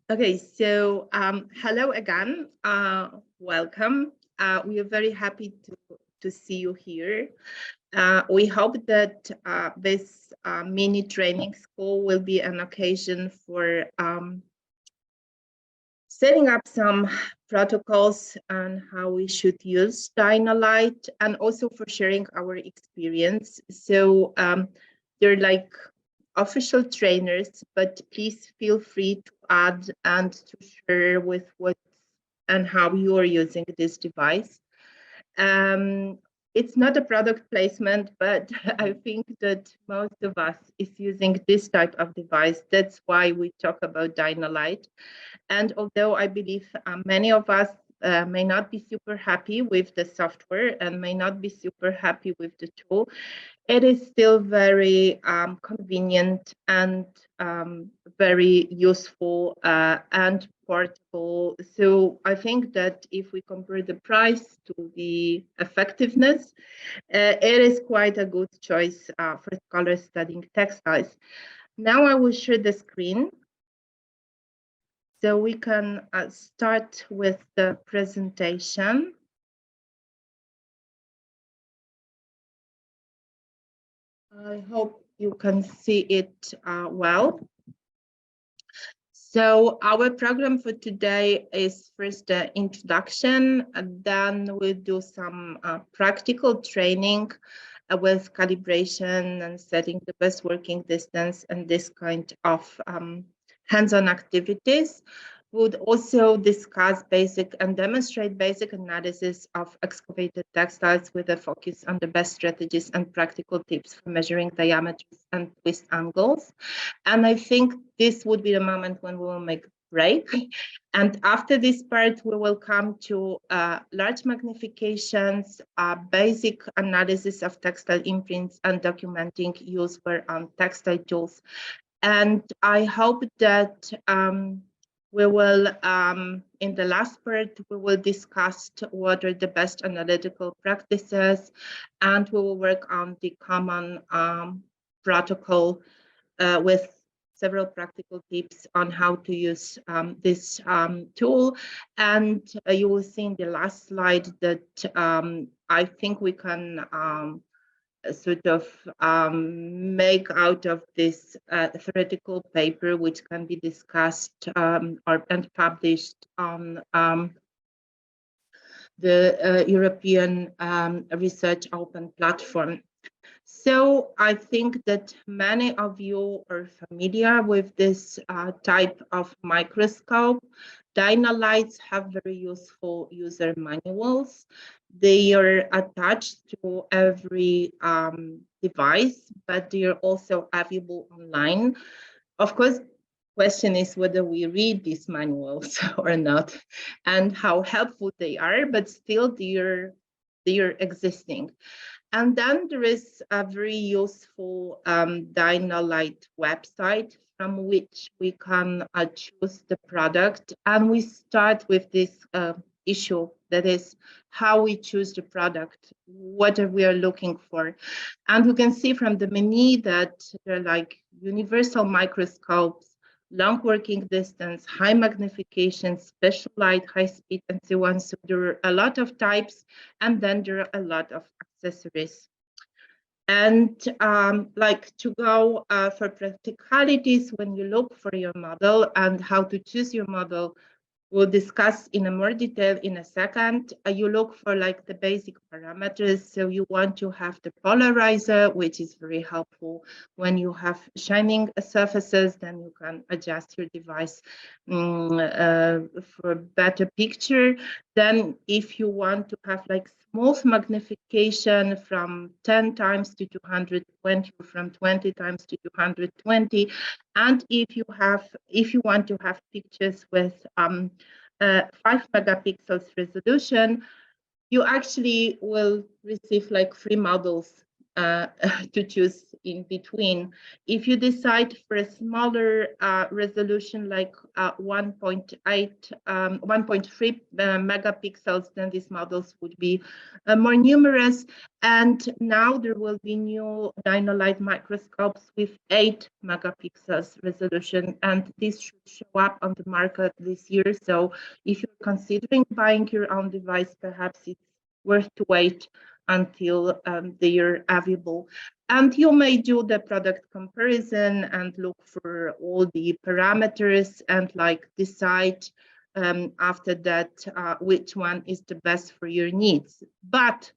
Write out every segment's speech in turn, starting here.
Okay, so hello again. Welcome. We are very happy to see you here. We hope that this mini training school will be an occasion for setting up some protocols on how we should use Dino-Lite and also for sharing our experience. So they're like official trainers, but please feel free to add and to share with what and how you are using this device. It's not a product placement, but I think that most of us is using this type of device. That's why we talk about Dino-Lite. And although I believe many of us may not be super happy with the software and may not be super happy with the tool, it is still very convenient and very useful and portable. So I think that if we compare the price to the effectiveness, it is quite a good choice for scholars studying textiles. Now I will share the screen so we can start with the presentation. I hope you can see it well. So our program for today is first the introduction, and then we'll do some practical training with calibration and setting the best working distance and this kind of hands-on activities. Would also discuss basic and demonstrate basic analysis of excavated textiles with a focus on the best strategies and practical tips for measuring diameters and twist angles. And I think this would be the moment when we will make a break. And after this part, we will come to large magnifications, basic analysis of textile imprints and documenting use for textile tools. And I hope that we will, in the last part, we will discuss what are the best analytical practices, and we will work on the common protocol with several practical tips on how to use this tool. And you will see in the last slide that I think we can sort of make out of this theoretical paper, which can be discussed and published on the European Research Open Platform. So I think that many of you are familiar with this type of microscope. Dino-Lites have very useful user manuals. They are attached to every device, but they are also available online. Of course, question is whether we read these manuals or not and how helpful they are, but still they are existing. And then there is a very useful Dino-Lite website from which we can choose the product. And we start with this issue, that is how we choose the product, what we are looking for. And we can see from the menu that there are like universal microscopes, long working distance, high magnification, special light, high speed, and so on. So there are a lot of types, and then there are a lot of accessories. And like to go for practicalities, when you look for your model and how to choose your model, we'll discuss in a more detail in a second. You look for like the basic parameters. So you want to have the polarizer, which is very helpful when you have shining surfaces, then you can adjust your device for a better picture. Then if you want to have like smooth magnification from 10 times to 220 or from 20 times to 220, and if you want to have pictures with 5 megapixels resolution, you actually will receive like free models to choose in between. If you decide for a smaller resolution like 1.3 megapixels, then these models would be more numerous. And now there will be new Dino-Lite microscopes with 8 megapixels resolution, and this should show up on the market this year. So if you're considering buying your own device, perhaps it's worth to wait until they are available. And you may do the product comparison and look for all the parameters and like decide after that which one is the best for your needs. But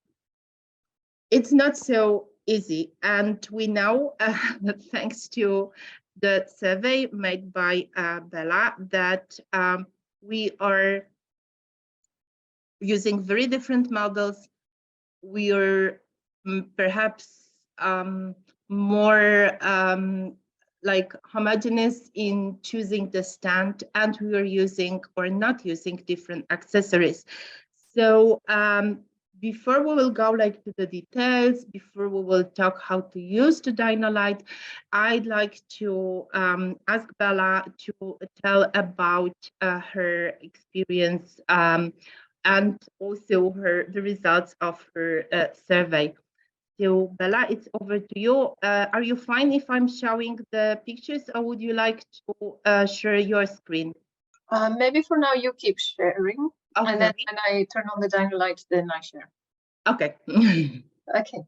it's not so easy. And we know that thanks to the survey made by Bela that we are using very different models. We are perhaps more like homogeneous in choosing the stand, and we are using or not using different accessories. So before we will go like to the details, before we will talk how to use the Dino-Lite, I'd like to ask Bela to tell about her experience and also the results of her survey. So Bela, it's over to you. Are you fine if I'm showing the pictures, or would you like to share your screen? Maybe for now you keep sharing, okay. And then when I turn on the Dino-Lite, then I share. Okay. Okay.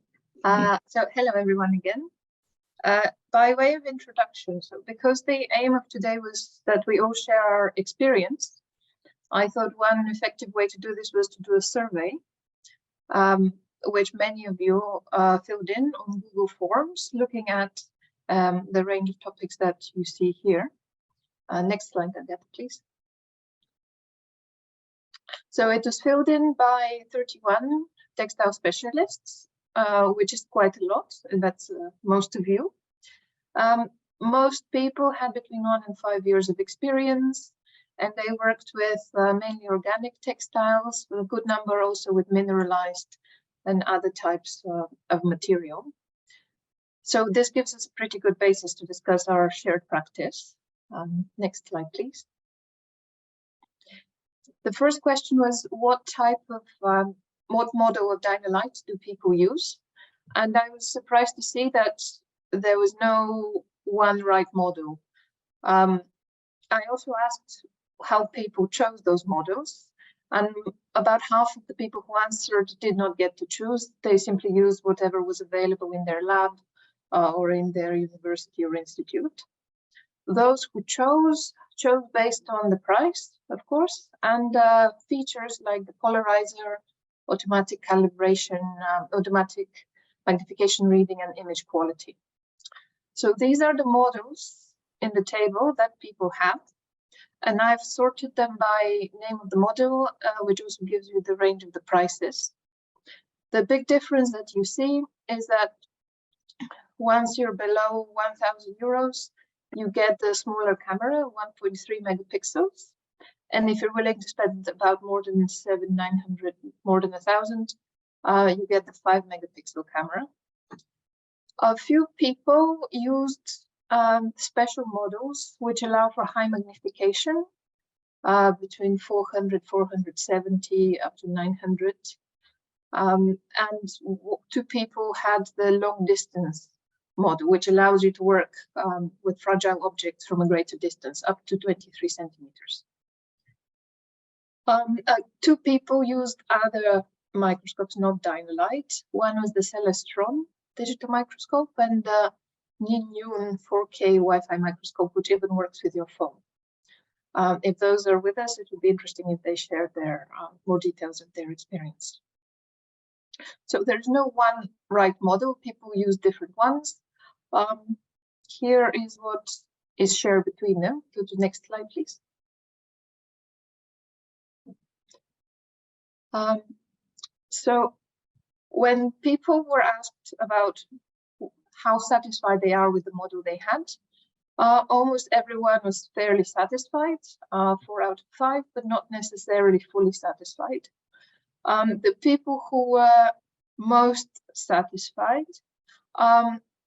So hello everyone again. By way of introduction, so because the aim of today was that we all share our experience, I thought one effective way to do this was to do a survey, which many of you filled in on Google Forms, looking at the range of topics that you see here. Next slide, Agata, please. So it was filled in by 31 textile specialists, which is quite a lot, and that's most of you. Most people had between 1 and 5 years of experience, and they worked with mainly organic textiles, a good number also with mineralized and other types of material. So this gives us a pretty good basis to discuss our shared practice. Next slide, please. The first question was, what type of, what model of Dino-Lite do people use? And I was surprised to see that there was no one right model. I also asked how people chose those models, and about half of the people who answered did not get to choose. They simply used whatever was available in their lab or in their university or institute. Those who chose based on the price, of course, and features like the polarizer, automatic calibration, automatic magnification reading, and image quality. So these are the models in the table that people have. And I've sorted them by name of the model, which also gives you the range of the prices. The big difference that you see is that once you're below 1,000 euros, you get the smaller camera, 1.3 megapixels. And if you're willing to spend about more than 900, more than 1,000, you get the 5 megapixel camera. A few people used special models which allow for high magnification, between 400, 470 up to 900. And 2 people had the long distance model, which allows you to work with fragile objects from a greater distance, up to 23 centimeters. 2 people used other microscopes, not Dino-Lite. One was the Celestron digital microscope, and Nin 4K Wi-Fi microscope, which even works with your phone. If those are with us, it would be interesting if they share their more details of their experience. So there's no one right model. People use different ones. Here is what is shared between them. Go to the next slide, please. So when people were asked about how satisfied they are with the model they had, almost everyone was fairly satisfied, 4 out of 5, but not necessarily fully satisfied. The people who were most satisfied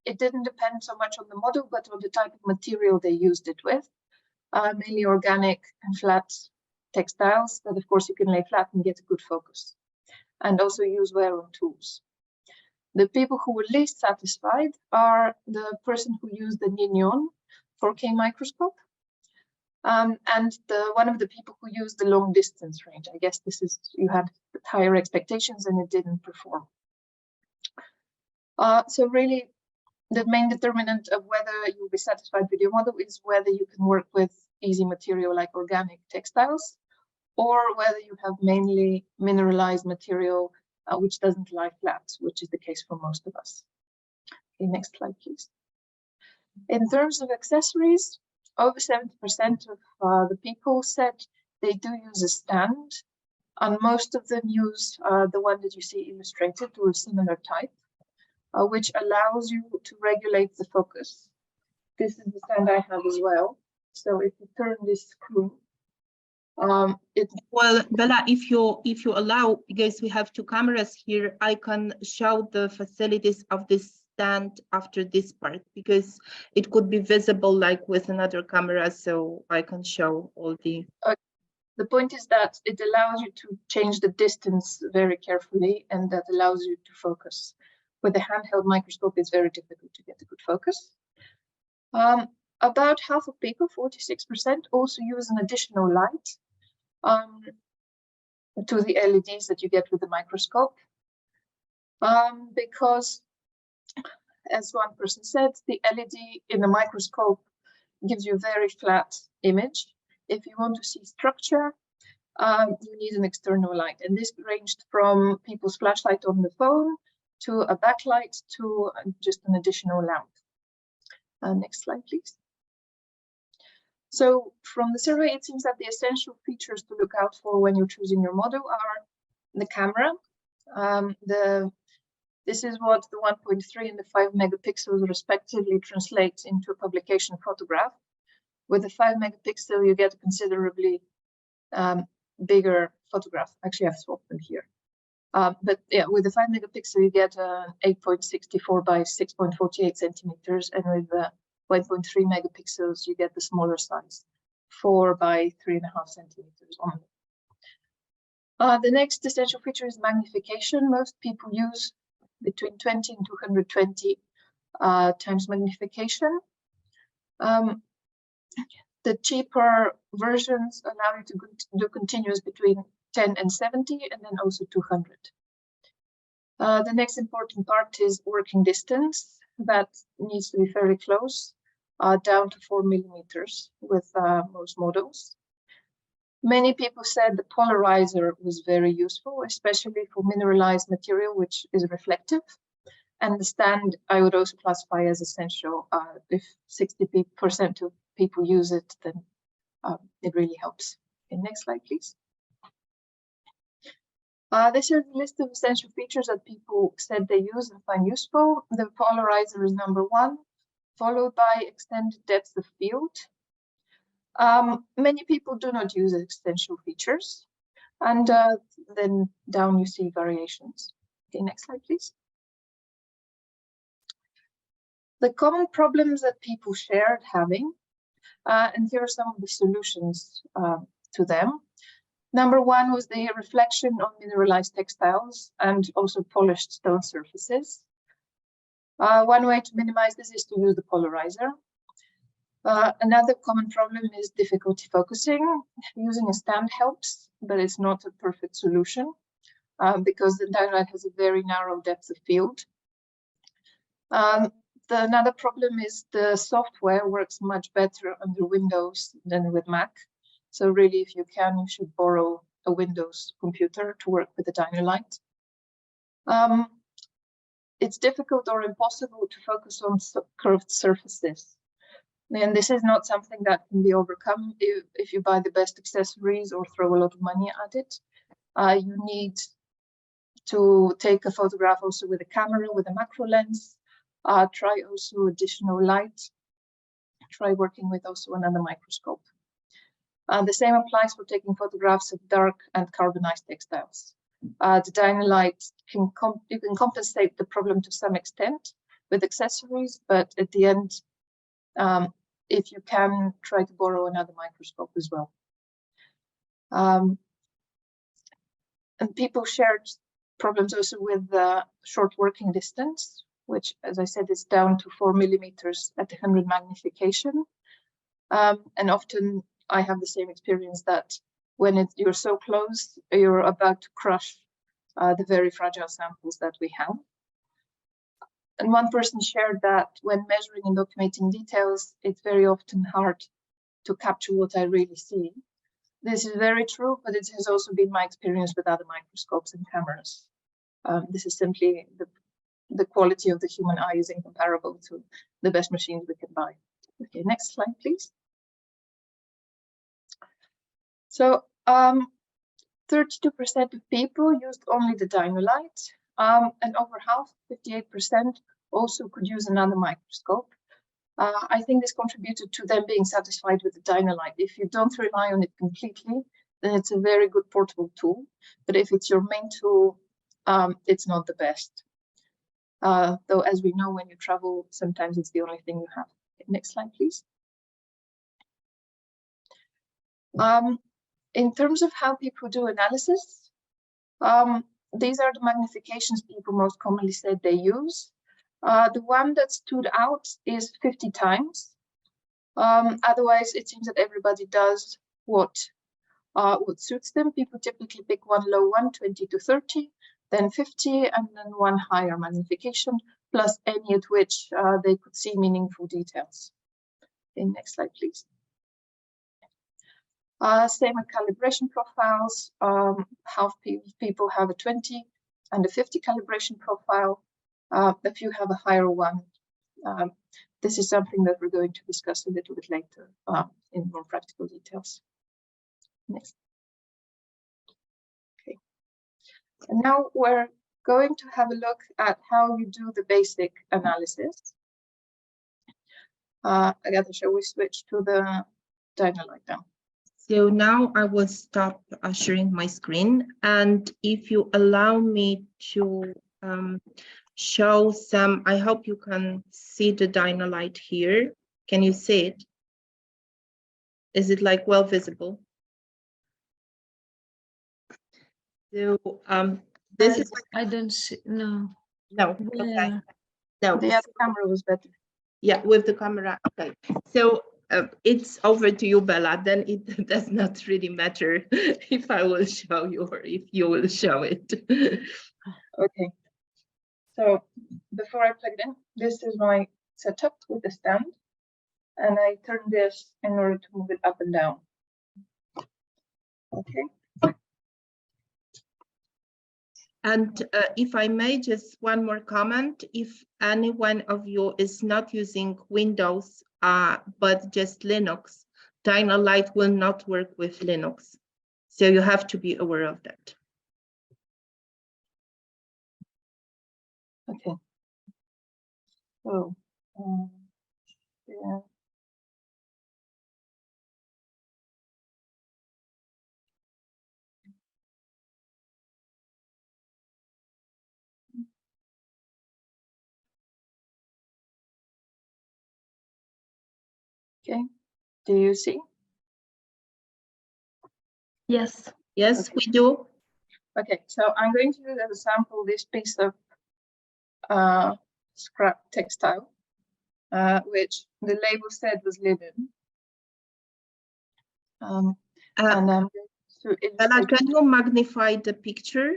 It didn't depend so much on the model, but on the type of material they used it with, mainly organic and flat textiles, but of course you can lay flat and get a good focus, and also use wear-on tools. The people who were least satisfied are the person who used the Nignon 4K microscope, and one of the people who used the long distance range. I guess this is, you had higher expectations and it didn't perform. So really, the main determinant of whether you'll be satisfied with your model is whether you can work with easy material like organic textiles, or whether you have mainly mineralized material which doesn't lie flat, which is the case for most of us. Okay, next slide, please. In terms of accessories, over 70% of the people said they do use a stand, and most of them use the one that you see illustrated to a similar type, which allows you to regulate the focus. This is the stand I have as well. So if you turn this screw, well, Bela, if you allow, because we have two cameras here, I can show the facilities of this stand after this part, because it could be visible like with another camera, so I can show all the... The point is that it allows you to change the distance very carefully, and that allows you to focus. With a handheld microscope, it's very difficult to get a good focus. About half of people, 46%, also use an additional light to the LEDs that you get with the microscope, because, as one person said, the LED in the microscope gives you a very flat image. If you want to see structure, you need an external light, and this ranged from people's flashlight on the phone to a backlight to just an additional lamp. Next slide, please. So from the survey, it seems that the essential features to look out for when you're choosing your model are the camera. This is what the 1.3 and the 5 megapixels respectively translates into a publication photograph. With the 5 megapixel, you get a considerably bigger photograph. Actually, I've swapped them here. But yeah, with the 5 megapixel, you get 8.64 by 6.48 centimeters, and with the 1.3 megapixels, you get the smaller size, 4 by 3.5 centimeters only. The next essential feature is magnification. Most people use between 20 and 220 times magnification. The cheaper versions allow you to do continuous between 10 and 70, and then also 200. The next important part is working distance. That needs to be very close, down to 4 millimeters with most models. Many people said the polarizer was very useful, especially for mineralized material, which is reflective. And the stand I would also classify as essential. If 60% of people use it, then it really helps. Okay, next slide, please. This is a list of essential features that people said they use and find useful. The polarizer is number 1, followed by extended depth of field. Many people do not use essential features, and then down you see variations. Okay, next slide, please. The common problems that people shared having, and here are some of the solutions to them. Number 1 was the reflection on mineralized textiles and also polished stone surfaces. One way to minimize this is to use the polarizer. Another common problem is difficulty focusing. Using a stand helps, but it's not a perfect solution because the Dino-Lite has a very narrow depth of field. Another problem is the software works much better under Windows than with Mac. So really, if you can, you should borrow a Windows computer to work with the Dino-Lite. It's difficult or impossible to focus on curved surfaces. And this is not something that can be overcome if you buy the best accessories or throw a lot of money at it. You need to take a photograph also with a camera, with a macro lens. Try also additional light. Try working with also another microscope. The same applies for taking photographs of dark and carbonized textiles. The Dino-Lite you can compensate the problem to some extent, with accessories, but at the end, if you can, try to borrow another microscope as well. And people shared problems also with the short working distance, which, as I said, is down to 4 millimeters at 100 magnification. And often I have the same experience that when you're so close, you're about to crush the very fragile samples that we have. And one person shared that when measuring and documenting details, it's very often hard to capture what I really see. This is very true, but it has also been my experience with other microscopes and cameras. This is simply the quality of the human eye is incomparable to the best machines we can buy. Okay, next slide, please. So 32% of people used only the Dino-Lite, and over half, 58%, also could use another microscope. I think this contributed to them being satisfied with the Dino-Lite. If you don't rely on it completely, then it's a very good portable tool. But if it's your main tool, it's not the best. Though, as we know, when you travel, sometimes it's the only thing you have. Okay, next slide, please. In terms of how people do analysis, these are the magnifications people most commonly said they use. The one that stood out is 50 times. Otherwise, it seems that everybody does what suits them. People typically pick one low one, 20 to 30, then 50, and then one higher magnification, plus any at which they could see meaningful details. Okay, next slide, please. Same with calibration profiles. Half people have a 20 and a 50 calibration profile. A few have a higher one. This is something that we're going to discuss a little bit later in more practical details. Next. Okay. And now we're going to have a look at how you do the basic analysis. Agata, shall we switch to the Dino-Lite now? So now I will stop sharing my screen, and if you allow me to show some, I hope you can see the Dino-Lite here. Can you see it? Is it like well visible? So this is. I don't see. No. No. Yeah. Okay. No. The other camera was better. Yeah, with the camera. Okay. So it's over to you, Bela. Then it does not really matter if I will show you or if you will show it. Okay. So before I plug it in, this is my setup with the stand, and I turn this in order to move it up and down. Okay. And if I may, just one more comment. If any one of you is not using Windows, but just Linux, Dino-Lite will not work with Linux. So you have to be aware of that. Okay. So, yeah. Okay. Do you see? Yes. Yes, Okay. we do. Okay, so I'm going to use as a sample this piece of scrap textile, which the label said was linen. And I'm going to Bela, can you magnify the picture,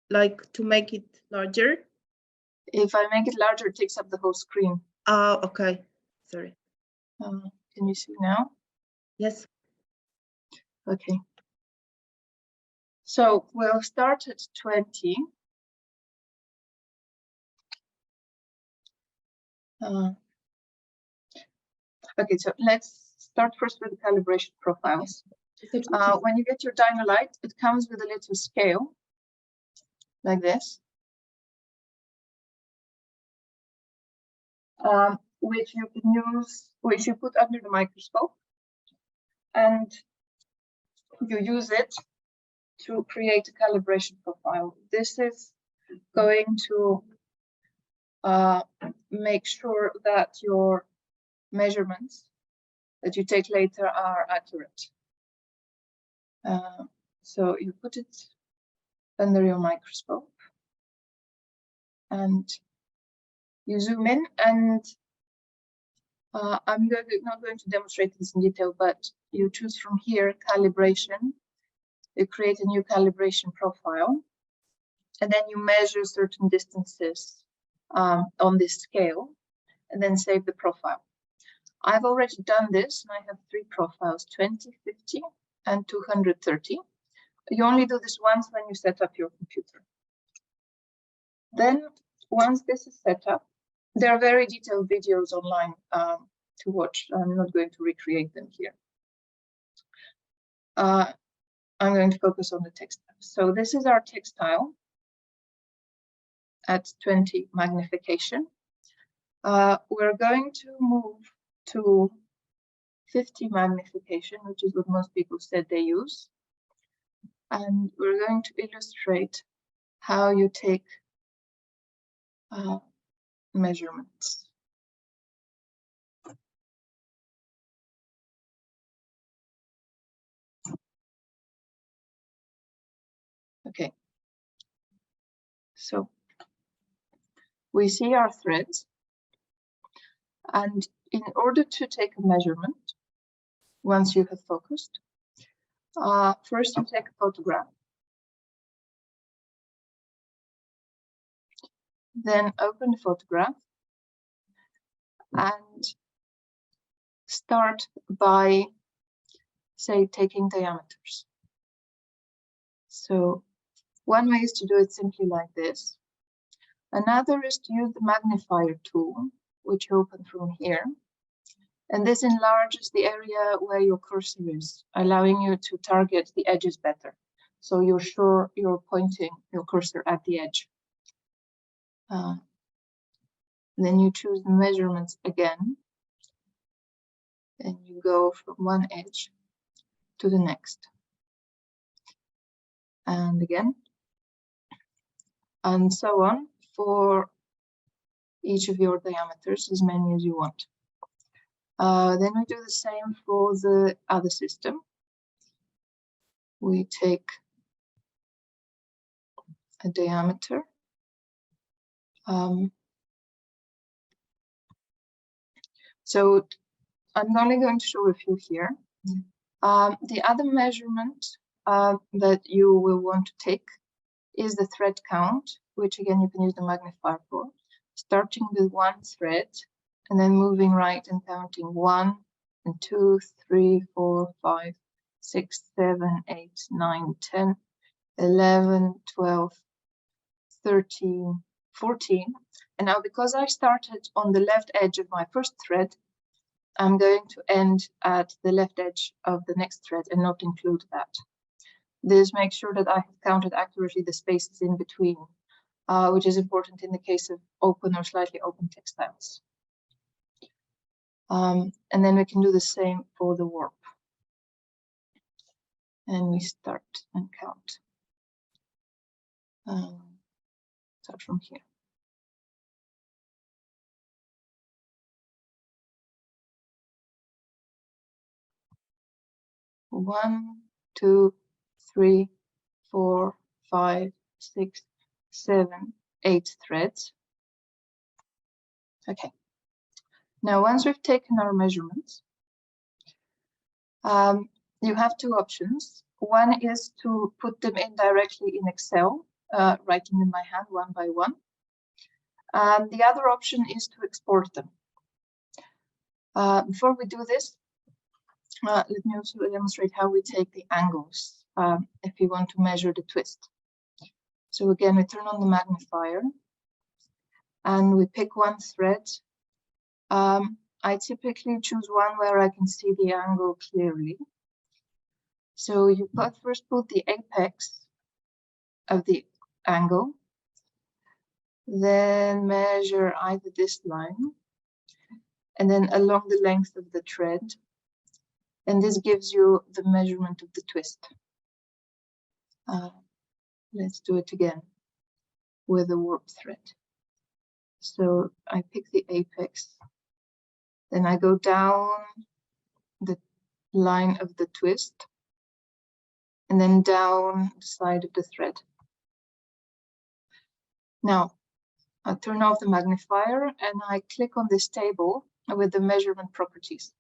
like to make it larger? If I make it larger, it takes up the whole screen. Okay. Sorry. Can you see now? Yes. Okay. So we'll start at 20. Okay, so let's start first with the calibration profiles. When you get your Dino-Lite, it comes with a little scale like this, which you can use, which you put under the microscope, and you use it to create a calibration profile. This is going to make sure that your measurements that you take later are accurate. So you put it under your microscope and you zoom in, and I'm not going to demonstrate this in detail, but you choose from here calibration. You create a new calibration profile, and then you measure certain distances on this scale, and then save the profile. I've already done this, and I have 3 profiles, 20, 50, and 230. You only do this once when you set up your computer. Then, once this is set up, there are very detailed videos online to watch. I'm not going to recreate them here. I'm going to focus on the textile. So this is our textile at 20 magnification. We're going to move to 50 magnification, which is what most people said they use. And we're going to illustrate how you take measurements. Okay, so we see our threads, and in order to take a measurement, once you have focused, first you take a photograph, then open the photograph and start by, say, taking diameters. So one way is to do it simply like this. Another is to use the magnifier tool, which you open from here. And this enlarges the area where your cursor is, allowing you to target the edges better. So you're sure you're pointing your cursor at the edge. Then you choose the measurements again, and you go from one edge to the next. And again, and so on for each of your diameters, as many as you want. Then we do the same for the other system. We take a diameter. So I'm only going to show a few here. The other measurement that you will want to take is the thread count, which again you can use the magnifier for, starting with 1 thread and then moving right and counting 1 and 2, 3, 4, 5, 6, 7, 8, 9, 10, 11, 12, 13, 14. And now because I started on the left edge of my first thread, I'm going to end at the left edge of the next thread and not include that. This makes sure that I have counted accurately the spaces in between, which is important in the case of open or slightly open textiles. And then we can do the same for the warp. And we start and count. Start from here. One, 2, 3, 4, 5, 6, 7, 8 threads. Okay. Now, once we've taken our measurements, you have 2 options. One is to put them in directly in Excel, writing them by hand one by one. The other option is to export them. Before we do this, let me also demonstrate how we take the angles if you want to measure the twist. So again, we turn on the magnifier and we pick 1 thread. I typically choose one where I can see the angle clearly. So you first put the apex of the angle, then measure either this line and then along the length of the thread. And this gives you the measurement of the twist. Let's do it again with a warp thread. So I pick the apex, then I go down the line of the twist, and then down the side of the thread. Now, I turn off the magnifier and I click on this table with the measurement properties.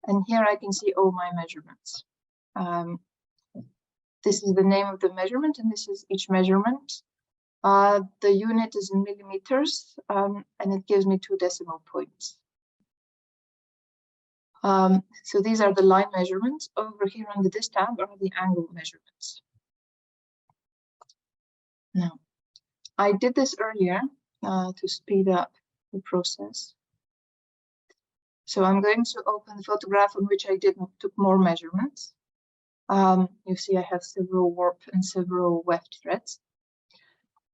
And here I can see all my measurements. This is the name of the measurement, and this is each measurement. The unit is in millimeters, and it gives me 2 decimal points. So these are the line measurements. Over here under this tab are the angle measurements. Now, I did this earlier to speed up the process. So I'm going to open the photograph on which I took more measurements. You see I have several warp and several weft threads.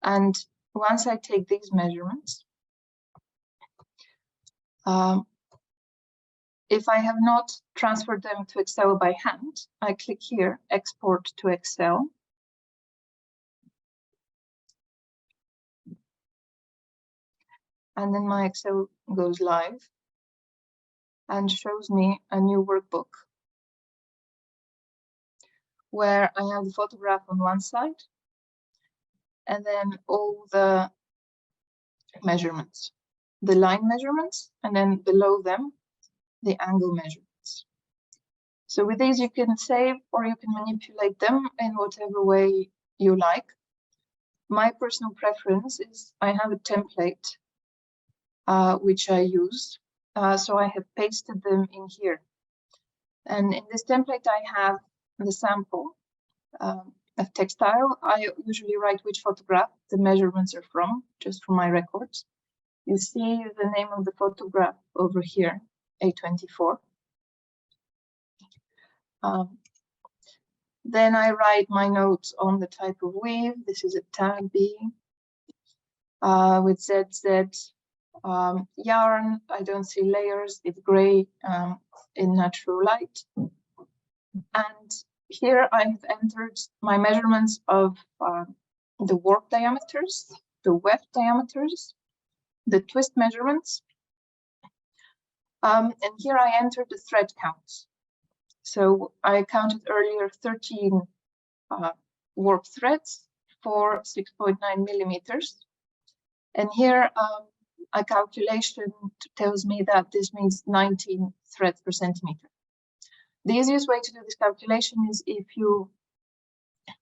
And once I take these measurements, if I have not transferred them to Excel by hand, I click here, Export to Excel. And then my Excel goes live and shows me a new workbook where I have the photograph on one side and then all the measurements, the line measurements, and then below them, the angle measurements. So with these, you can save or you can manipulate them in whatever way you like. My personal preference is I have a template which I use. So I have pasted them in here. And in this template, I have the sample of textile. I usually write which photograph the measurements are from, just for my records. You see the name of the photograph over here, A24. Then I write my notes on the type of weave. This is a tag B with ZZ. Yarn, I don't see layers, it's gray in natural light. And here I've entered my measurements of the warp diameters, the weft diameters, the twist measurements. And here I entered the thread counts. So I counted earlier 13 warp threads for 6.9 millimeters. And here a calculation tells me that this means 19 threads per centimeter. The easiest way to do this calculation is if you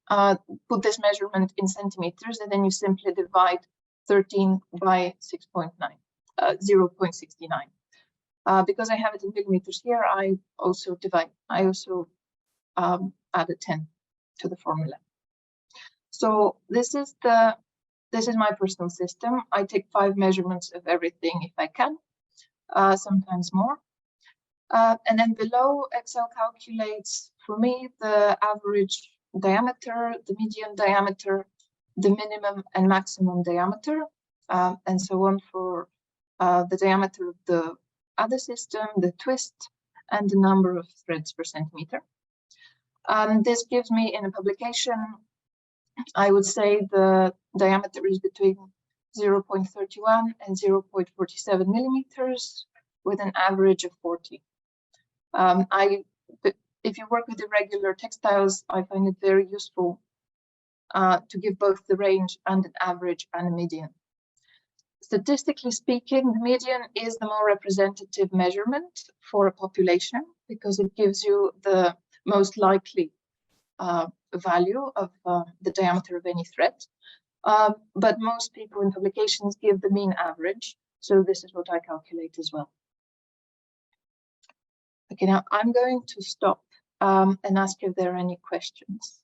put this measurement in centimeters and then you simply divide 13 by 6.9, 0.69. Because I have it in millimeters here, I also add a 10 to the formula. So this is my personal system. I take 5 measurements of everything if I can, sometimes more. And then below, Excel calculates for me the average diameter, the median diameter, the minimum and maximum diameter, and so on for the diameter of the other system, the twist, and the number of threads per centimeter. This gives me in a publication, I would say the diameter is between 0.31 and 0.47 millimeters with an average of 40. If you work with irregular textiles, I find it very useful to give both the range and an average and a median. Statistically speaking, the median is the more representative measurement for a population because it gives you the most likely value of the diameter of any thread. But most people in publications give the mean average. So this is what I calculate as well. Okay, now I'm going to stop and ask if there are any questions.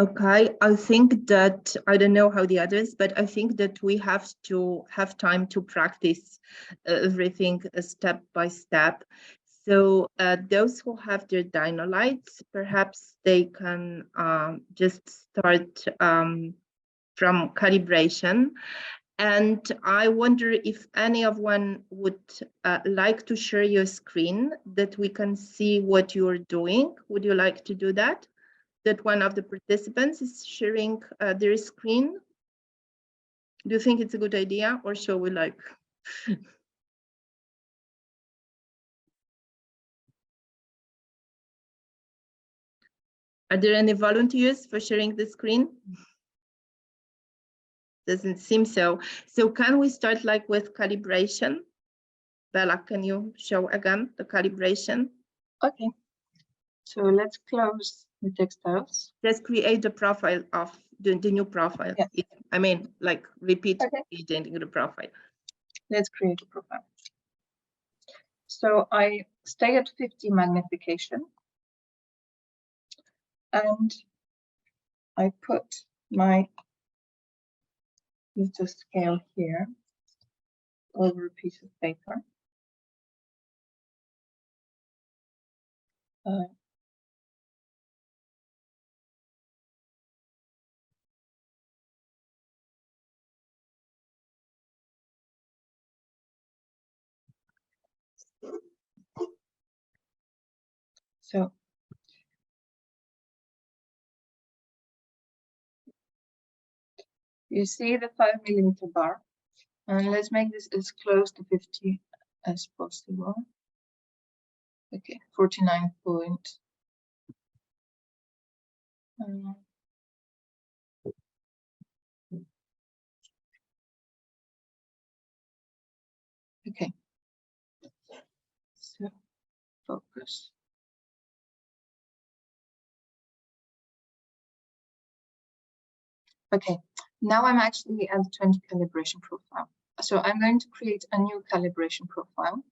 Okay, I think that, I don't know how the others, but I think that we have to have time to practice everything step by step. So those who have their Dino-Lites, perhaps they can just start from calibration. And I wonder if any of one would like to share your screen that we can see what you're doing. Would you like to do that? That one of the participants is sharing their screen? Do you think it's a good idea, or shall we like? Are there any volunteers for sharing the screen? Doesn't seem so. So can we start like with calibration? Bela, can you show again the calibration? Okay, so let's close the textiles. Just create the profile of the new profile. Yeah. I mean, like repeat Okay. creating the profile. Let's create a profile. So I stay at 50 magnification. And I put my little scale here over a piece of paper. So you see the 5mm bar, and let's make this as close to 50 as possible. Okay, 49 point. Okay, so focus. Okay, now I'm actually at the 20 calibration profile. So I'm going to create a new calibration profile.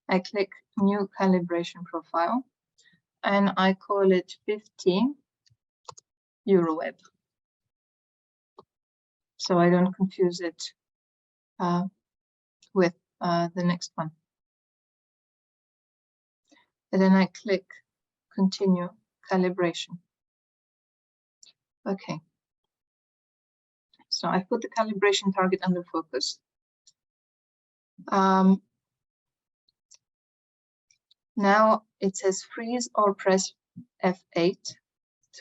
I click new calibration profile and I call it 50 EuroWeb. So I don't confuse it with the next one. And then I click continue calibration. Okay. So I put the calibration target under focus. Now it says freeze or press F8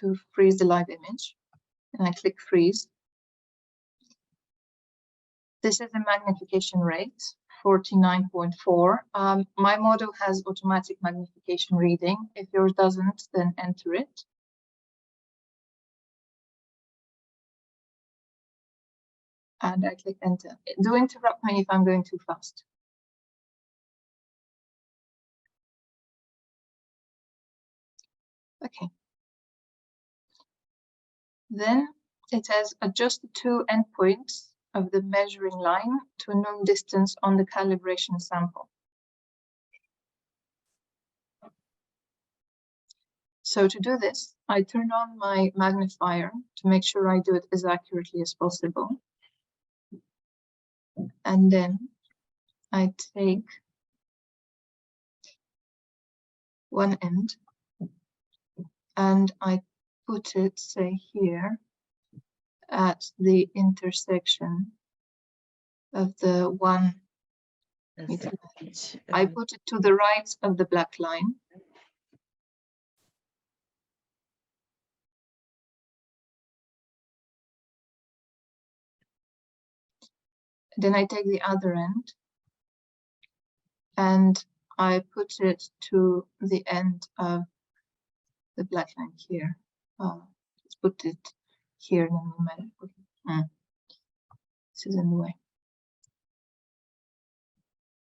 to freeze the live image. And I click freeze. This is the magnification rate, 49.4. My model has automatic magnification reading. If yours doesn't, then enter it. And I click enter. Do interrupt me if I'm going too fast. Okay. Then it says adjust the two endpoints of the measuring line to a known distance on the calibration sample. So to do this, I turn on my magnifier to make sure I do it as accurately as possible. And then I take one end and I put it, say here, at the intersection of the one meter. I put it to the right of the black line. Then I take the other end and I put it to the end of the black line here. Let's put it here in the middle. This is in the way.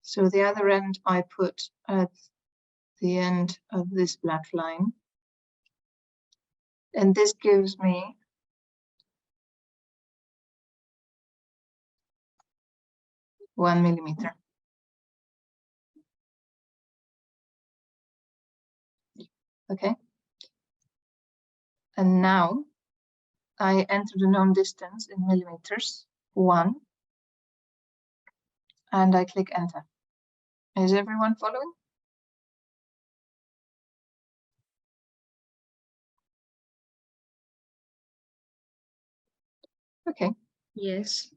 So the other end I put at the end of this black line. And this gives me one millimeter. Okay. And now I enter the known distance in millimeters, 1, and I click enter. Is everyone following? Okay. Yes.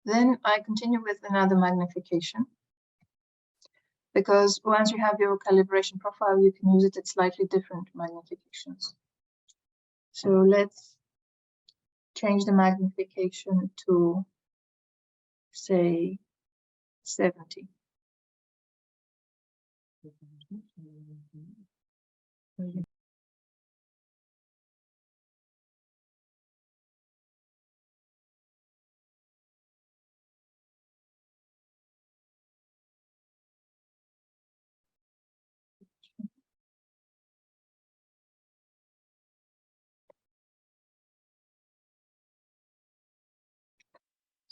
Then I continue with another magnification, because once you have your calibration profile, you can use it at slightly different magnifications. So let's change the magnification to, say, 70.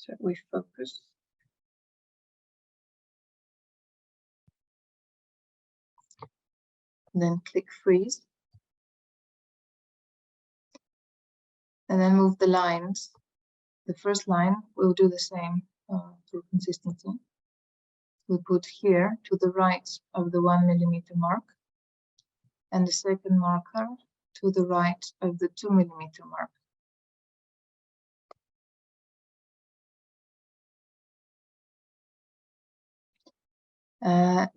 So we focus. Then click freeze. And then move the lines. The first line will do the same for consistency. We put here to the right of the 1 millimeter mark, and the second marker to the right of the 2 millimeter mark.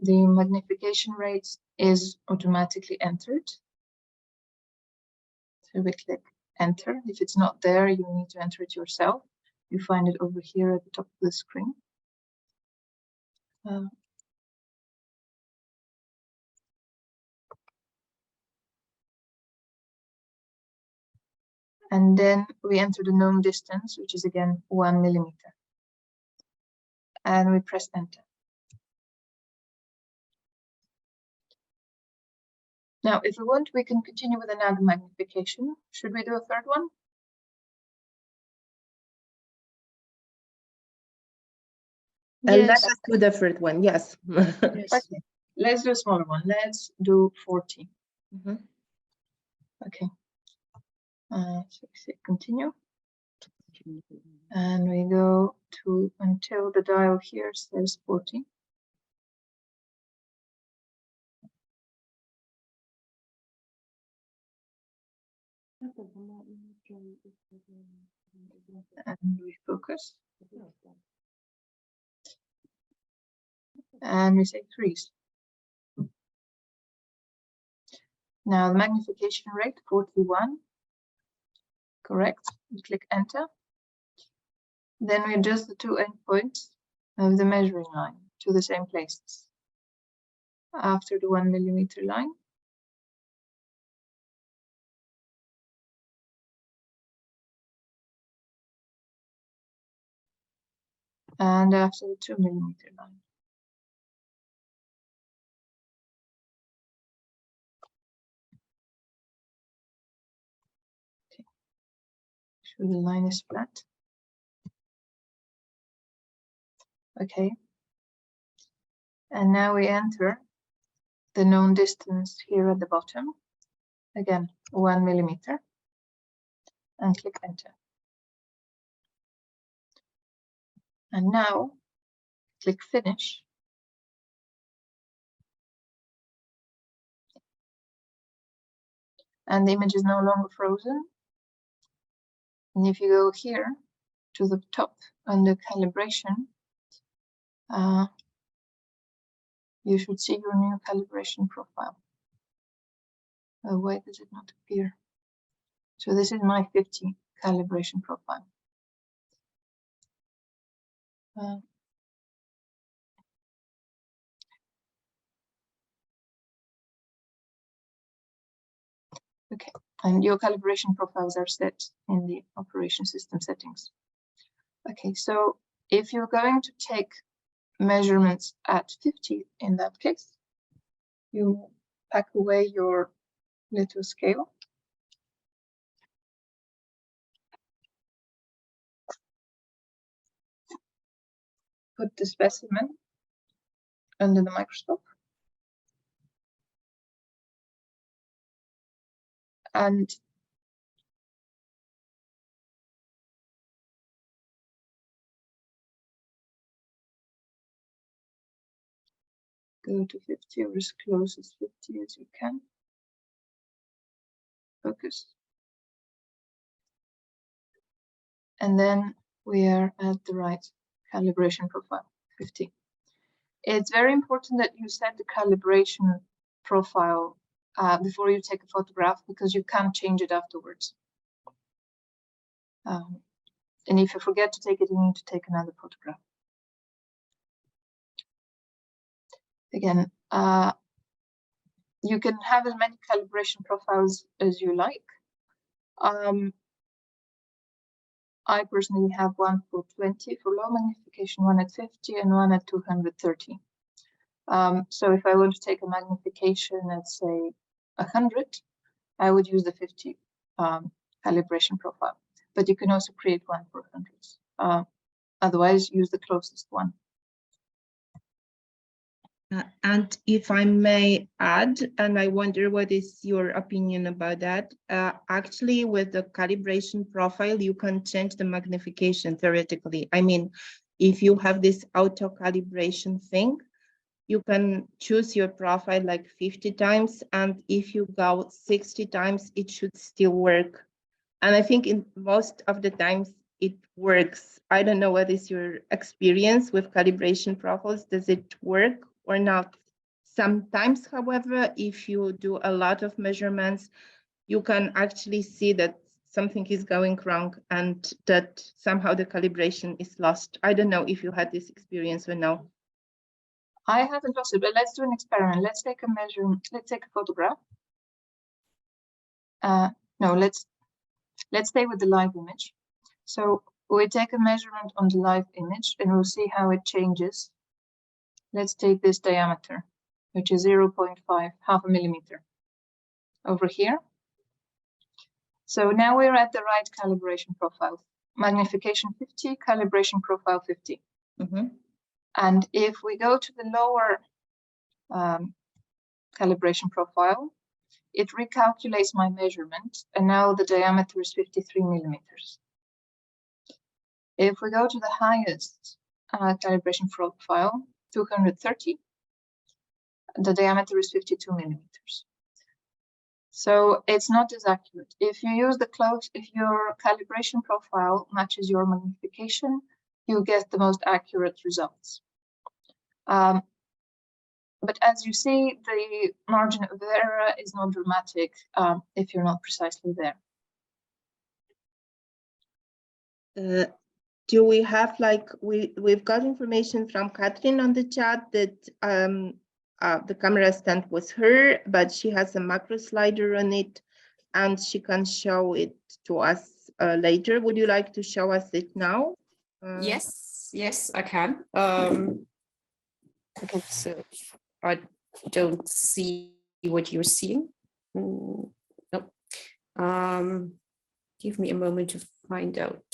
The magnification rate is automatically entered. So we click enter. If it's not there, you need to enter it yourself. You find it over here at the top of the screen. And then we enter the known distance, which is again 1 millimeter. And we press enter. Now, if we want, we can continue with another magnification. Should we do a third one? And let us do the third one, yes. Yes. Okay, let's do a smaller one. Let's do 40. Mm-hmm. Okay. So we say continue. And we go to until the dial here says 40. And we focus. And we say freeze. Now the magnification rate 41. Correct. We click enter. Then we adjust the two endpoints of the measuring line to the same places. After the 1 millimeter line. And after the 2 millimeter line. Okay. So the line is flat. Okay. And now we enter the known distance here at the bottom. Again, 1 millimeter. And click enter. And now click finish. And the image is no longer frozen. And if you go here to the top under calibration, you should see your new calibration profile. Why does it not appear? So this is my 50 calibration profile. Okay, and your calibration profiles are set in the operation system settings. Okay, so if you're going to take measurements at 50 in that case, you pack away your little scale. Put the specimen under the microscope. And go to 50 or as close as 50 as you can. Focus. And then we are at the right calibration profile, 50. It's very important that you set the calibration profile before you take a photograph, because you can't change it afterwards. And if you forget to take it, you need to take another photograph. Again, you can have as many calibration profiles as you like. I personally have one for 20 for low magnification, one at 50 and one at 230. So if I want to take a magnification at say 100, I would use the 50 calibration profile, but you can also create one for hundreds. Otherwise, use the closest one. And if I may add, and I wonder what is your opinion about that, actually with the calibration profile, you can change the magnification theoretically. I mean, if you have this auto calibration thing, you can choose your profile like 50 times, and if you go 60 times, it should still work. And I think in most of the times it works. I don't know what is your experience with calibration profiles. Does it work or not? Sometimes, however, if you do a lot of measurements, you can actually see that something is going wrong and that somehow the calibration is lost. I don't know if you had this experience or no. I haven't lost it, but let's do an experiment. Let's take a measurement. Let's take a photograph. No, let's stay with the live image. So we take a measurement on the live image and we'll see how it changes. Let's take this diameter, which is 0.5, half a millimeter over here. So now we're at the right calibration profile. Magnification 50, calibration profile 50. Mm-hmm. And if we go to the lower calibration profile, it recalculates my measurement, and now the diameter is 53 millimeters. If we go to the highest calibration profile, 230, the diameter is 52 millimeters. So it's not as accurate. If you use if your calibration profile matches your magnification, you get the most accurate results. But as you see, the margin of error is not dramatic if you're not precisely there. Do we have, like, we've got information from Catherine on the chat that the camera stand was her, but she has a macro slider on it and she can show it to us later. Would you like to show us it now? Yes, I can. Okay, so I don't see what you're seeing. Nope. Give me a moment to find out.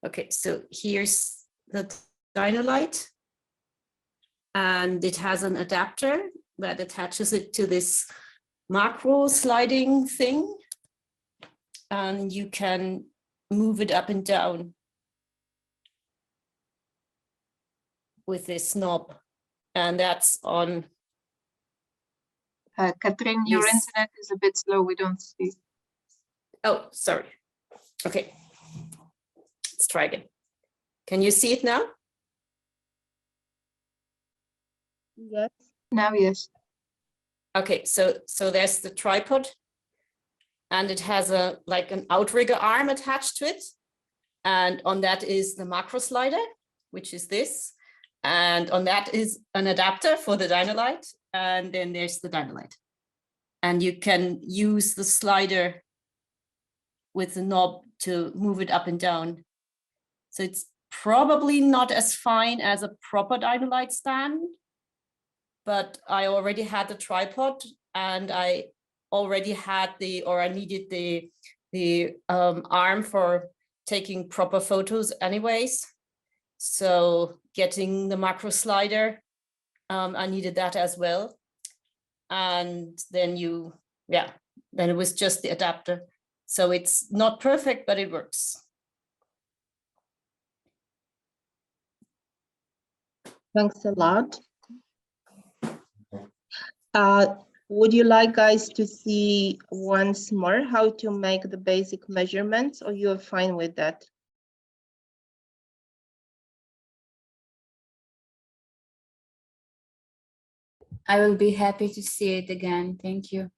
Okay, so here's the Dino-Lite, and it has an adapter that attaches it to this macro sliding thing, and you can move it up and down with this knob, and that's on. Catherine, your internet is a bit slow. We don't see. Oh, sorry. Okay. Let's try again. Can you see it now? Yes. Now, yes. Okay, so there's the tripod, and it has like an outrigger arm attached to it, and on that is the macro slider, which is this, and on that is an adapter for the Dino-Lite, and then there's the Dino-Lite, and you can use the slider with the knob to move it up and down. So it's probably not as fine as a proper Dino-Lite stand, but I already had the tripod, and I already had I needed the arm for taking proper photos anyways. So getting the macro slider, I needed that as well. And then then it was just the adapter. So it's not perfect, but it works. Thanks a lot. Would you like guys to see once more how to make the basic measurements, or you're fine with that? I will be happy to see it again. Thank you.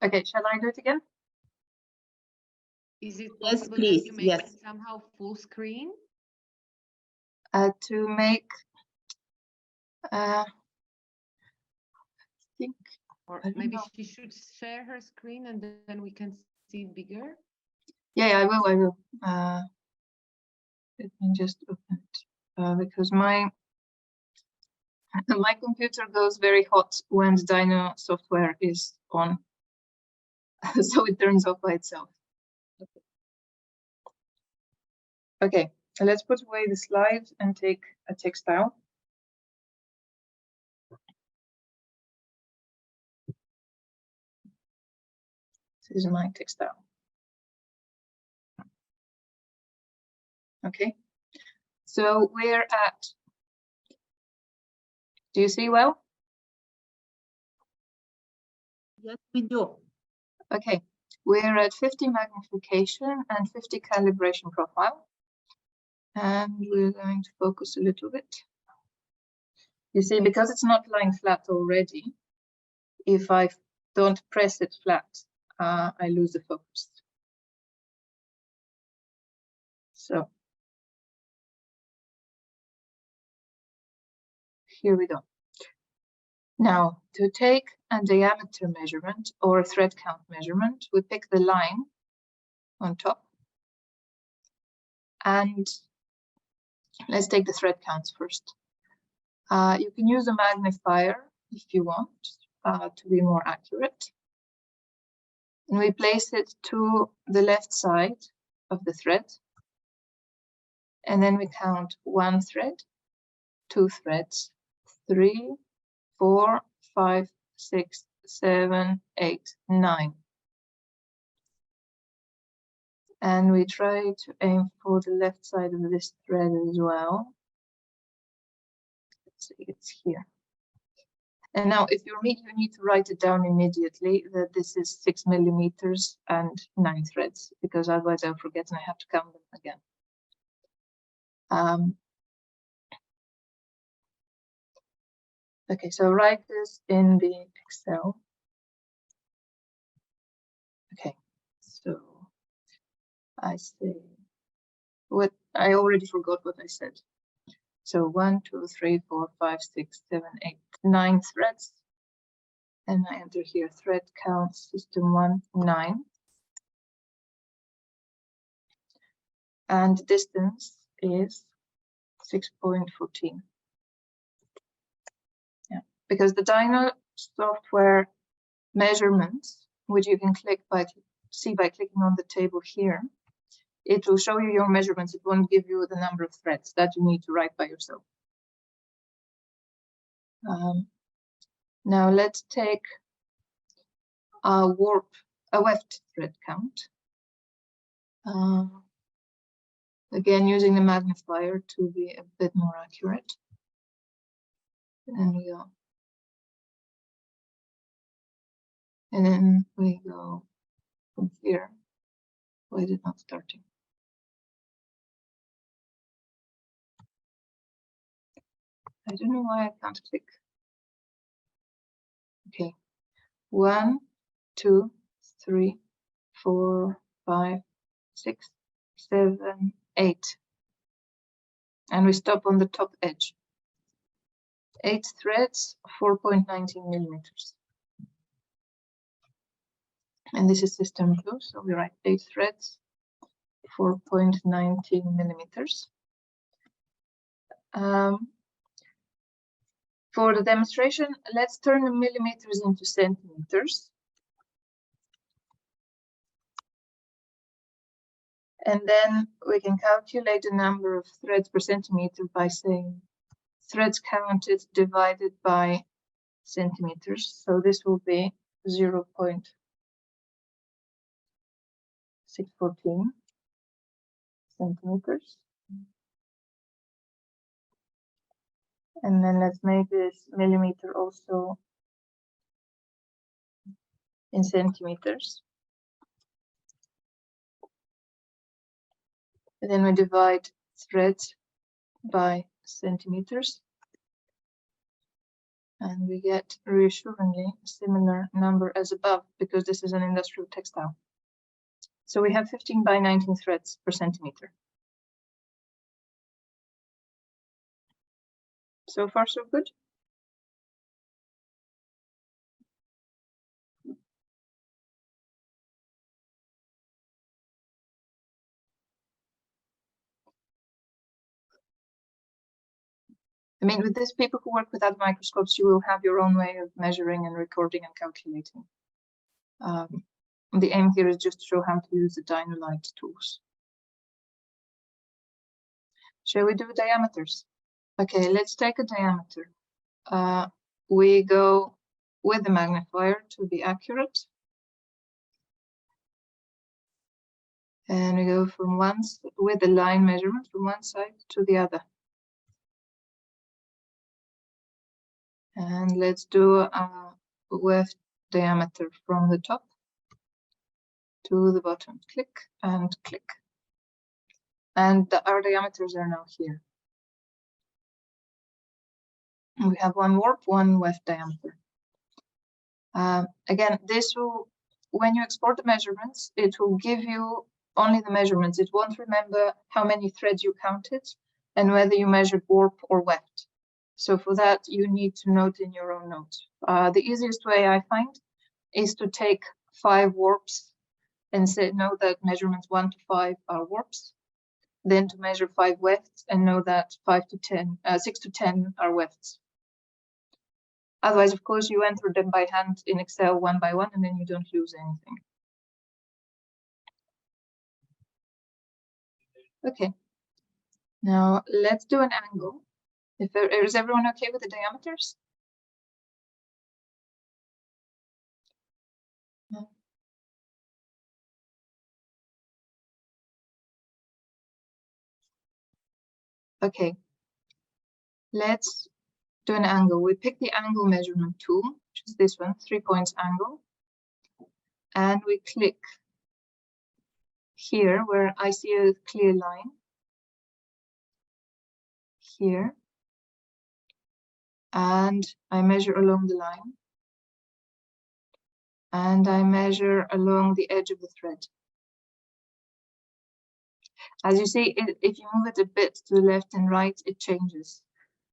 Okay, shall I do it again? Is it Yes, possible please, that you make yes. it somehow full screen? To make, I think, Or I don't maybe know. she should share her screen and then we can see it bigger? Yeah, I will. Let me just open it because my computer goes very hot when the Dino software is on, so it turns off by itself. Okay, let's put away the slides and take a textile. This is my textile. Okay, so we're at, do you see well? Yes, we do. Okay, we're at 50 magnification and 50 calibration profile. And we're going to focus a little bit. You see, because it's not lying flat already, if I don't press it flat, I lose the focus. So here we go. Now, to take a diameter measurement or a thread count measurement, we pick the line on top. And let's take the thread counts first. You can use a magnifier if you want to be more accurate. And we place it to the left side of the thread. And then we count 1 thread, 2 threads, 3, 4, 5, 6, 7, 8, 9. And we try to aim for the left side of this thread as well. Let's see, it's here. And now if you're me, you need to write it down immediately that this is 6 millimeters and 9 threads, because otherwise I'll forget and I have to count them again. Okay, so write this in the Excel. Okay, so I say what I already forgot what I said. So 1, 2, 3, 4, 5, 6, 7, 8, 9 threads. And I enter here thread count system 1, 9. And distance is 6.14. Yeah, because the Dino software measurements, which you can see by clicking on the table here, it will show you your measurements. It won't give you the number of threads that you need to write by yourself. Now let's take a weft thread count. Again, using the magnifier to be a bit more accurate. And we go. And then we go from here. Why is it not starting? I don't know why I can't click. Okay. 1, 2, 3, 4, 5, 6, 7, 8. And we stop on the top edge. 8 threads, 4.19 millimeters. And this is system 2, so we write 8 threads, 4.19 millimeters. For the demonstration, let's turn the millimeters into centimeters. And then we can calculate the number of threads per centimeter by saying threads counted divided by centimeters. So this will be 0.614 centimeters. And then let's make this millimeter also in centimeters. And then we divide threads by centimeters. And we get reassuringly a similar number as above, because this is an industrial textile. So we have 15 by 19 threads per centimeter. So far, so good. I mean, with this, people who work without microscopes, you will have your own way of measuring and recording and calculating. The aim here is just to show how to use the Dino-Lite tools. Shall we do diameters? Okay, let's take a diameter. We go with the magnifier to be accurate. And we go from with the line measurement from one side to the other. And let's do a weft diameter from the top to the bottom. Click and click. And our diameters are now here. We have one warp, one weft diameter. Again, this will, when you export the measurements, it will give you only the measurements. It won't remember how many threads you counted and whether you measured warp or weft. So for that, you need to note in your own notes. The easiest way I find is to take 5 warps and say, know that measurements 1 to 5 are warps. Then to measure 5 wefts and know that 6 to 10 are wefts. Otherwise, of course, you enter them by hand in Excel one by one, and then you don't lose anything. Okay. Now let's do an angle. Is everyone okay with the diameters? No. Okay. Let's do an angle. We pick the angle measurement tool, which is this one, 3 points angle. And we click here where I see a clear line. Here. And I measure along the line. And I measure along the edge of the thread. As you see, if you move it a bit to the left and right, it changes,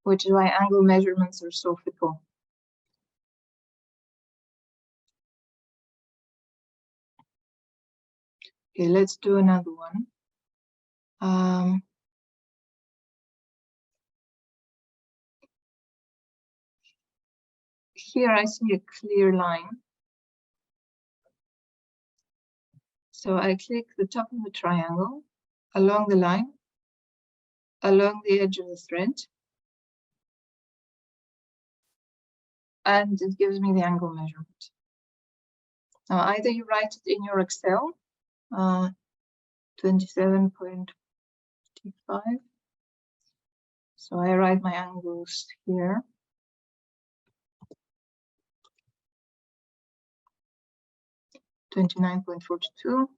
which is why angle measurements are so fickle. Okay, let's do another one. Here I see a clear line. So I click the top of the triangle, along the line, along the edge of the thread, and it gives me the angle measurement. Now either you write it in your Excel, 27.55. So I write my angles here. $29.42.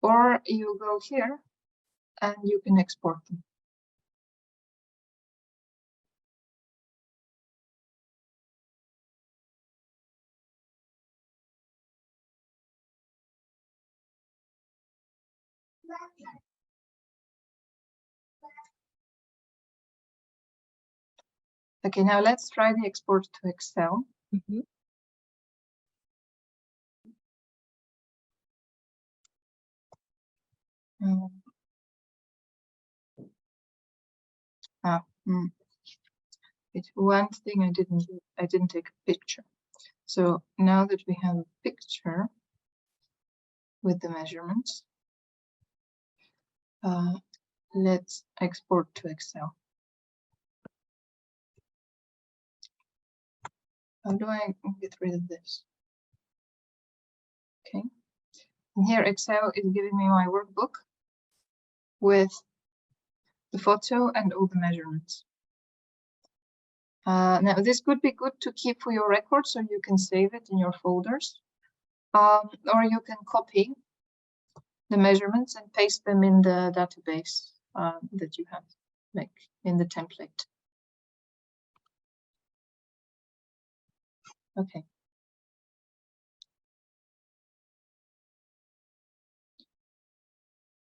Or you go here and you can export them. Okay, now let's try the export to Excel. It's one thing I didn't take a picture. So now that we have a picture with the measurements, let's export to Excel. How do I get rid of this? Okay. And here Excel is giving me my workbook with the photo and all the measurements. Now this could be good to keep for your records, so you can save it in your folders, or you can copy the measurements and paste them in the database that you have. like in the template. Okay.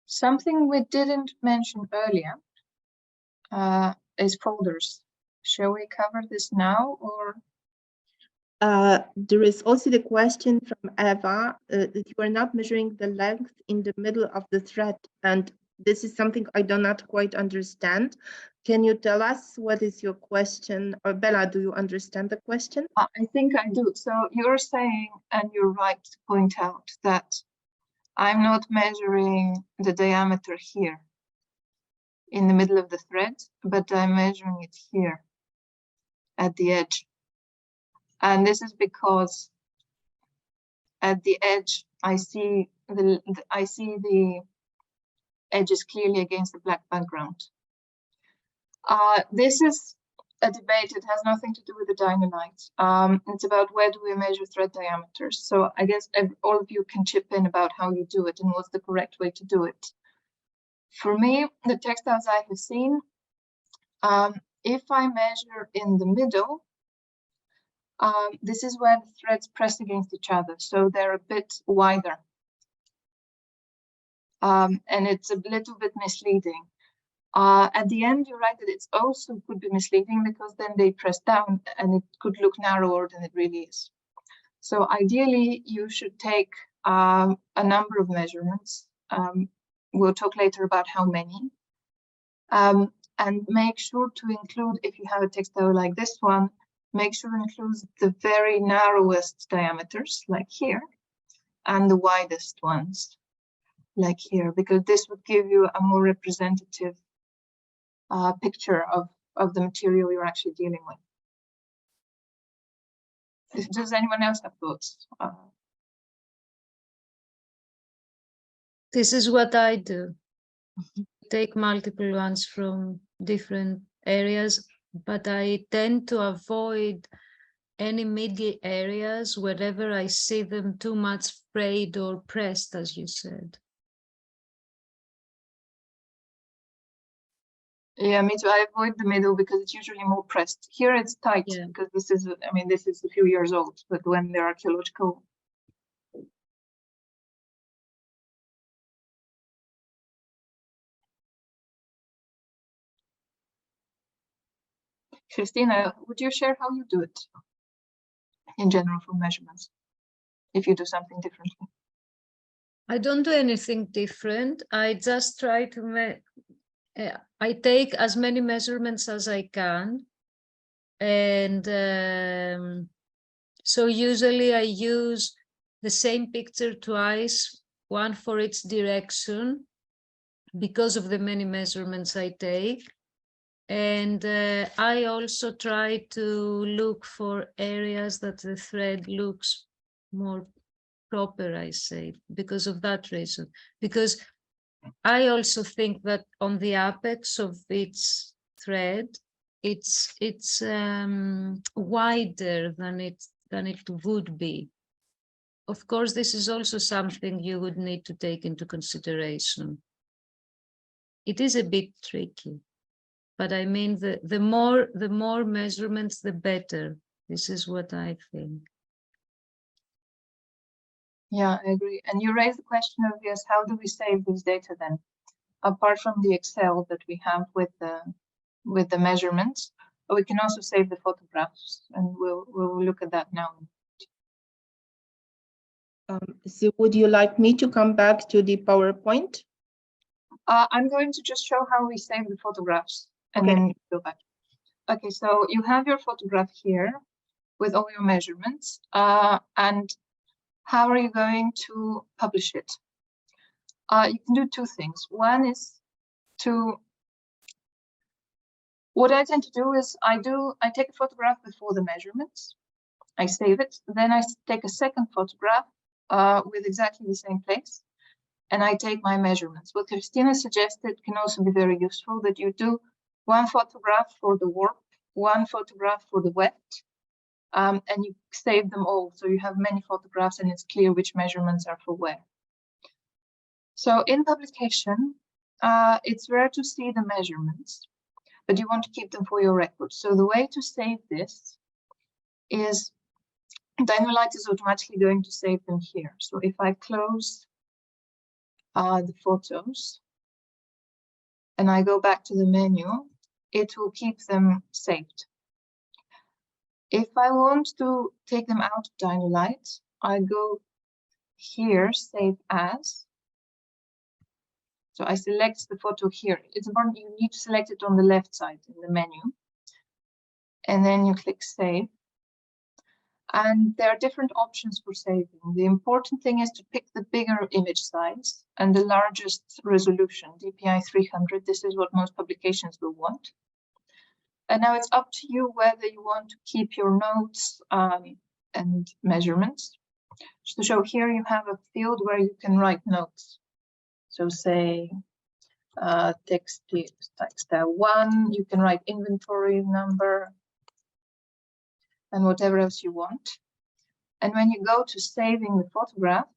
Something we didn't mention earlier is folders. Shall we cover this now, or? There is also the question from Eva that you are not measuring the length in the middle of the thread, and this is something I do not quite understand. Can you tell us what is your question? Or Bela, do you understand the question? I think I do. So you're saying, and you're right to point out, that I'm not measuring the diameter here in the middle of the thread, but I'm measuring it here at the edge. And this is because at the edge, I see the edges clearly against the black background. This is a debate. It has nothing to do with the Dino-Lite. It's about where do we measure thread diameters. So I guess all of you can chip in about how you do it and what's the correct way to do it. For me, the textiles I have seen, if I measure in the middle, this is where the threads press against each other, so they're a bit wider. And it's a little bit misleading. At the end, you're right that it's also could be misleading because then they press down and it could look narrower than it really is. So ideally, you should take a number of measurements. We'll talk later about how many. And make sure to include, if you have a textile like this one, make sure it includes the very narrowest diameters, like here, and the widest ones, like here, because this would give you a more representative picture of the material you're actually dealing with. Does anyone else have thoughts? This is what I do. Take multiple ones from different areas, but I tend to avoid any middle areas wherever I see them too much frayed or pressed, as you said. Yeah, me too. I avoid the middle because it's usually more pressed. Here it's tight Yeah. because this is, I mean, this is a few years old, but when they're archaeological. Christina, would you share how you do it in general for measurements, if you do something differently? I don't do anything different. I just try to I take as many measurements as I can. And so usually I use the same picture twice, one for each direction, because of the many measurements I take. And I also try to look for areas that the thread looks more proper, I say, because of that reason. Because I also think that on the apex of its thread, it's wider than it would be. Of course, this is also something you would need to take into consideration. It is a bit tricky, but I mean the more measurements, the better. This is what I think. Yeah, I agree. And you raised the question of, yes, how do we save this data then? Apart from the Excel that we have with the measurements, we can also save the photographs, and we'll look at that now. So would you like me to come back to the PowerPoint? I'm going to just show how we save the photographs, and Okay. then you go back. Okay, so you have your photograph here with all your measurements, and how are you going to publish it? You can do two things. One is what I tend to do is I take a photograph before the measurements, I save it, then I take a second photograph with exactly the same place, and I take my measurements. What Christina suggested can also be very useful, that you do one photograph for the warp, one photograph for the wet, and you save them all. So you have many photographs and it's clear which measurements are for where. So in publication, it's rare to see the measurements. but you want to keep them for your record. So the way to save this is Dino-Lite is automatically going to save them here. So if I close the photos and I go back to the menu, it will keep them saved. If I want to take them out of Dino-Lite, I go here, save as. So I select the photo here. It's important you need to select it on the left side in the menu. And then you click save. And there are different options for saving. The important thing is to pick the bigger image size and the largest resolution, DPI 300. This is what most publications will want. And now it's up to you whether you want to keep your notes and measurements. So here you have a field where you can write notes. So say textile 1, you can write inventory number and whatever else you want. And when you go to saving the photograph,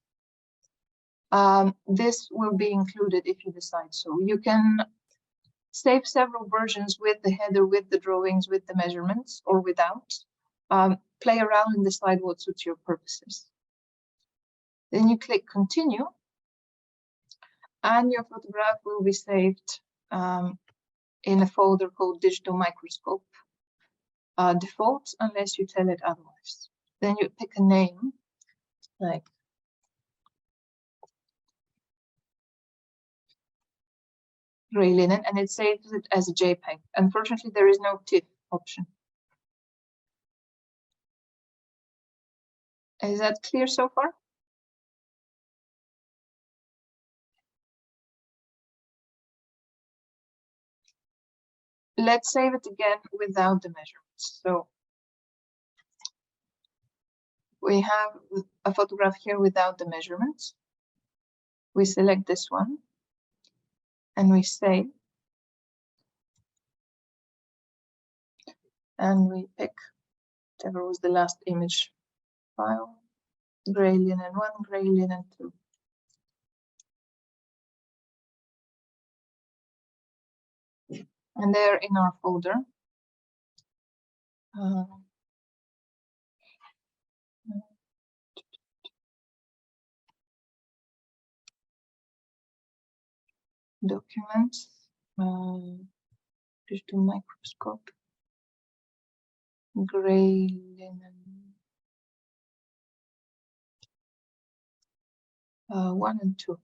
this will be included if you decide so. You can save several versions with the header, with the drawings, with the measurements, or without. Play around and decide what suits your purposes. Then you click continue, and your photograph will be saved in a folder called Digital Microscope default, unless you tell it otherwise. Then you pick a name, like gray linen, and it saves it as a JPEG. Unfortunately, there is no TIFF option. Is that clear so far? Let's save it again without the measurements. So we have a photograph here without the measurements. We select this one and we save. And we pick whatever was the last image file, gray linen 1, gray linen 2. And they're in our folder. Documents, digital microscope, gray linen 1 and 2.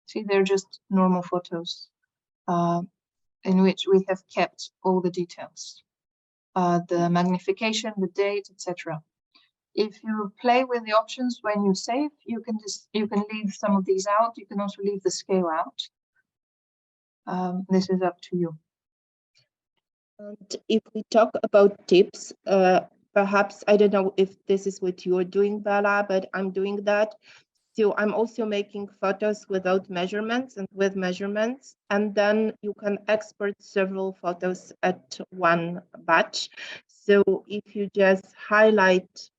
See, they're just normal photos in which we have kept all the details, the magnification, the date, etc. If you play with the options when you save, you can leave some of these out. You can also leave the scale out. This is up to you. And if we talk about tips, perhaps, I don't know if this is what you're doing, Bela, but I'm doing that. So I'm also making photos without measurements and with measurements, and then you can export several photos at one batch. So if you just highlight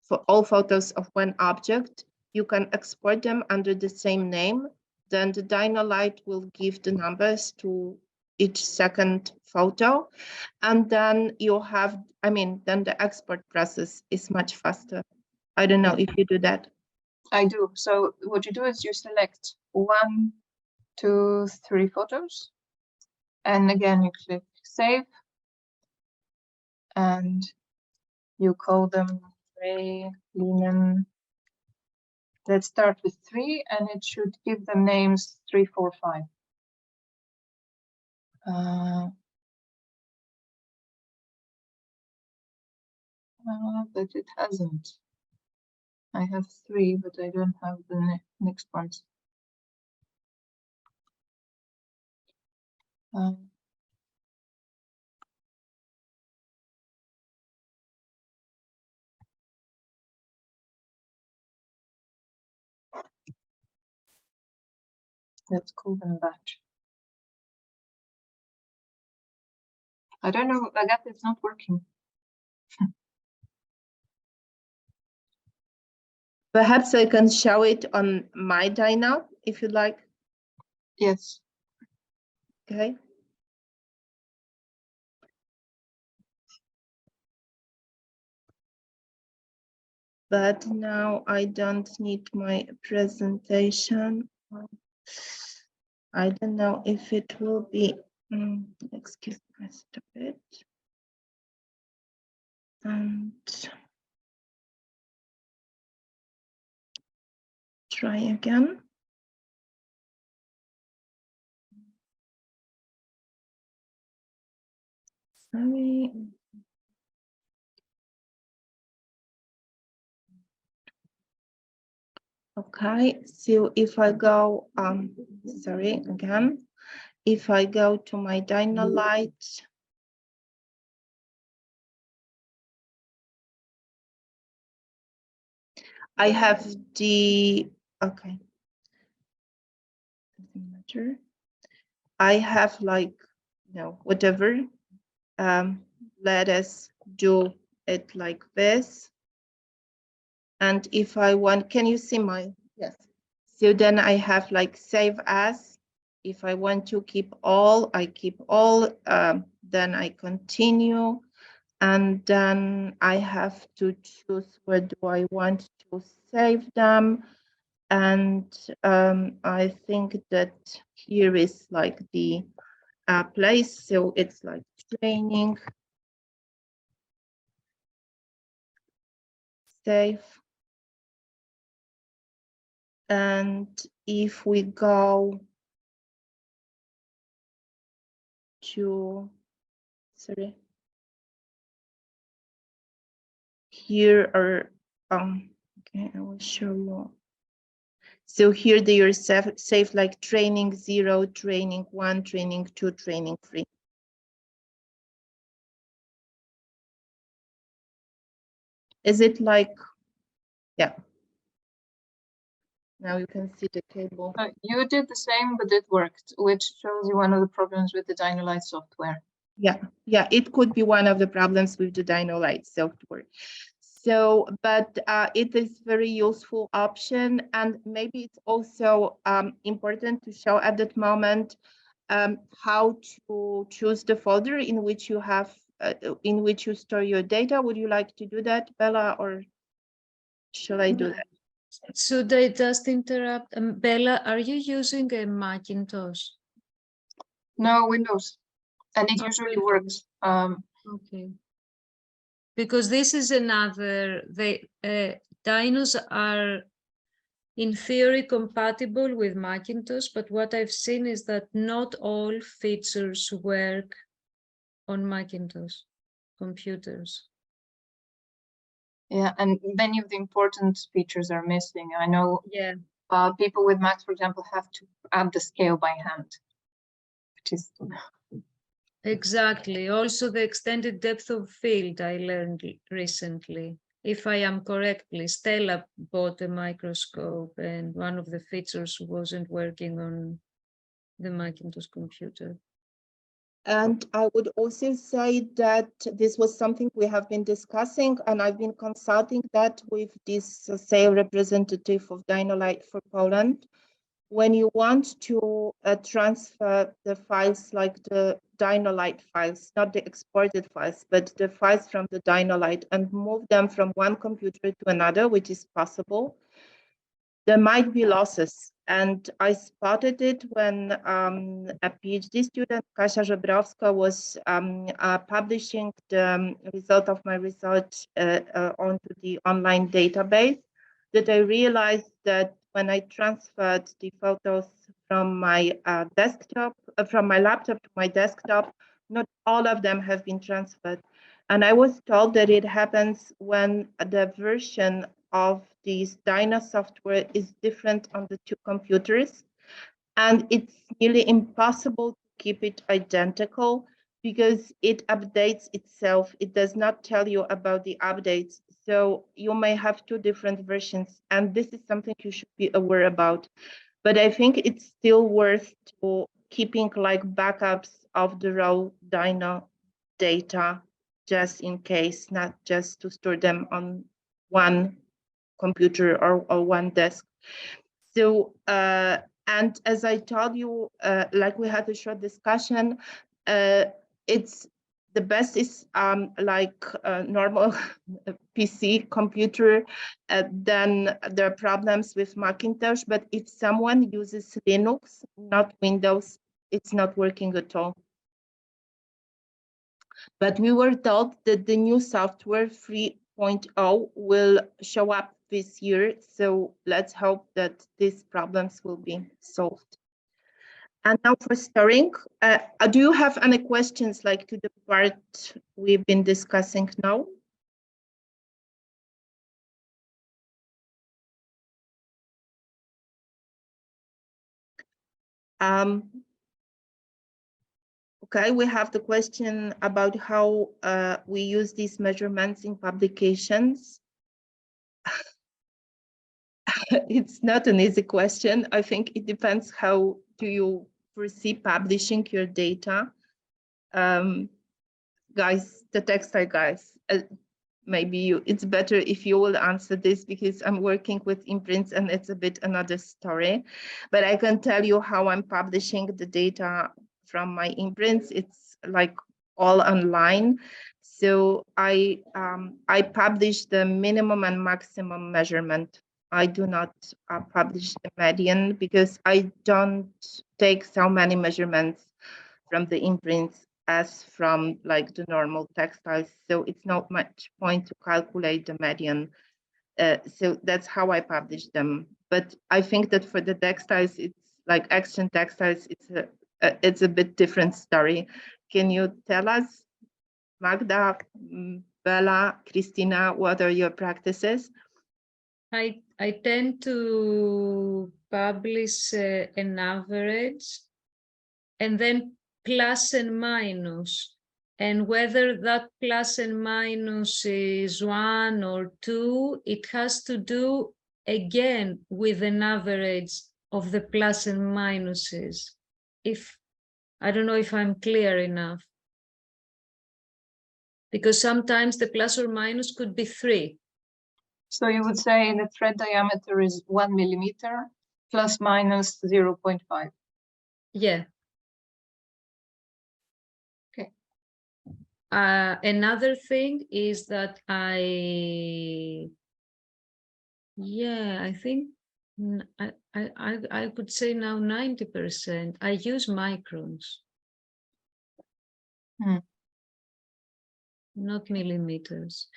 for all photos of one object, you can export them under the same name. Then the Dino-Lite will give the numbers to each second photo. And then you have, then the export process is much faster. I don't know if you do that. I do. So what you do is you select 1, 2, 3 photos. And again, you click save. And you call them gray linen. Let's start with 3, and it should give them names 3, 4, 5. But it hasn't. I have 3, but I don't have the next ones. Let's call them batch. I don't know, Agata, it's not working. Perhaps I can show it on my Dino, if you like. Yes. Okay. but now I don't need my presentation. I don't know if it will be, excuse me, stop it. And try again. Sorry. Okay, so if I go, sorry, again, if I go to my Dino-Lite, I have the, okay, doesn't matter. I have like, whatever, let us do it like this. And if I want, can you see my, yes. So then I have like save as. If I want to keep all, I keep all, then I continue. And then I have to choose where do I want to save them. And I think that here is like the place. So it's like training, save. And if we go to, sorry, here are, okay, I will show you. So here they are saved like training 0, training 1, training 2, training 3. Is it like, yeah. Now you can see the cable. You did the same, but it worked, which shows you one of the problems with the Dino-Lite software. Yeah, it could be one of the problems with the Dino-Lite software. So, but it is very useful option, and maybe it's also important to show at that moment how to choose the folder in which you have, in which you store your data. Would you like to do that, Bela, or shall I do that? Should I just interrupt? Bela, are you using a Macintosh? No, Windows, and it usually works. Okay. Because this is another, Dinos are in theory compatible with Macintosh, but what I've seen is that not all features work on Macintosh computers. Yeah, and many of the important features are missing. I know people with Macs, for example, have to add the scale by hand, which is... Exactly. Also, the extended depth of field I learned recently. If I am correctly, Stella bought a microscope and one of the features wasn't working on the Macintosh computer. And I would also say that this was something we have been discussing, and I've been consulting that with this sales representative of Dino-Lite for Poland. When you want to transfer the files, like the Dino-Lite files, not the exported files, but the files from the Dino-Lite, and move them from one computer to another, which is possible, there might be losses. And I spotted it when a PhD student, Kasia Żebrowska, was publishing the result of my research onto the online database, that I realized that when I transferred the photos from my from my laptop to my desktop, not all of them have been transferred. And I was told that it happens when the version of this Dino software is different on the two computers. And it's nearly impossible to keep it identical because it updates itself. It does not tell you about the updates. So you may have two different versions, and this is something you should be aware about. But I think it's still worth to keeping like backups of the raw Dino data, just in case, not just to store them on one computer or one desk. So, and as I told you, like we had a short discussion, it's the best is like a normal PC computer. Then there are problems with Macintosh, but if someone uses Linux, not Windows, it's not working at all. But we were told that the new software 3.0 will show up this year. So let's hope that these problems will be solved. And now for storing, do you have any questions like to the part we've been discussing now? Okay, we have the question about how we use these measurements in publications. It's not an easy question. I think it depends how do you foresee publishing your data. Guys, the textile guys, maybe it's better if you will answer this because I'm working with imprints and it's a bit another story. But I can tell you how I'm publishing the data from my imprints. It's like all online. So I publish the minimum and maximum measurement. I do not publish the median because I don't take so many measurements from the imprints as from like the normal textiles. So it's not much point to calculate the median. So that's how I publish them. But I think that for the textiles, it's like action textiles, it's a bit different story. Can you tell us, Magda, Bela, Christina, what are your practices? I tend to publish an average and then plus and minus, and whether that plus and minus is 1 or 2, it has to do again with an average of the plus and minuses. I don't know if I'm clear enough, because sometimes the plus or minus could be 3. So you would say the thread diameter is 1 millimeter plus minus 0.5. Yeah. Okay. Another thing is that I think I could say now 90%. I use microns, not millimeters.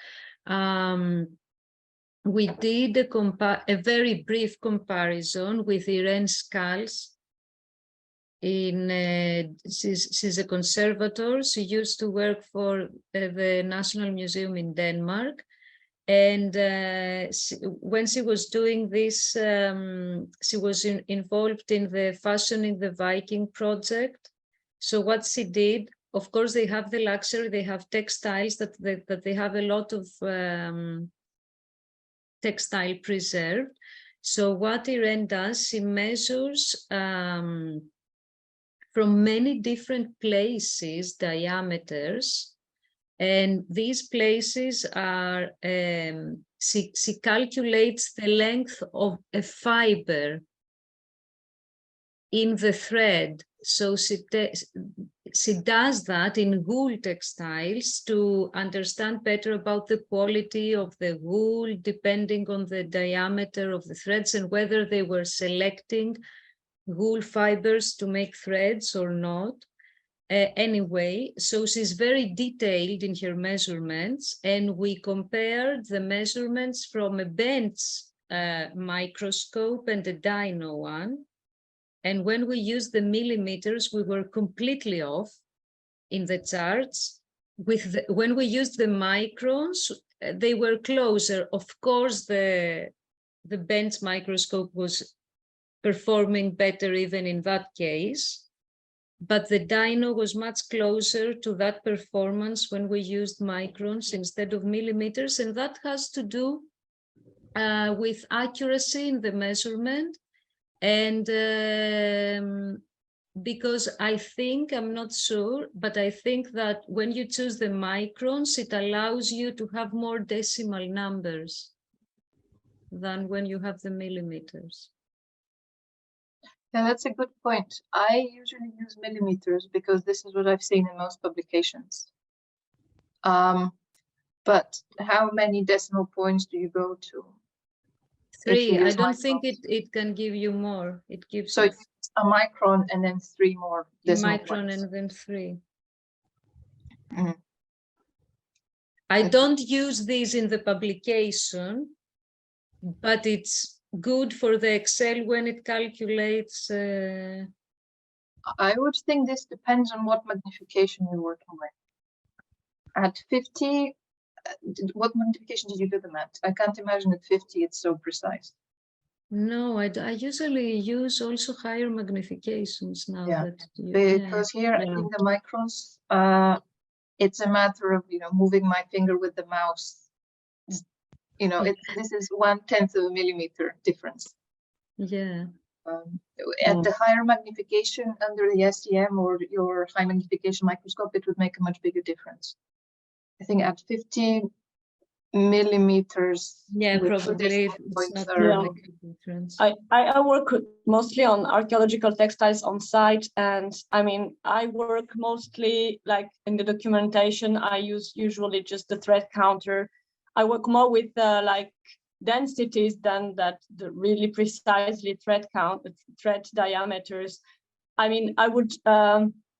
We did a very brief comparison with Irene Skulls. She's a conservator. She used to work for the National Museum in Denmark. And when she was doing this, she was involved in the Fashioning the Viking project. So what she did, of course, they have the luxury, they have textiles that they have a lot of textile preserved. So what Irene does, she measures from many different places diameters, and these places are, she calculates the length of a fiber in the thread. So she does that in wool textiles to understand better about the quality of the wool, depending on the diameter of the threads and whether they were selecting wool fibers to make threads or not. Anyway, so she's very detailed in her measurements, and we compared the measurements from a bench microscope and a Dino one. And when we used the millimeters, we were completely off in the charts. When we used the microns, they were closer. Of course, the bench microscope was performing better even in that case, but the Dino was much closer to that performance when we used microns instead of millimeters, and that has to do with accuracy in the measurement. And because I think, I'm not sure, but I think that when you choose the microns, it allows you to have more decimal numbers than when you have the millimeters. Yeah, that's a good point. I usually use millimeters because this is what I've seen in most publications. But how many decimal points do you go to? if you 3. I use don't think microns? it can give you more. It gives So you it's a micron and then 3 more decimal micron points. and then 3. Mhm. I don't use these in the publication, but it's good for the Excel when it calculates. I would think this depends on what magnification you're working with. At 50, what magnification did you do them at? I can't imagine at 50 it's so precise. No, I usually use also higher magnifications now. Yeah, that you, Because here I yeah. think the microns, it's a matter of moving my finger with the mouse. This is 1/10 of a millimeter difference. Yeah. At the higher magnification under the SEM or your high magnification microscope, it would make a much bigger difference. I think at 50 millimeters, Yeah, with probably decimal it's points not are really like- a difference. I work mostly on archaeological textiles on site, and I mean, I work mostly like in the documentation. I use usually just the thread counter. I work more with like densities than that the really precisely thread count, thread diameters. I mean, I would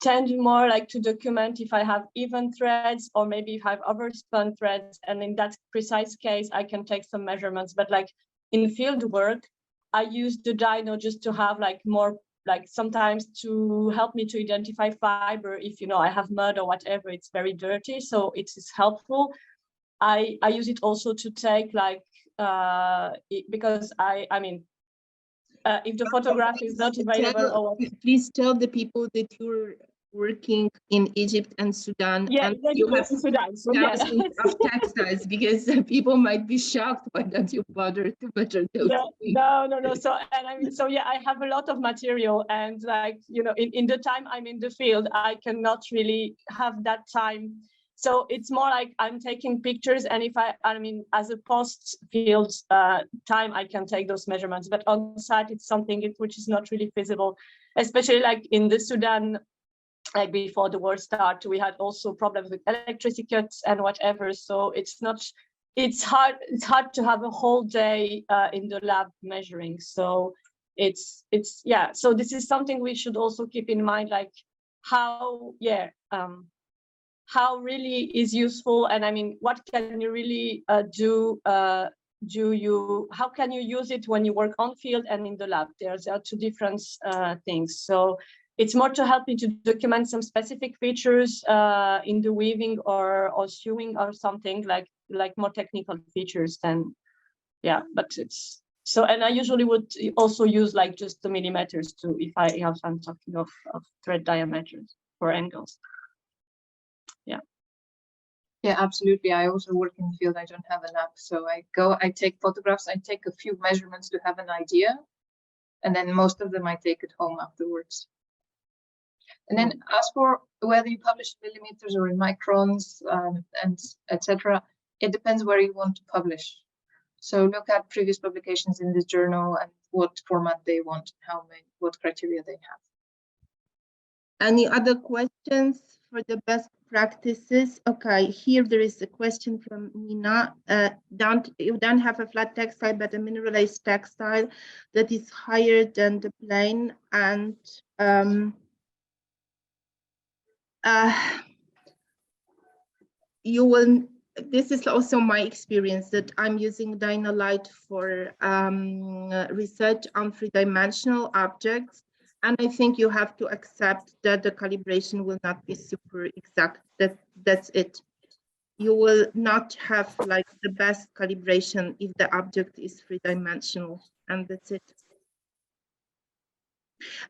tend more like to document if I have even threads or maybe if I have overspun threads, and in that precise case I can take some measurements. But like in field work, I use the dyno just to have like more, like sometimes to help me to identify fiber if I have mud or whatever, it's very dirty, so it is helpful. I use it also to take like because I mean if the photograph is not available, Please tell the people that you're working in Egypt and Sudan. Yeah, and exactly. you have Sudan. So yeah. thousands of textiles, because people might be shocked. Why don't you bother to measure those things? No. So, and I mean, so yeah, I have a lot of material, and like, in the time I'm in the field, I cannot really have that time. So it's more like I'm taking pictures, and if I mean, as a post field time, I can take those measurements, but on site, it's something which is not really feasible, especially like in the Sudan. Like before the war started, we had also problems with electricity cuts and whatever. So it's hard to have a whole day in the lab measuring. So it's yeah. So this is something we should also keep in mind, like how really is useful, and I mean, what can you really do? How can you use it when you work on field and in the lab? There are two different things. So it's more to help me to document some specific features in the weaving or sewing or something like more technical features than, yeah. But it's so, and I usually would also use like just the millimeters too if I'm talking of thread diameters for angles. Yeah, absolutely. I also work in the field. I don't have an app, so I take photographs. I take a few measurements to have an idea, and then most of them I take at home afterwards. And then as for whether you publish in millimeters or in microns and etc., it depends where you want to publish. So look at previous publications in this journal and what format they want, what criteria they have. Any other questions for the best practices? Okay, here there is a question from Nina. You don't have a flat textile, but a mineralized textile that is higher than the plane, and you will. This is also my experience, that I'm using Dino-Lite for research on three-dimensional objects. And I think you have to accept that the calibration will not be super exact. That's it. You will not have like the best calibration if the object is three-dimensional, and that's it.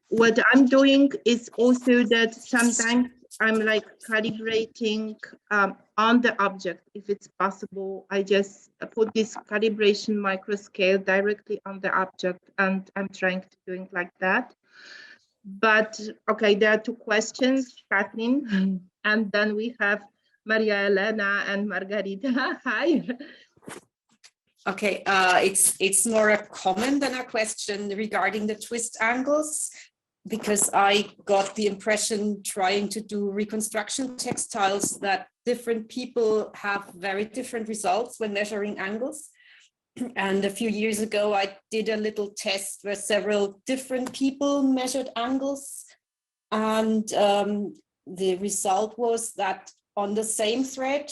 What I'm doing is also that sometimes I'm like calibrating on the object. If it's possible, I just put this calibration microscale directly on the object, and I'm trying to do it like that. But okay, there are two questions, Kathleen, and then we have Maria Elena and Margarita. Hi. Okay, it's more a comment than a question regarding the twist angles. because I got the impression trying to do reconstruction textiles that different people have very different results when measuring angles. And a few years ago, I did a little test where several different people measured angles. And the result was that on the same thread,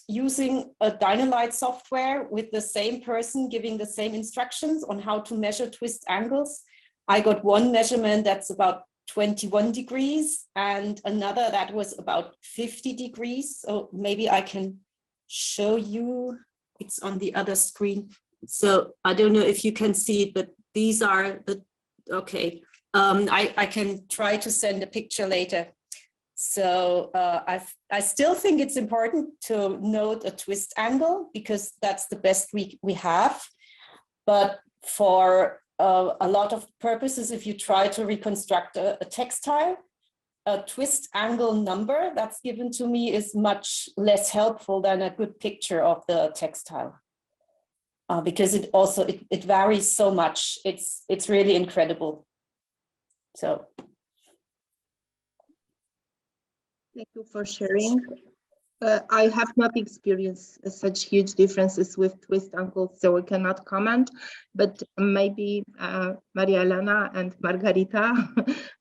using a Dino-Lite software with the same person giving the same instructions on how to measure twist angles, I got one measurement that's about 21 degrees and another that was about 50 degrees. So maybe I can show you. It's on the other screen. So I don't know if you can see it, but these are the, okay. I can try to send a picture later. So I still think it's important to note a twist angle because that's the best we have. But for a lot of purposes, if you try to reconstruct a textile, a twist angle number that's given to me is much less helpful than a good picture of the textile. Because it also, it varies so much. It's really incredible. So. Thank you for sharing. I have not experienced such huge differences with twist ankles, so I cannot comment, but maybe Maria Elena and Margarita.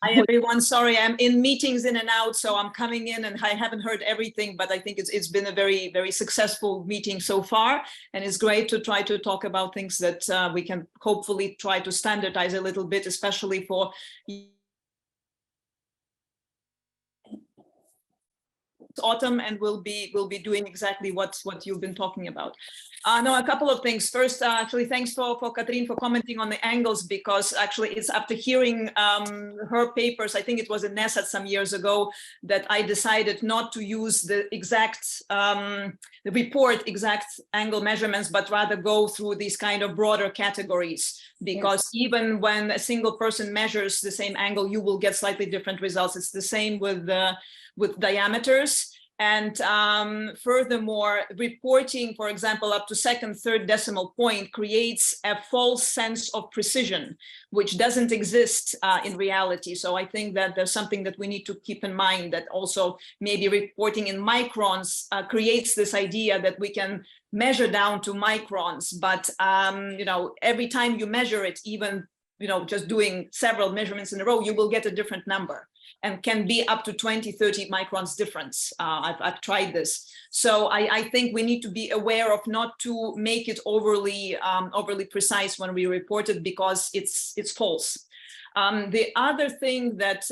Hi everyone, sorry, I'm in meetings in and out, so I'm coming in and I haven't heard everything, but I think it's been a very, very successful meeting so far. And it's great to try to talk about things that we can hopefully try to standardize a little bit, especially for autumn, and we'll be doing exactly what you've been talking about. No, a couple of things. First, actually, thanks for Catherine for commenting on the angles, because actually it's after hearing her papers, I think it was in NESAT some years ago, that I decided not to use the exact, the report exact angle measurements, but rather go through these kind of broader categories. Because yes, even when a single person measures the same angle, you will get slightly different results. It's the same with diameters. And furthermore, reporting, for example, up to second, third decimal point creates a false sense of precision, which doesn't exist in reality. So I think that there's something that we need to keep in mind, that also maybe reporting in microns creates this idea that we can measure down to microns. But, you know, every time you measure it, even, you know, just doing several measurements in a row, you will get a different number, and can be up to 20, 30 microns difference. I've tried this. So I think we need to be aware of not to make it overly precise when we report it, because it's false. The other thing that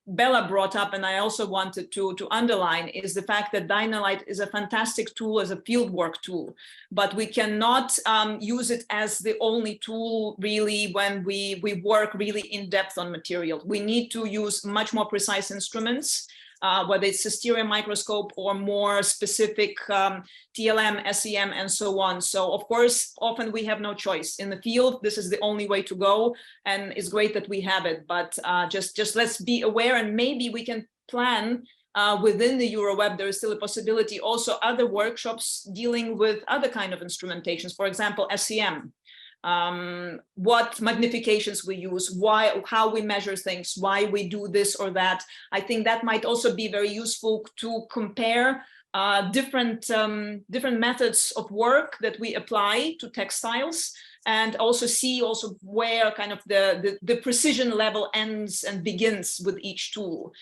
Bela brought up, and I also wanted to underline, is the fact that Dino-Lite is a fantastic tool as a fieldwork tool, but we cannot use it as the only tool really when we work really in depth on material. We need to use much more precise instruments, whether it's a stereo microscope or more specific TLM, SEM, and so on. So of course, often we have no choice. In the field, this is the only way to go, and it's great that we have it, but just let's be aware, and maybe we can plan within the EuroWeb. There is still a possibility also other workshops dealing with other kind of instrumentations, for example, SEM. What magnifications we use, why, how we measure things, why we do this or that. I think that might also be very useful to compare different methods of work that we apply to textiles, and also see also where kind of the precision level ends and begins with each tool.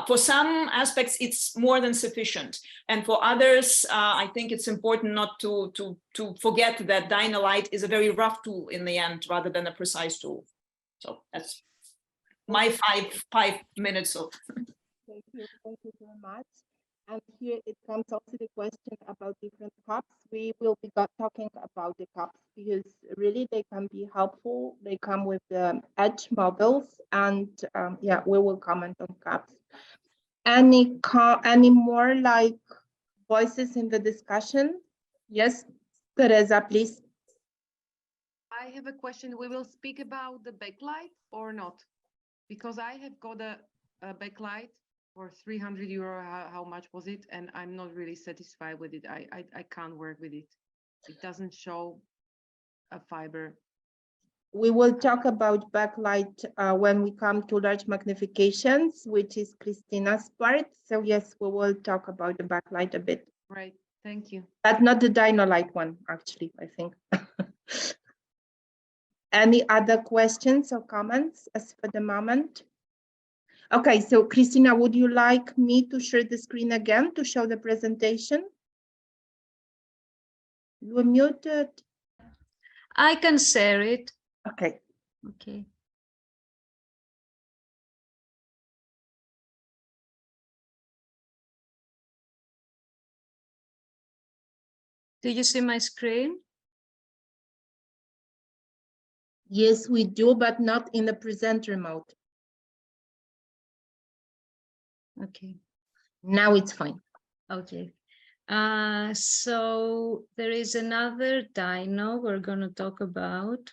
For some aspects, it's more than sufficient. And for others, I think it's important not to forget that Dino-Lite is a very rough tool in the end, rather than a precise tool. So that's my five minutes of. Thank you very much. And here it comes also the question about different cups. We will be talking about the cups because really they can be helpful. They come with the edge models, and yeah, we will comment on cups. Any more like voices in the discussion? Yes, Teresa, please. I have a question. We will speak about the backlight or not? Because I have got a backlight for 300 euro. How much was it? And I'm not really satisfied with it. I can't work with it. It doesn't show a fiber. we will talk about backlight when we come to large magnifications, which is Christina's part. So yes, we will talk about the backlight a bit. Right, thank you. But not the Dino-Lite one, actually, I think. Any other questions or comments as for the moment? Okay, so Christina, would you like me to share the screen again to show the presentation? You were muted. I can share it. Okay. Okay. Do you see my screen? Yes, we do, but not in the presenter mode. Okay. Now it's fine. Okay. So there is another dino we're going to talk about.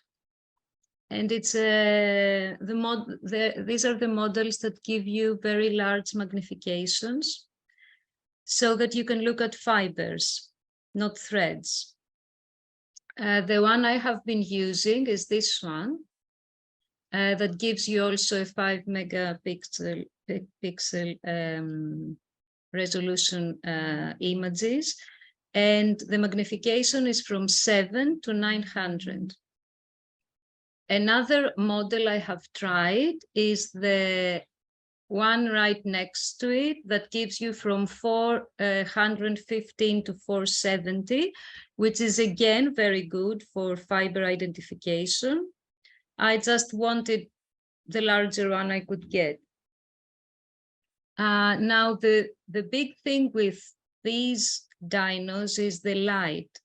And it's these are the models that give you very large magnifications so that you can look at fibers, not threads. The one I have been using is this one that gives you also a 5 megapixel resolution images, and the magnification is from 7 to 900. Another model I have tried is the one right next to it that gives you from 415 to 470, which is again very good for fiber identification. I just wanted the larger one I could get. Now the big thing with these dinos is the light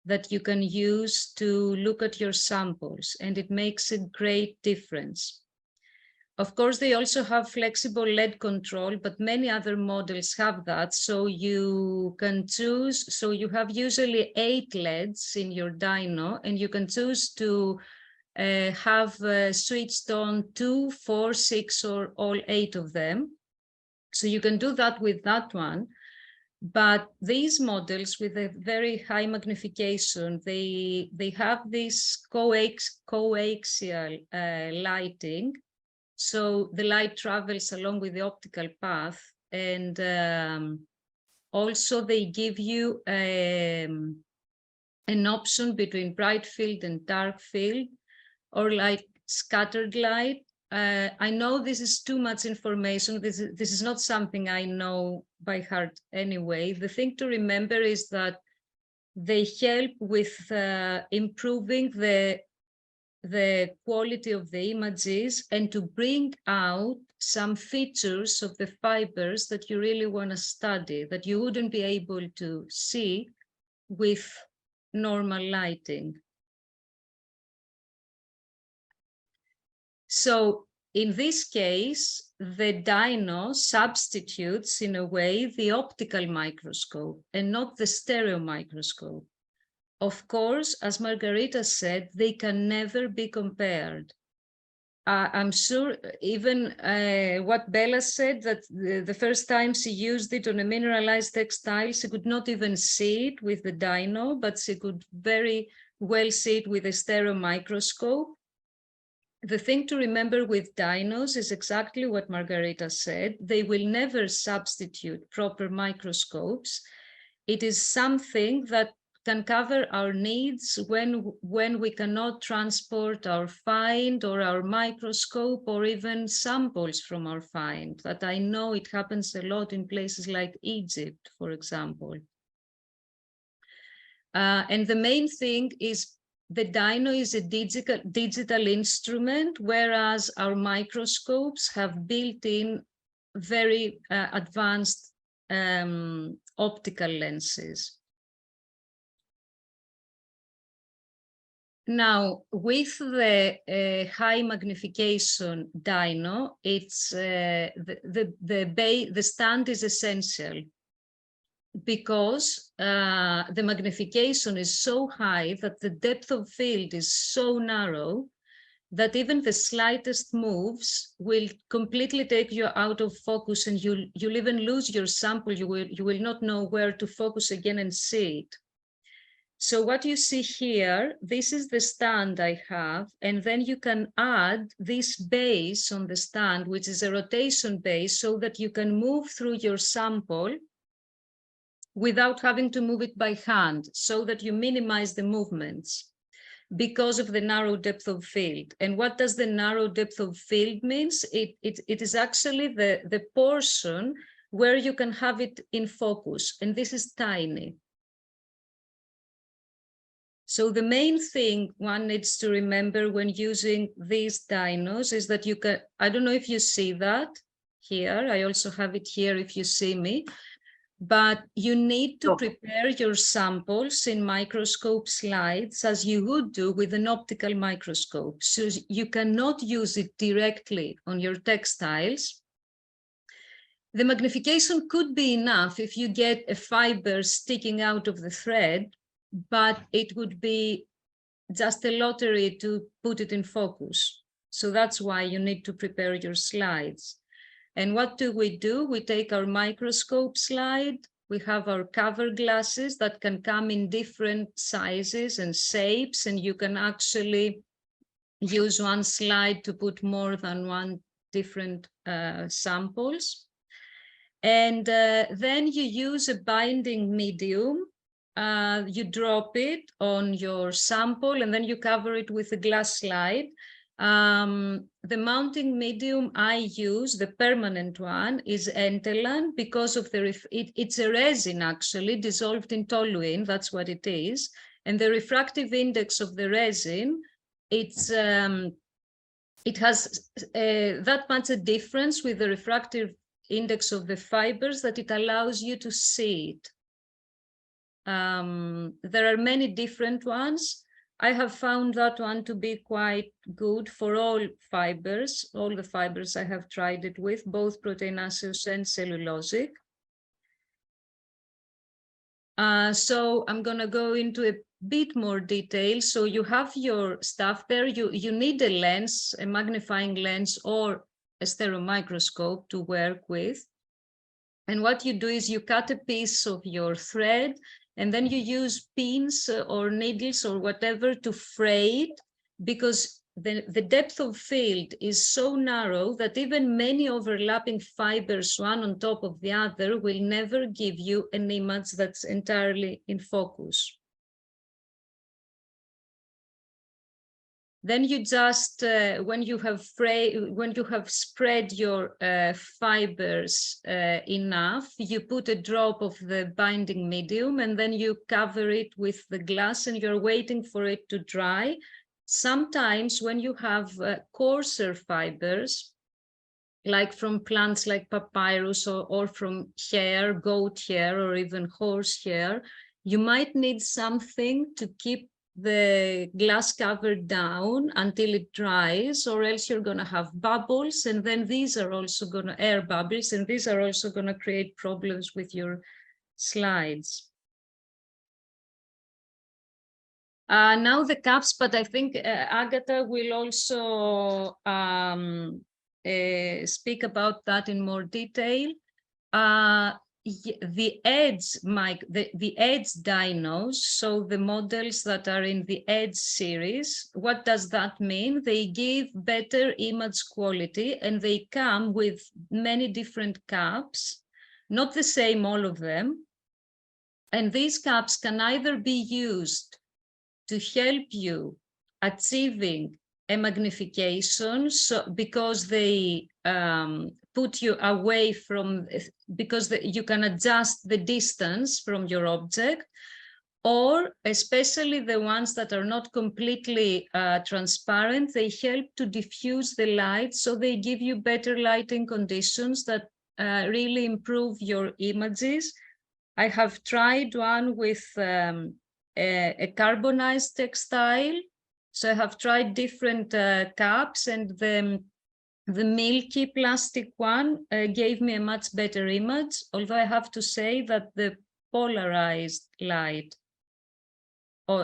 that you can use to look at your samples, and it makes a great difference. Of course, they also have flexible LED control, but many other models have that. So you can choose, so you have usually 8 LEDs in your dyno, and you can choose to have switched on 2, 4, 6, or all 8 of them. So you can do that with that one. But these models with a very high magnification, they have this coaxial lighting. So the light travels along with the optical path, and also they give you an option between bright field and dark field, or like scattered light. I know this is too much information. This is not something I know by heart anyway. The thing to remember is that they help with improving the quality of the images and to bring out some features of the fibers that you really want to study, that you wouldn't be able to see with normal lighting. So in this case, the dyno substitutes in a way the optical microscope and not the stereo microscope. Of course, as Margarita said, they can never be compared. I'm sure even what Bela said, that the first time she used it on a mineralized textile, she could not even see it with the dyno, but she could very well see it with a stereo microscope. The thing to remember with dynos is exactly what Margarita said. They will never substitute proper microscopes. It is something that can cover our needs when we cannot transport our find or our microscope or even samples from our find. That I know it happens a lot in places like Egypt, for example. And the main thing is the dyno is a digital instrument, whereas our microscopes have built-in very advanced optical lenses. Now, with the high magnification dyno, it's the stand is essential, because the magnification is so high that the depth of field is so narrow that even the slightest moves will completely take you out of focus, and you'll even lose your sample. You will not know where to focus again and see it. So what you see here, this is the stand I have, and then you can add this base on the stand, which is a rotation base, so that you can move through your sample without having to move it by hand, so that you minimize the movements because of the narrow depth of field. And what does the narrow depth of field means? It is actually the portion where you can have it in focus, and this is tiny. So the main thing one needs to remember when using these dinos is that you can, I don't know if you see that here, I also have it here if you see me, but you need to prepare your samples in microscope slides as you would do with an optical microscope. So you cannot use it directly on your textiles. The magnification could be enough if you get a fiber sticking out of the thread, but it would be just a lottery to put it in focus. So that's why you need to prepare your slides. And what do? We take our microscope slide, we have our cover glasses that can come in different sizes and shapes, and you can actually use one slide to put more than one different samples. And then you use a binding medium. You drop it on your sample and then you cover it with a glass slide. The mounting medium I use, the permanent one, is Entelan because of it's a resin actually dissolved in toluene, that's what it is. And the refractive index of the resin, it has that much a difference with the refractive index of the fibers that it allows you to see it. There are many different ones. I have found that one to be quite good for all fibers. All the fibers I have tried it with, both proteinaceous and cellulosic. So I'm going to go into a bit more detail. So you have your stuff there. You need a lens, a magnifying lens or a stereo microscope to work with. And what you do is you cut a piece of your thread and then you use pins or needles or whatever to fray it, because the depth of field is so narrow that even many overlapping fibers, one on top of the other, will never give you an image that's entirely in focus. Then you just, when you have spread your fibers enough, you put a drop of the binding medium and then you cover it with the glass and you're waiting for it to dry. Sometimes when you have coarser fibers, like from plants like papyrus or from hair, goat hair, or even horse hair, you might need something to keep the glass cover down until it dries, or else you're going to have bubbles, and then these are also going to air bubbles, and these are also going to create problems with your slides. Now the caps, but I think Agata will also speak about that in more detail. The edge dinos, so the models that are in the edge series, what does that mean? They give better image quality and they come with many different caps, not the same all of them. And these caps can either be used to help you achieving a magnification, so because they put you away from, because you can adjust the distance from your object, or especially the ones that are not completely transparent, they help to diffuse the light, so they give you better lighting conditions that really improve your images. I have tried one with a carbonized textile. So I have tried different caps, and the milky plastic one gave me a much better image, although I have to say that the polarized light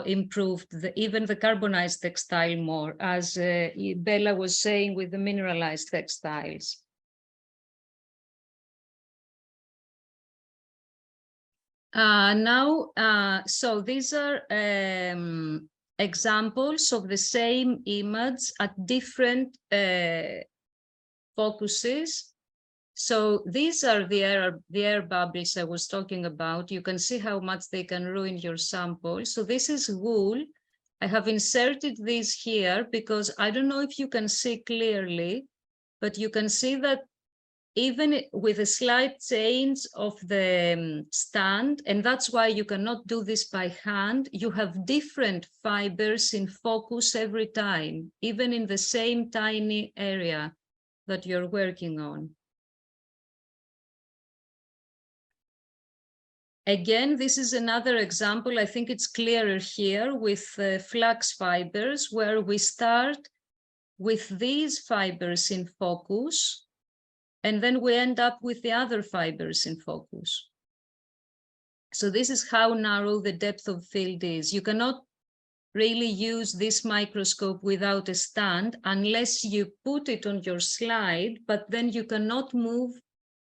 improved even the carbonized textile more, as Bela was saying with the mineralized textiles. So these are examples of the same image at different focuses. So these are the air bubbles I was talking about. You can see how much they can ruin your sample. So this is wool. I have inserted these here because I don't know if you can see clearly, but you can see that even with a slight change of the stand, and that's why you cannot do this by hand, you have different fibers in focus every time, even in the same tiny area that you're working on. Again, this is another example. I think it's clearer here with flax fibers, where we start with these fibers in focus, and then we end up with the other fibers in focus. So this is how narrow the depth of field is. You cannot really use this microscope without a stand unless you put it on your slide, but then you cannot move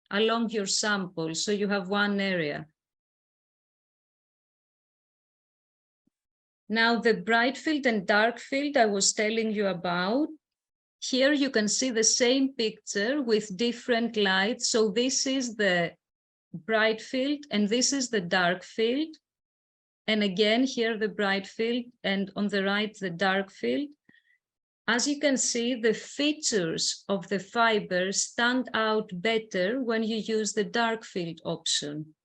along your sample, so you have one area. Now, the bright field and dark field I was telling you about, here you can see the same picture with different lights. So this is the bright field and this is the dark field. And again, here the bright field and on the right, the dark field. As you can see, the features of the fiber stand out better when you use the dark field option.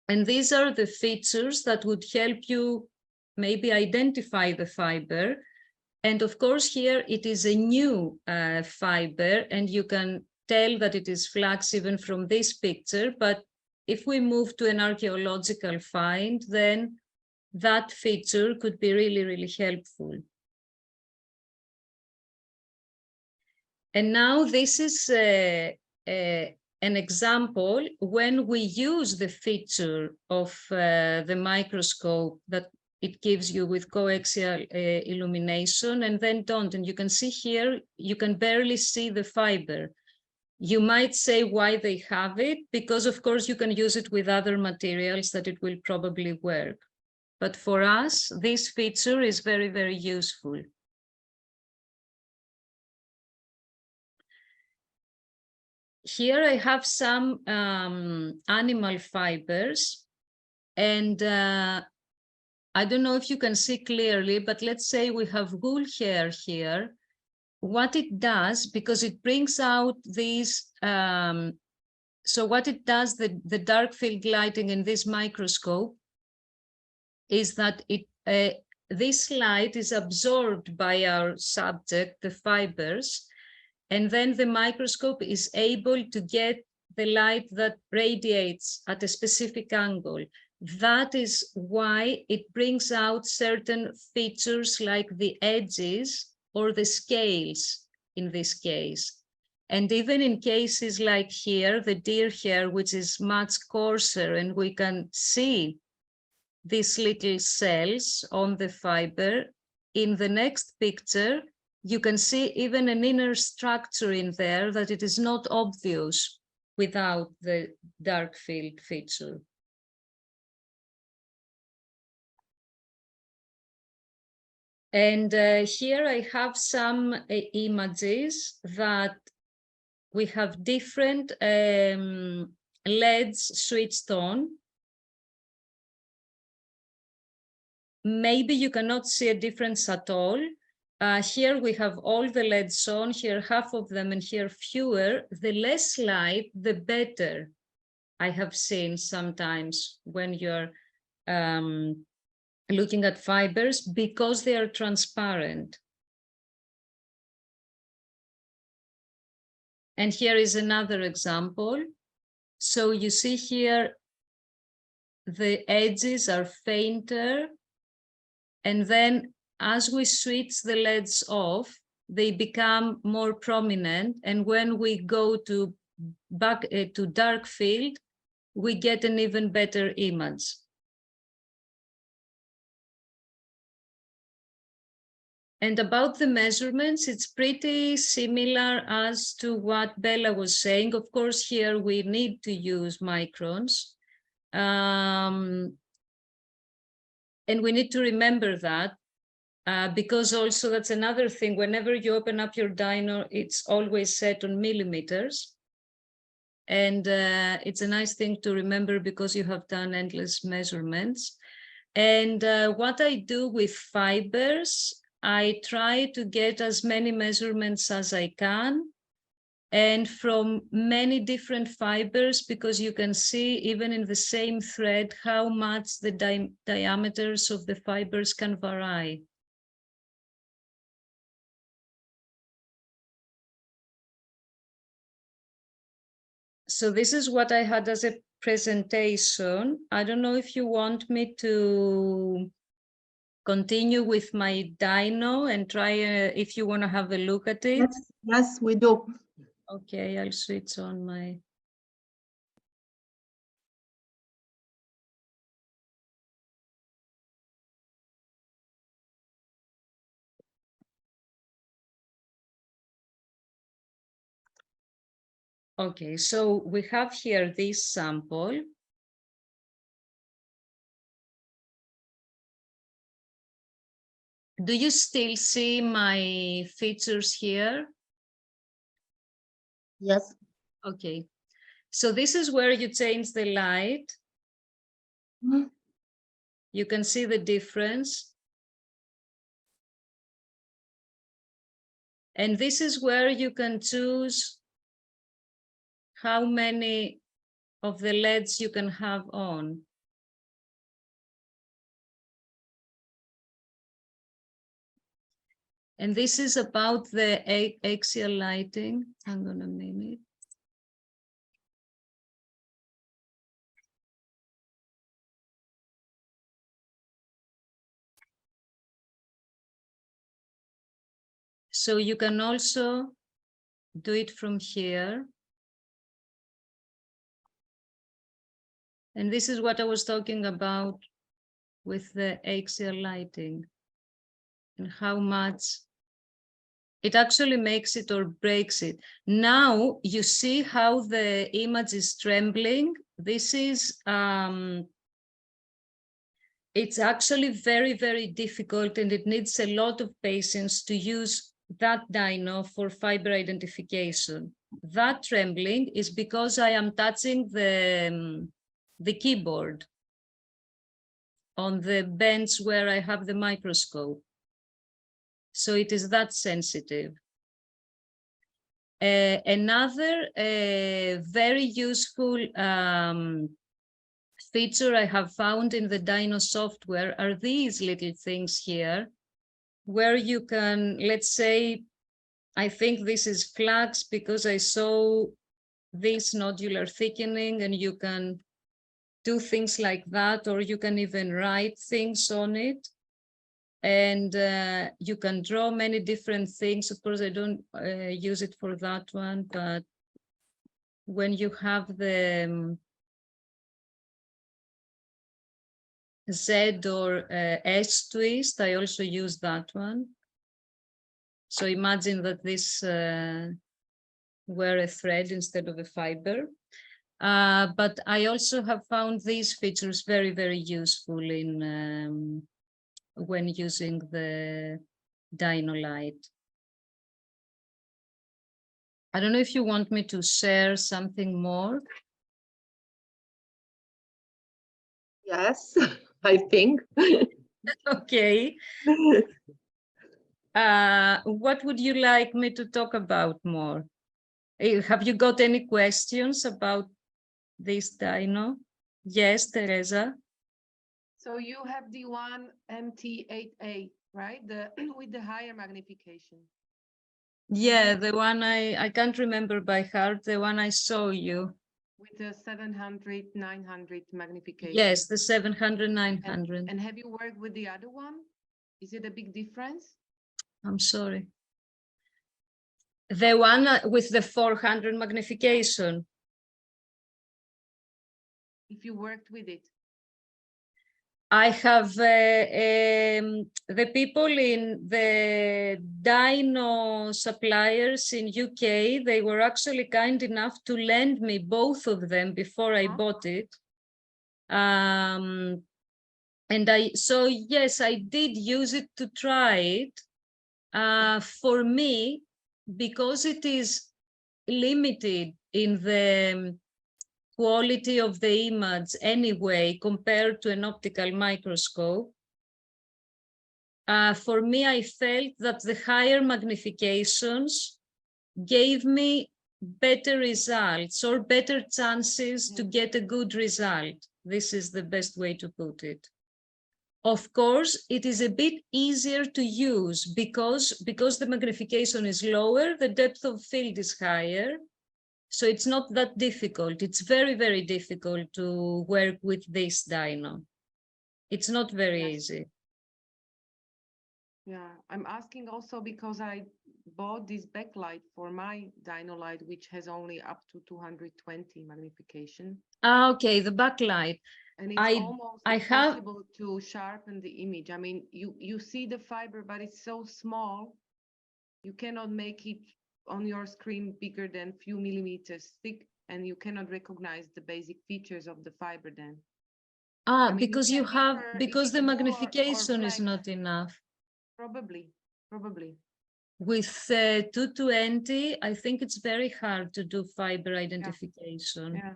And these are the features that would help you maybe identify the fiber. And of course, here it is a new fiber, and you can tell that it is flax even from this picture. But if we move to an archaeological find, then that feature could be really, really helpful. And now this is an example when we use the feature of the microscope that it gives you with coaxial illumination and then don't. And you can see here, you can barely see the fiber. You might say why they have it, because of course you can use it with other materials that it will probably work. But for us, this feature is very, very useful. Here I have some animal fibers, and I don't know if you can see clearly, but let's say we have wool hair here. What it does, because it brings out these, so what it does, the dark field lighting in this microscope, is that this light is absorbed by our subject, the fibers, and then the microscope is able to get the light that radiates at a specific angle. That is why it brings out certain features like the edges or the scales in this case. And even in cases like here, the deer hair, which is much coarser, and we can see these little cells on the fiber. In the next picture, you can see even an inner structure in there that it is not obvious without the dark field feature. And here I have some images that we have different LEDs switched on. Maybe you cannot see a difference at all. Here we have all the LEDs on, here half of them and here fewer. The less light, the better, I have seen sometimes when you're looking at fibers, because they are transparent. And here is another example. So you see here, the edges are fainter, and then as we switch the LEDs off, they become more prominent. And when we go to back to dark field, we get an even better image. And about the measurements, it's pretty similar as to what Bela was saying. Of course, here we need to use microns. And we need to remember that because also that's another thing. Whenever you open up your dyno, it's always set on millimeters. And it's a nice thing to remember because you have done endless measurements. And what I do with fibers, I try to get as many measurements as I can, and from many different fibers, because you can see even in the same thread how much the diameters of the fibers can vary. So this is what I had as a presentation. I don't know if you want me to continue with my dyno and try if you want to have a look at it. Yes, we do. Okay, I'll switch on my. Okay, so we have here this sample. Do you still see my features here? Yes. Okay, so this is where you change the light. Mhm. You can see the difference. And this is where you can choose how many of the LEDs you can have on. And this is about the axial lighting. Hang on a minute. So you can also do it from here. And this is what I was talking about with the axial lighting and how much it actually makes it or breaks it. Now you see how the image is trembling. This is, it's actually very, very difficult, and it needs a lot of patience to use that dyno for fiber identification. That trembling is because I am touching the keyboard on the bench where I have the microscope. So it is that sensitive. Another very useful feature I have found in the Dino software are these little things here, where you can, let's say, I think this is flux because I saw this nodular thickening, and you can do things like that, or you can even write things on it. And you can draw many different things. Of course, I don't use it for that one, but when you have the Z or S twist, I also use that one. So imagine that this were a thread instead of a fiber. But I also have found these features very, very useful in when using the Dino-Lite. I don't know if you want me to share something more. Yes, I think. Okay. What would you like me to talk about more? Have you got any questions about this dyno? Yes, Teresa. So you have the one MT8A, right? The with the higher magnification. Yeah, the one I can't remember by heart, the one I saw you. With the 700, 900 magnification. Yes, the 700, 900. And have you worked with the other one? Is it a big difference? I'm sorry. The one with the 400 magnification. If you worked with it. I have the people in the Dino suppliers in UK, they were actually kind enough to lend me both of them before I bought it. And so yes, I did use it to try it. For me, because it is limited in the quality of the image anyway, compared to an optical microscope, for me, I felt that the higher magnifications gave me better results or better chances to get a good result. This is the best way to put it. Of course, it is a bit easier to use because the magnification is lower, the depth of field is higher. So it's not that difficult. It's very, very difficult to work with this dyno. It's not very easy. Yeah, I'm asking also because I bought this backlight for my Dino-Lite, which has only up to 220 magnification. Okay, the backlight. And it's almost impossible to sharpen the image. I mean, you see the fiber, but it's so small. You cannot make it on your screen bigger than few millimeters thick, and you cannot recognize the basic features of the fiber then. I mean, because you have, because the magnification is flex. not enough. Probably. With 220, I think it's very hard to do fiber identification. Yeah.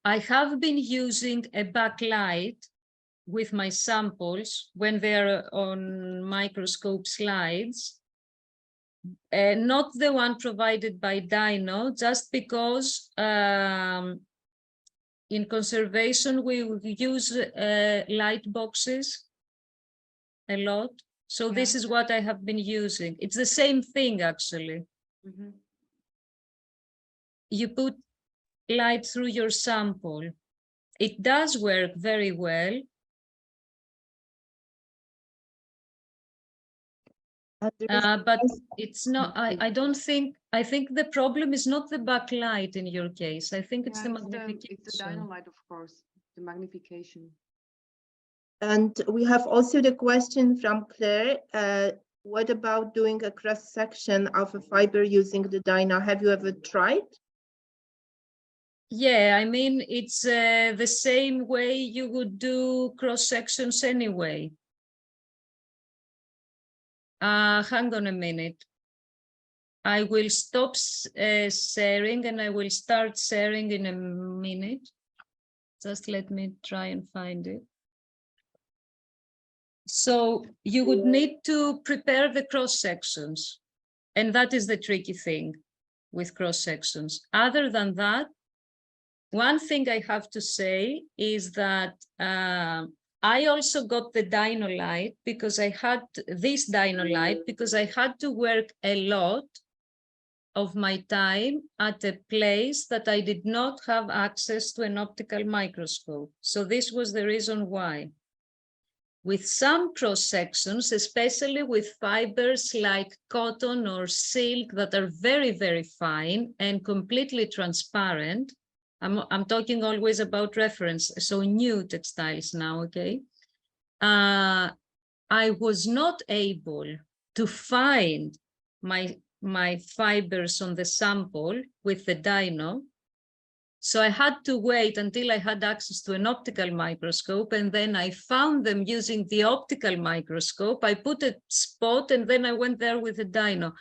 I have been using a backlight with my samples when they're on microscope slides, not the one provided by Dino, just because in conservation we use light boxes a lot. So this is what I have been using. It's the same thing, actually. Mm-hmm. You put light through your sample. It does work very well. But it's not, I don't think, I think the problem is not the backlight in your case. I think it's the magnification. It's the Dino-Lite, of course, the magnification. And we have also the question from Claire. What about doing a cross section of a fiber using the Dino? Have you ever tried? Yeah, I mean, it's the same way you would do cross sections anyway. Hang on a minute. I will stop sharing and I will start sharing in a minute. Just let me try and find it. So you would need to prepare the cross sections. And that is the tricky thing with cross sections. Other than that, one thing I have to say is that I also got the Dino-Lite because I had this Dino-Lite because I had to work a lot of my time at a place that I did not have access to an optical microscope. So this was the reason why. With some cross sections, especially with fibers like cotton or silk that are very, very fine and completely transparent, I'm talking always about reference, so new textiles now, okay? I was not able to find my fibers on the sample with the Dino. So I had to wait until I had access to an optical microscope, and then I found them using the optical microscope. I put a spot and then I went there with a Dino.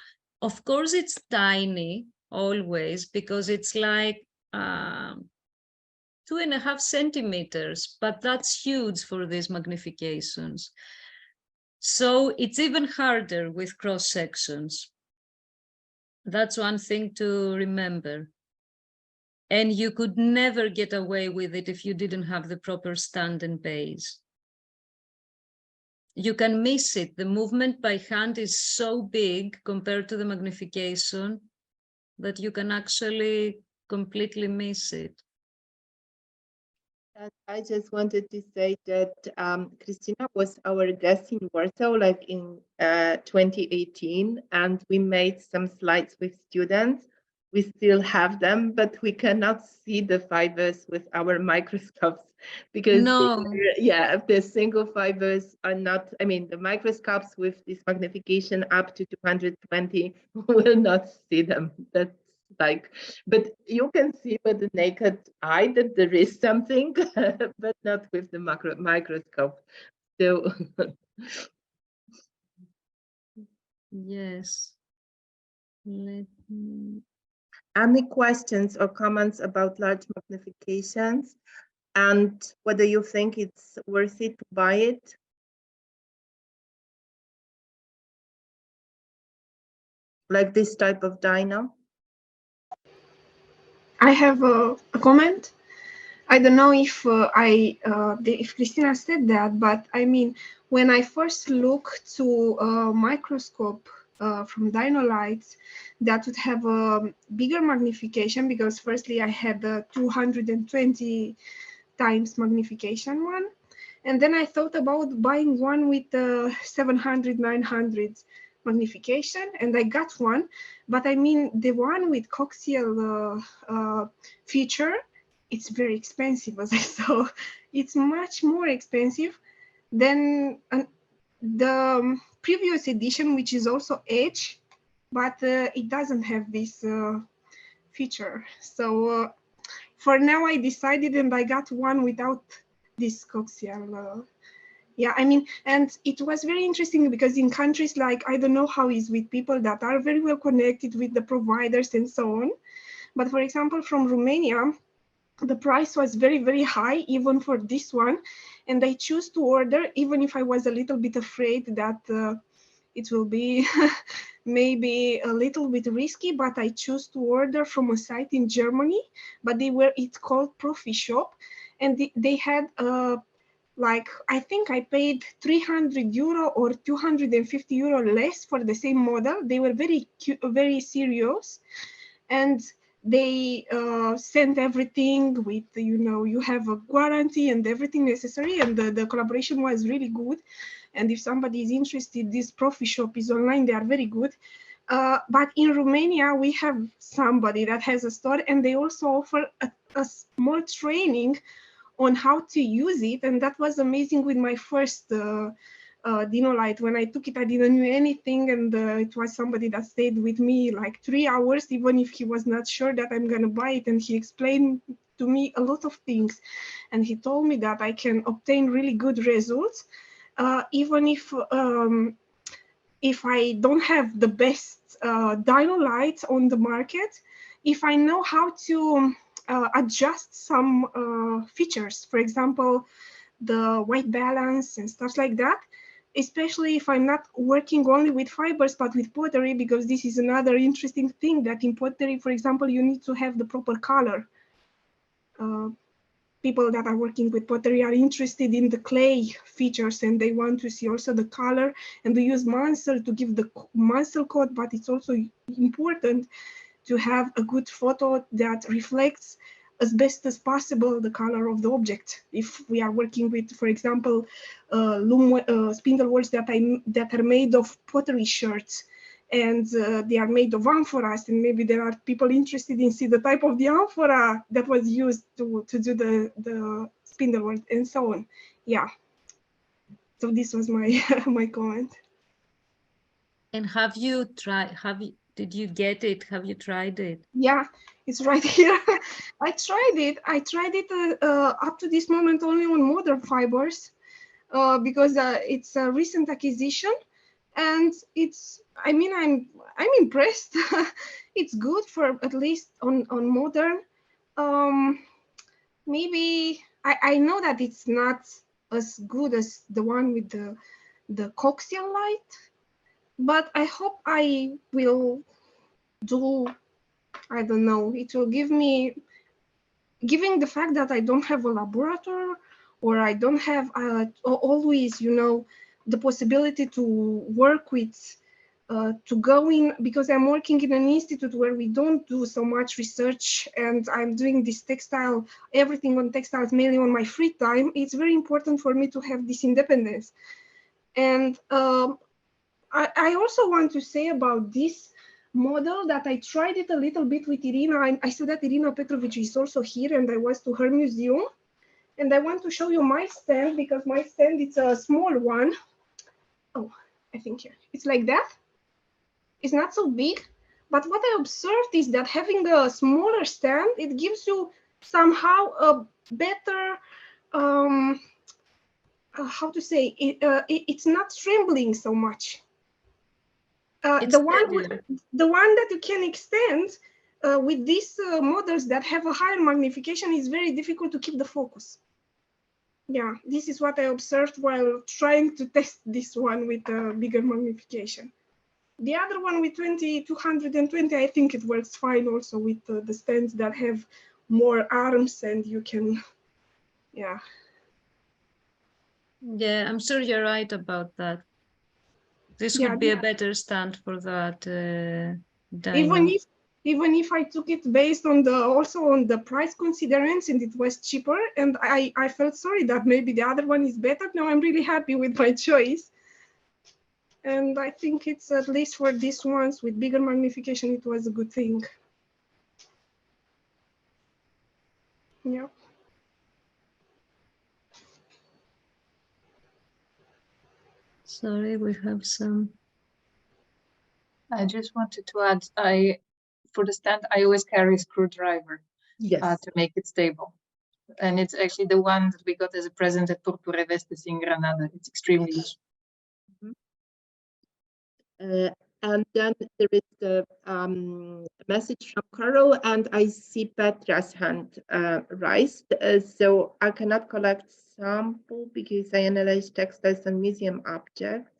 Of course, it's tiny always because it's like 2.5 centimeters, but that's huge for these magnifications. So it's even harder with cross sections. That's one thing to remember. And you could never get away with it if you didn't have the proper stand and base. You can miss it. The movement by hand is so big compared to the magnification that you can actually completely miss it. And I just wanted to say that Christina was our guest in Warsaw, like in 2018, and we made some slides with students. We still have them, but we cannot see the fibers with our microscopes because the single fibers are not, I mean, the microscopes with this magnification up to 220 will not see them. That's like, but you can see with the naked eye that there is something, but not with the microscope. So Yes. Let me... any questions or comments about large magnifications and whether you think it's worth it to buy it? Like this type of dyno? I have a comment. I don't know if if Christina said that, but I mean, when I first looked to a microscope from Dino-Lite that would have a bigger magnification, because firstly I had the 220 times magnification one, and then I thought about buying one with 700, 900 magnification, and I got one. But I mean, the one with coaxial feature, it's very expensive, as I saw. It's much more expensive than the previous edition, which is also Edge, but it doesn't have this feature. So for now, I decided, and I got one without this coaxial. Yeah, I mean, and it was very interesting because in countries like, I don't know how it's with people that are very well connected with the providers and so on. But for example, from Romania, the price was very, very high, even for this one. And I chose to order, even if I was a little bit afraid that it will be maybe a little bit risky, but I chose to order from a site in Germany, but it's called Profi Shop. And they had like, I think I paid 300 euro or 250 euro less for the same model. They were very cute, very serious. And they sent everything with, you know, you have a warranty and everything necessary, and the collaboration was really good. And if somebody is interested, this Profi Shop is online, they are very good. But in Romania, we have somebody that has a store, and they also offer a small training on how to use it. And that was amazing with my first Dino-Lite. When I took it, I didn't know anything, and it was somebody that stayed with me like 3 hours, even if he was not sure that I'm gonna buy it, and he explained to me a lot of things, and he told me that I can obtain really good results, even if I don't have the best Dino-Lite on the market, if I know how to adjust some features, for example, the white balance and stuff like that, especially if I'm not working only with fibers, but with pottery, because this is another interesting thing that in pottery, for example, you need to have the proper color. People that are working with pottery are interested in the clay features, and they want to see also the color, and they use Mansell to give the Mansell code, but it's also important to have a good photo that reflects as best as possible the color of the object. If we are working with, for example, spindle wheels that are made of pottery sherds, and they are made of amphoras, and maybe there are people interested in see the type of the amphora that was used to do the spindle wheel and so on. Yeah. So this was my my comment. And did you get it? Have you tried it? Yeah, it's right here. I tried it. I tried it up to this moment only on modern fibers because it's a recent acquisition, and it's. I mean, I'm impressed. It's good for at least on modern. Maybe I know that it's not as good as the one with the coaxial light, but I hope I will do. I don't know, it will give me, given the fact that I don't have a laboratory, or I don't have always, you know, the possibility to work with, to go in, because I'm working in an institute where we don't do so much research, and I'm doing this textile, everything on textiles mainly on my free time. It's very important for me to have this independence. And I also want to say about this model that I tried it a little bit with Irina. I saw that Irina Petrovic is also here, and I was to her museum. And I want to show you my stand, because my stand, it's a small one. Oh, I think here. It's like that. It's not so big, But what I observed is that having a smaller stand, it gives you somehow a better, how to say, it's not trembling so much. The one that you can extend with these models that have a higher magnification is very difficult to keep the focus. Yeah, this is what I observed while trying to test this one with a bigger magnification. The other one with 220, I think it works fine also with the stands that have more arms and you can, yeah. Yeah, I'm sure you're right about that. This would be a better stand for that. Even if I took it based on also on the price considerance and it was cheaper, and I felt sorry that maybe the other one is better. Now I'm really happy with my choice. And I think it's, at least for these ones with bigger magnification, it was a good thing. Yeah. Sorry, we have some. I just wanted to add, for the stand, I always carry a screwdriver to make it stable. And it's actually the one that we got as a present at Purpure Vestes in Granada. It's extremely useful. And then there is the message from Carol, and I see Petra's hand raised. So I cannot collect sample because I analyze textiles and museum objects.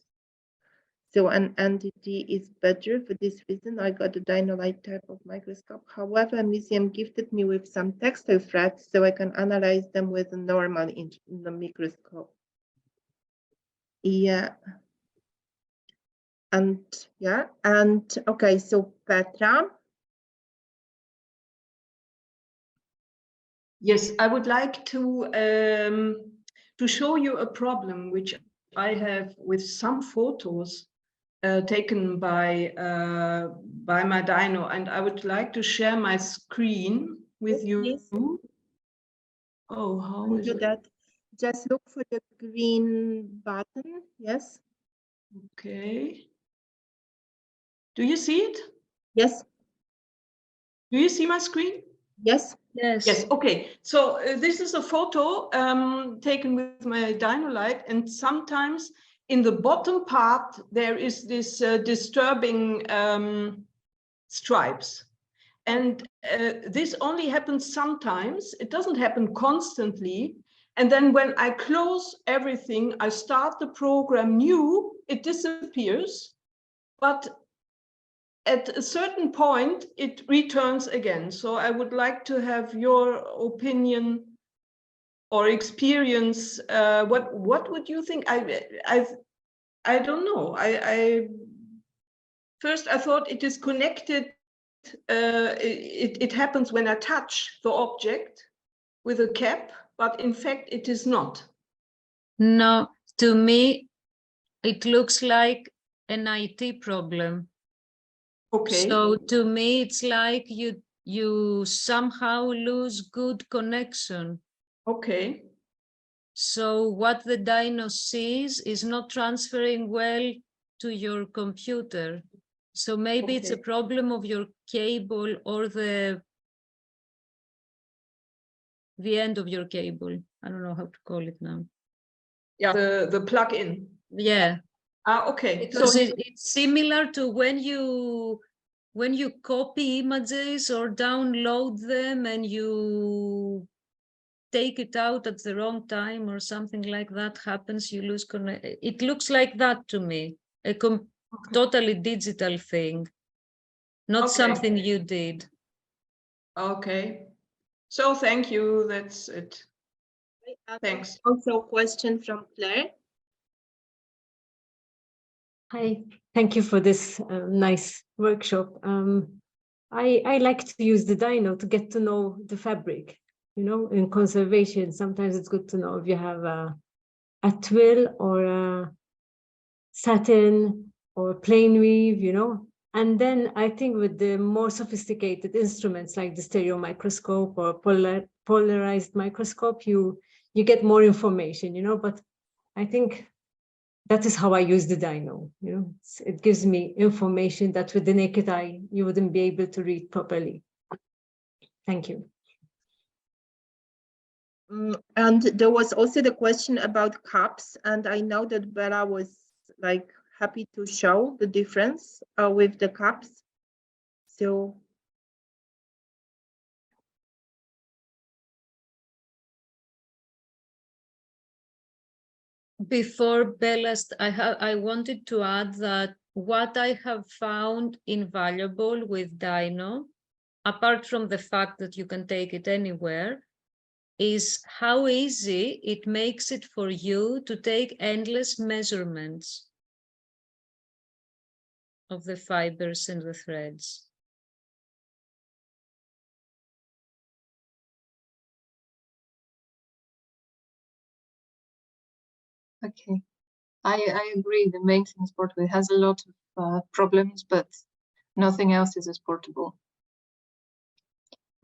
So an entity is better. For this reason, I got a Dino-Lite-Type of microscope. However, a museum gifted me with some textile threads, so I can analyze them with a normal in the microscope. Yeah. And yeah, and okay, so Petra. Yes, I would like to show you a problem which I have with some photos taken by my Dino, and I would like to share my screen with you. Please. Oh, how is it? That? Just look for the green button. Yes. Okay. Do you see it? Yes. Do you see my screen? Yes. Yes. Yes. Okay. So this is a photo taken with my Dino-Lite, and sometimes in the bottom part there is this disturbing stripes, and this only happens sometimes. It doesn't happen constantly. And then when I close everything, I start the program new, it disappears, but at a certain point, it returns again. So I would like to have your opinion or experience. What would you think? I don't know. First I thought it is connected. It happens when I touch the object with a cap, but in fact it is not. No, to me, it looks like an IT problem. Okay. So to me, it's like you somehow lose good connection. Okay. So what the Dino sees is not transferring well to your computer. So maybe it's a problem of your cable or the end of your cable. I don't know how to call it now. Yeah, the plug-in. Yeah. Okay. Because so it's similar to when you copy images or download them and you take it out at the wrong time or something like that happens, you lose connect. It looks like that to me, a totally digital thing, not something you did. Okay. So thank you. That's it. Thanks. Also, question from Claire. Hi, thank you for this nice workshop. I like to use the Dino to get to know the fabric. You know, in conservation, sometimes it's good to know if you have a twill or a satin or plain weave, you know. And then I think with the more sophisticated instruments like the stereo microscope or polarized microscope, you get more information, you know. But I think that is how I use the Dino. You know, it gives me information that with the naked eye you wouldn't be able to read properly. Thank you. And there was also the question about cups, and I know that Bela was like happy to show the difference with the cups. So Before Bela's, I wanted to add that what I have found invaluable with Dino, apart from the fact that you can take it anywhere, is how easy it makes it for you to take endless measurements of the fibers and the threads. Okay, I agree. The main thing is portable. It has a lot of problems, but nothing else is as portable.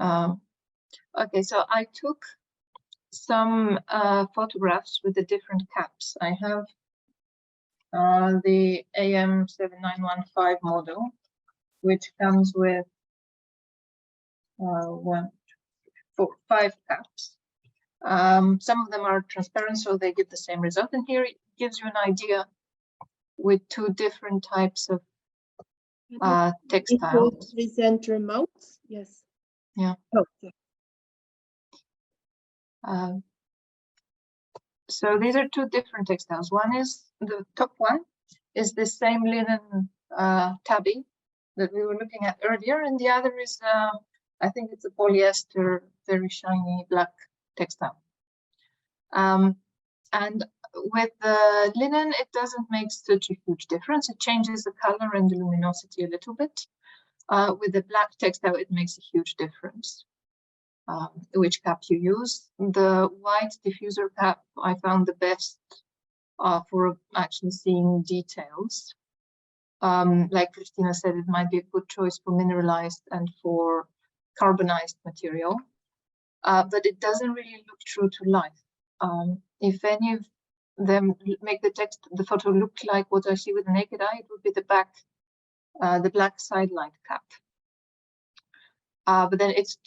Okay, so I took some photographs with the different caps. I have the AM7915 model, which comes with 5 caps. Some of them are transparent, so they give the same result. And here it gives you an idea with 2 different types of textiles. Present remotes, yes. Yeah. Oh, yeah. So these are 2 different textiles. One is, the top one is the same linen tabby that we were looking at earlier, and the other is, I think it's a polyester, very shiny black textile. And with the linen, it doesn't make such a huge difference. It changes the color and the luminosity a little bit. With the black textile, it makes a huge difference. Which cap you use. The white diffuser cap I found the best for actually seeing details. Like Christina said, it might be a good choice for mineralized and for carbonized material, but it doesn't really look true to life. If any of them make the photo look like what I see with the naked eye, it would be the black sidelight cap. But then it's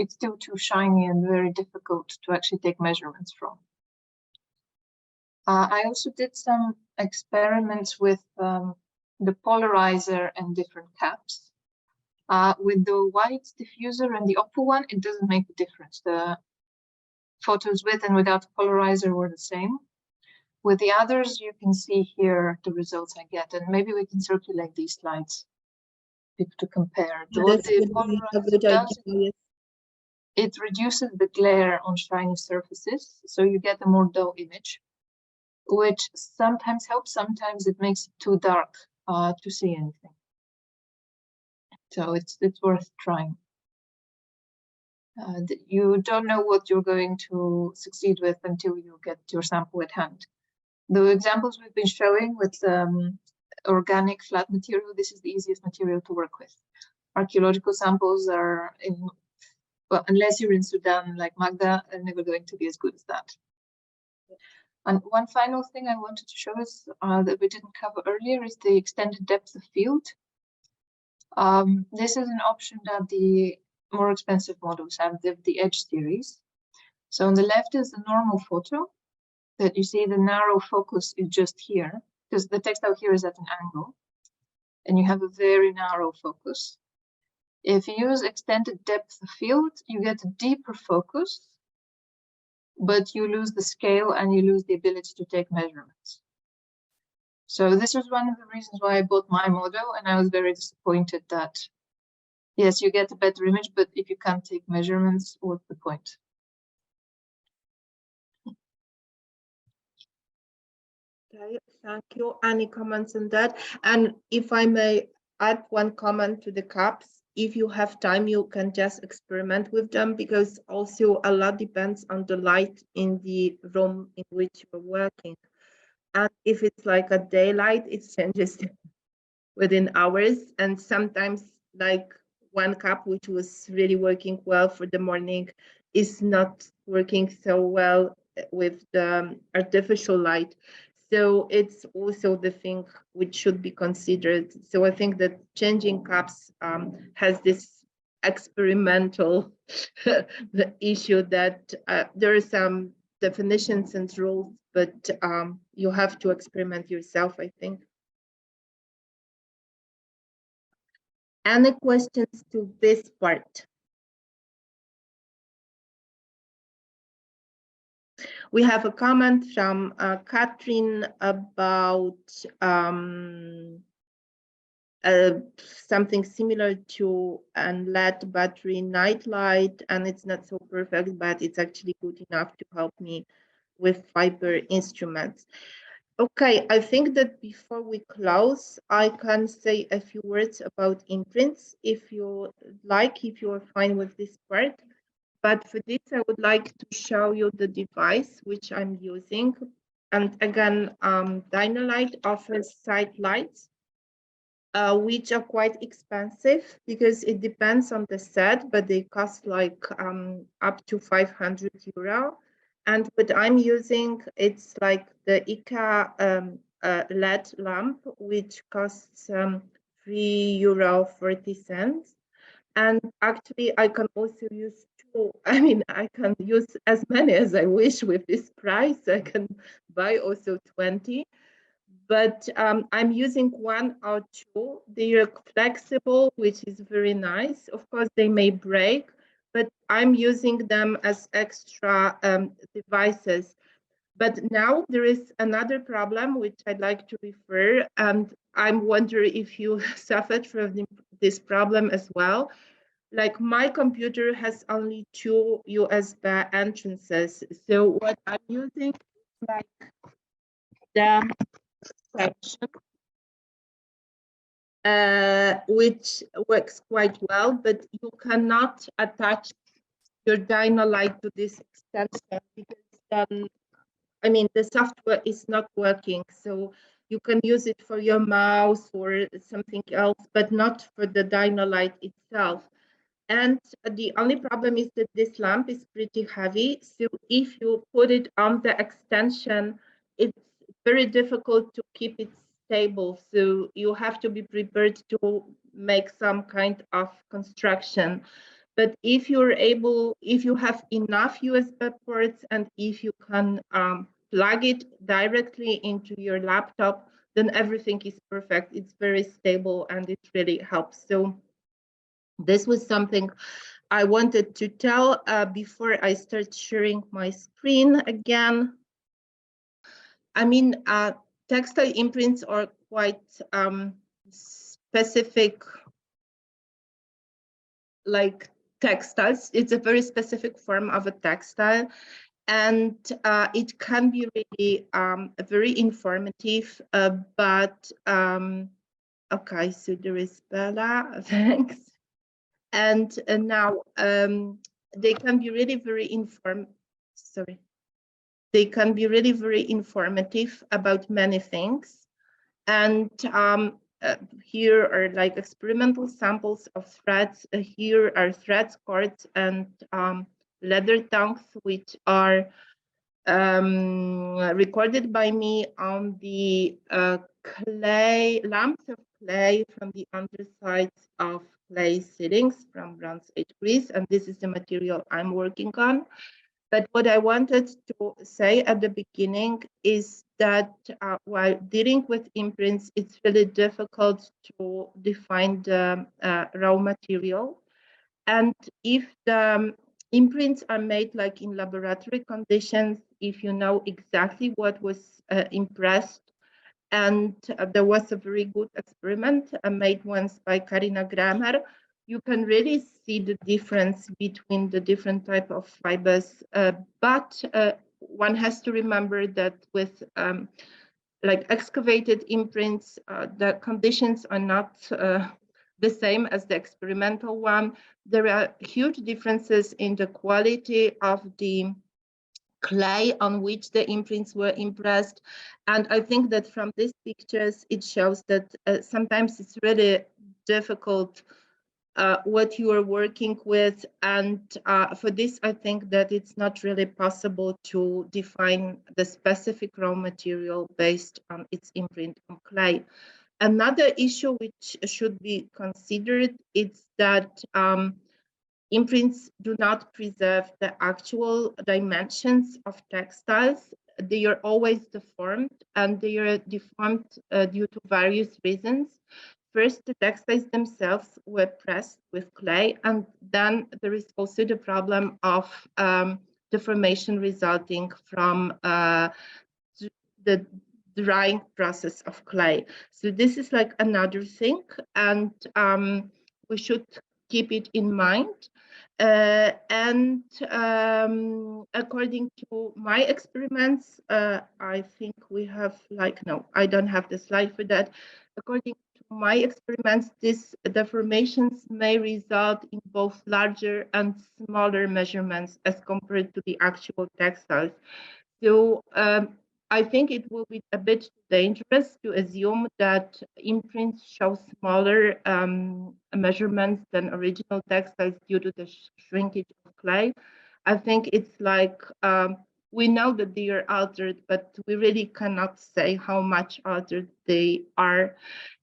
still too shiny and very difficult to actually take measurements from. I also did some experiments with the polarizer and different caps. With the white diffuser and the opal one, it doesn't make a difference. The photos with and without polarizer were the same. With the others, you can see here the results I get, and maybe we can circulate these slides to compare. What the polarizer does, it reduces the glare on shiny surfaces, so you get a more dull image, which sometimes helps, sometimes it makes it too dark to see anything. So it's worth trying. You don't know what you're going to succeed with until you get your sample at hand. The examples we've been showing with organic flat material, this is the easiest material to work with. Archaeological samples are, well, unless you're in Sudan like Magda, are never going to be as good as that. And one final thing I wanted to show is that we didn't cover earlier is the extended depth of field. This is an option that the more expensive models have, the Edge series. So on the left is the normal photo that you see the narrow focus is just here, because the textile here is at an angle, and you have a very narrow focus. If you use extended depth of field, you get a deeper focus, but you lose the scale and you lose the ability to take measurements. So this was one of the reasons why I bought my model, and I was very disappointed that, yes, you get a better image, but if you can't take measurements, what's the point? Okay, thank you. Any comments on that? And if I may add one comment to the caps, if you have time, you can just experiment with them, because also a lot depends on the light in the room in which you're working. And if it's like a daylight, it changes within hours. And sometimes like one cap, which was really working well for the morning, is not working so well with the artificial light. So it's also the thing which should be considered. So I think that changing cups has this experimental the issue that there are some definitions and rules, but you have to experiment yourself, I think. Any questions to this part? We have a comment from Catherine about something similar to an LED battery night light, and it's not so perfect, but it's actually good enough to help me with fiber instruments. Okay, I think that before we close, I can say a few words about imprints, if you like, if you're fine with this part. But for this, I would like to show you the device which I'm using. And again, Dino-Lite offers side lights, which are quite expensive because it depends on the set, but they cost like up to 500 euro. And what I'm using, it's like the IKEA LED lamp, which costs €3.40. And actually, I can also use two. I mean, I can use as many as I wish with this price. I can buy also 20. But I'm using one or two. They are flexible, which is very nice. Of course, they may break, but I'm using them as extra devices. But now there is another problem which I'd like to refer, and I'm wondering if you suffered from this problem as well. Like my computer has only two USB entrances. So what I'm using is like the section, which works quite well, but you cannot attach your Dino-Lite to this extension because I mean, the software is not working, so you can use it for your mouse or something else, but not for the Dino-Lite itself. And the only problem is that this lamp is pretty heavy, so if you put it on the extension, it's very difficult to keep it stable, so you have to be prepared to make some kind of construction. But if you're able, if you have enough USB ports and if you can plug it directly into your laptop, then everything is perfect. It's very stable and it really helps. So this was something I wanted to tell before I start sharing my screen again. I mean, textile imprints are quite specific, like textiles. It's a very specific form of a textile, and it can be really very informative. But okay, so there is Bela, thanks. And now they can be really very They can be really very informative about many things. And here are like experimental samples of threads. Here are threads, cords, and leather tongues, which are recorded by me on the clay lamps of clay from the undersides of clay settings from Bronze Age Greece, and this is the material I'm working on. But what I wanted to say at the beginning is that while dealing with imprints, it's really difficult to define the raw material. And if the imprints are made like in laboratory conditions, if you know exactly what was impressed, and there was a very good experiment made once by Karina Gramer, you can really see the difference between the different type of fibers. But one has to remember that with like excavated imprints, the conditions are not the same as the experimental one. There are huge differences in the quality of the clay on which the imprints were impressed. And I think that from these pictures, it shows that sometimes it's really difficult what you are working with. And for this, I think that it's not really possible to define the specific raw material based on its imprint on clay. Another issue which should be considered is that imprints do not preserve the actual dimensions of textiles. They are always deformed, and they are deformed due to various reasons. First, the textiles themselves were pressed with clay, and then there is also the problem of deformation resulting from the drying process of clay. So this is like another thing, and we should keep it in mind. According to my experiments, I think we have no, I don't have the slide for that. According to my experiments, these deformations may result in both larger and smaller measurements as compared to the actual textiles. So I think it will be a bit dangerous to assume that imprints show smaller measurements than original textiles due to the shrinkage of clay. I think it's like we know that they are altered, but we really cannot say how much altered they are.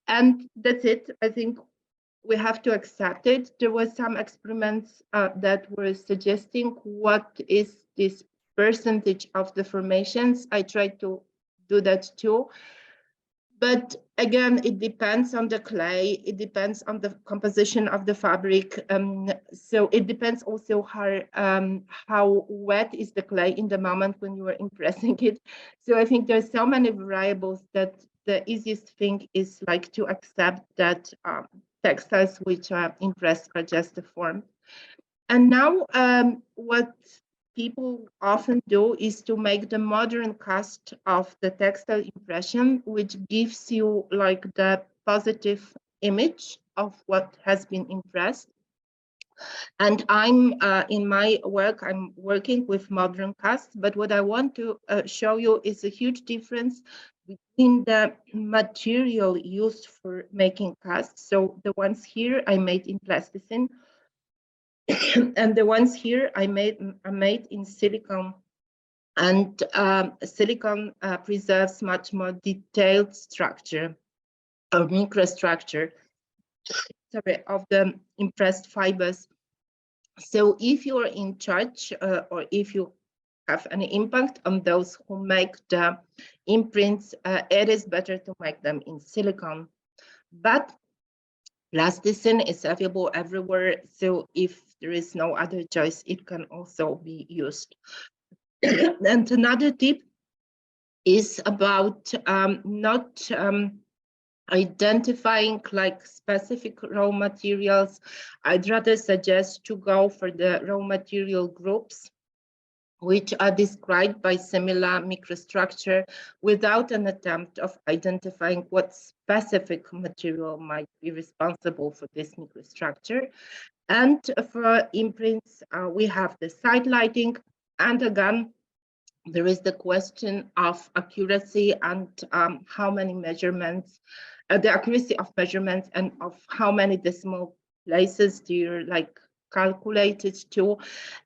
And that's it. I think we have to accept it. There were some experiments that were suggesting what is this percentage of deformations. I tried to do that too. But again, it depends on the clay, it depends on the composition of the fabric. So it depends also how wet is the clay in the moment when you are impressing it. So I think there's so many variables that the easiest thing is like to accept that textiles which are impressed are just deformed. And now what people often do is to make the modern cast of the textile impression, which gives you like the positive image of what has been impressed. And I'm in my work, I'm working with modern casts, but what I want to show you is a huge difference between the material used for making casts. So the ones here I made in plasticine, and the ones here I made in silicone. And silicone preserves much more detailed structure or microstructure, sorry, of the impressed fibers. So if you are in charge or if you have any impact on those who make the imprints, it is better to make them in silicone. But plasticine is available everywhere, so if there is no other choice, it can also be used. And another tip is about not identifying like specific raw materials. I'd rather suggest to go for the raw material groups which are described by similar microstructure without an attempt of identifying what specific material might be responsible for this microstructure. And for imprints, we have the side lighting, and again, there is the question of accuracy and how many measurements, the accuracy of measurements and of how many decimal places do you like calculated to.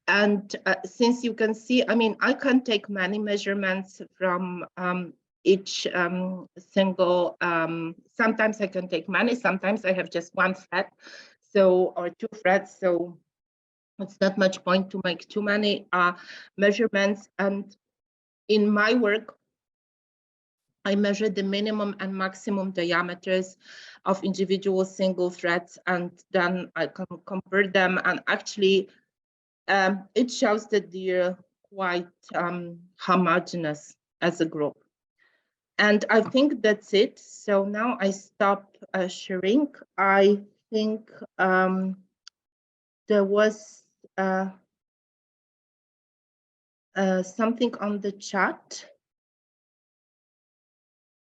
And since you can see, I mean, I can take many measurements from each single, sometimes I can take many, sometimes I have just one thread, so, or two threads, so it's not much point to make too many measurements. And in my work, I measure the minimum and maximum diameters of individual single threads, and then I can compare them, and actually it shows that they're quite homogeneous as a group. And I think that's it. So now I stop sharing. I think there was something on the chat.